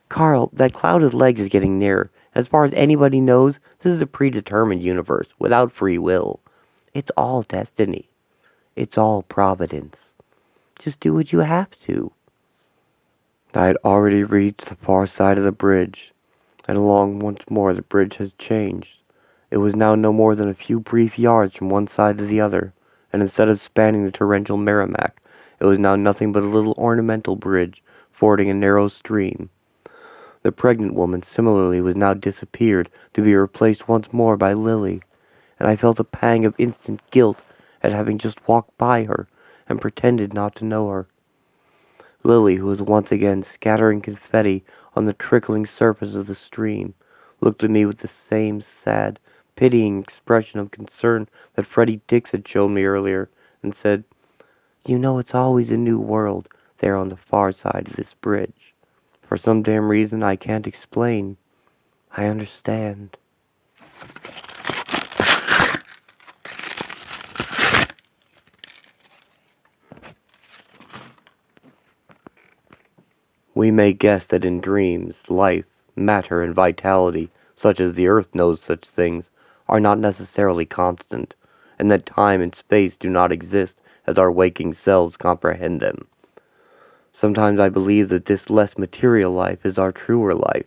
Carl, that cloud of legs is getting nearer. As far as anybody knows, this is a predetermined universe, without free will. It's all destiny. It's all providence. Just do what you have to. I had already reached the far side of the bridge, and along once more the bridge has changed. It was now no more than a few brief yards from one side to the other, and instead of spanning the torrential Merrimack, it was now nothing but a little ornamental bridge fording a narrow stream. The pregnant woman, similarly, was now disappeared, to be replaced once more by Lily, and I felt a pang of instant guilt at having just walked by her and pretended not to know her. Lily, who was once again scattering confetti on the trickling surface of the stream, looked at me with the same sad, pitying expression of concern that Freddie Dix had shown me earlier, and said, "You know it's always a new world there on the far side of this bridge. For some damn reason I can't explain. I understand." We may guess that in dreams, life, matter, and vitality, such as the earth knows such things, are not necessarily constant, and that time and space do not exist as our waking selves comprehend them. Sometimes I believe that this less material life is our truer life,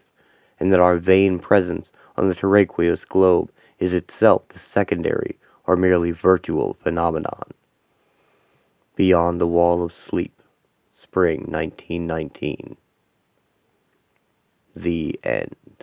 and that our vain presence on the terraqueous globe is itself the secondary or merely virtual phenomenon. Beyond the Wall of Sleep, Spring 1919. The End.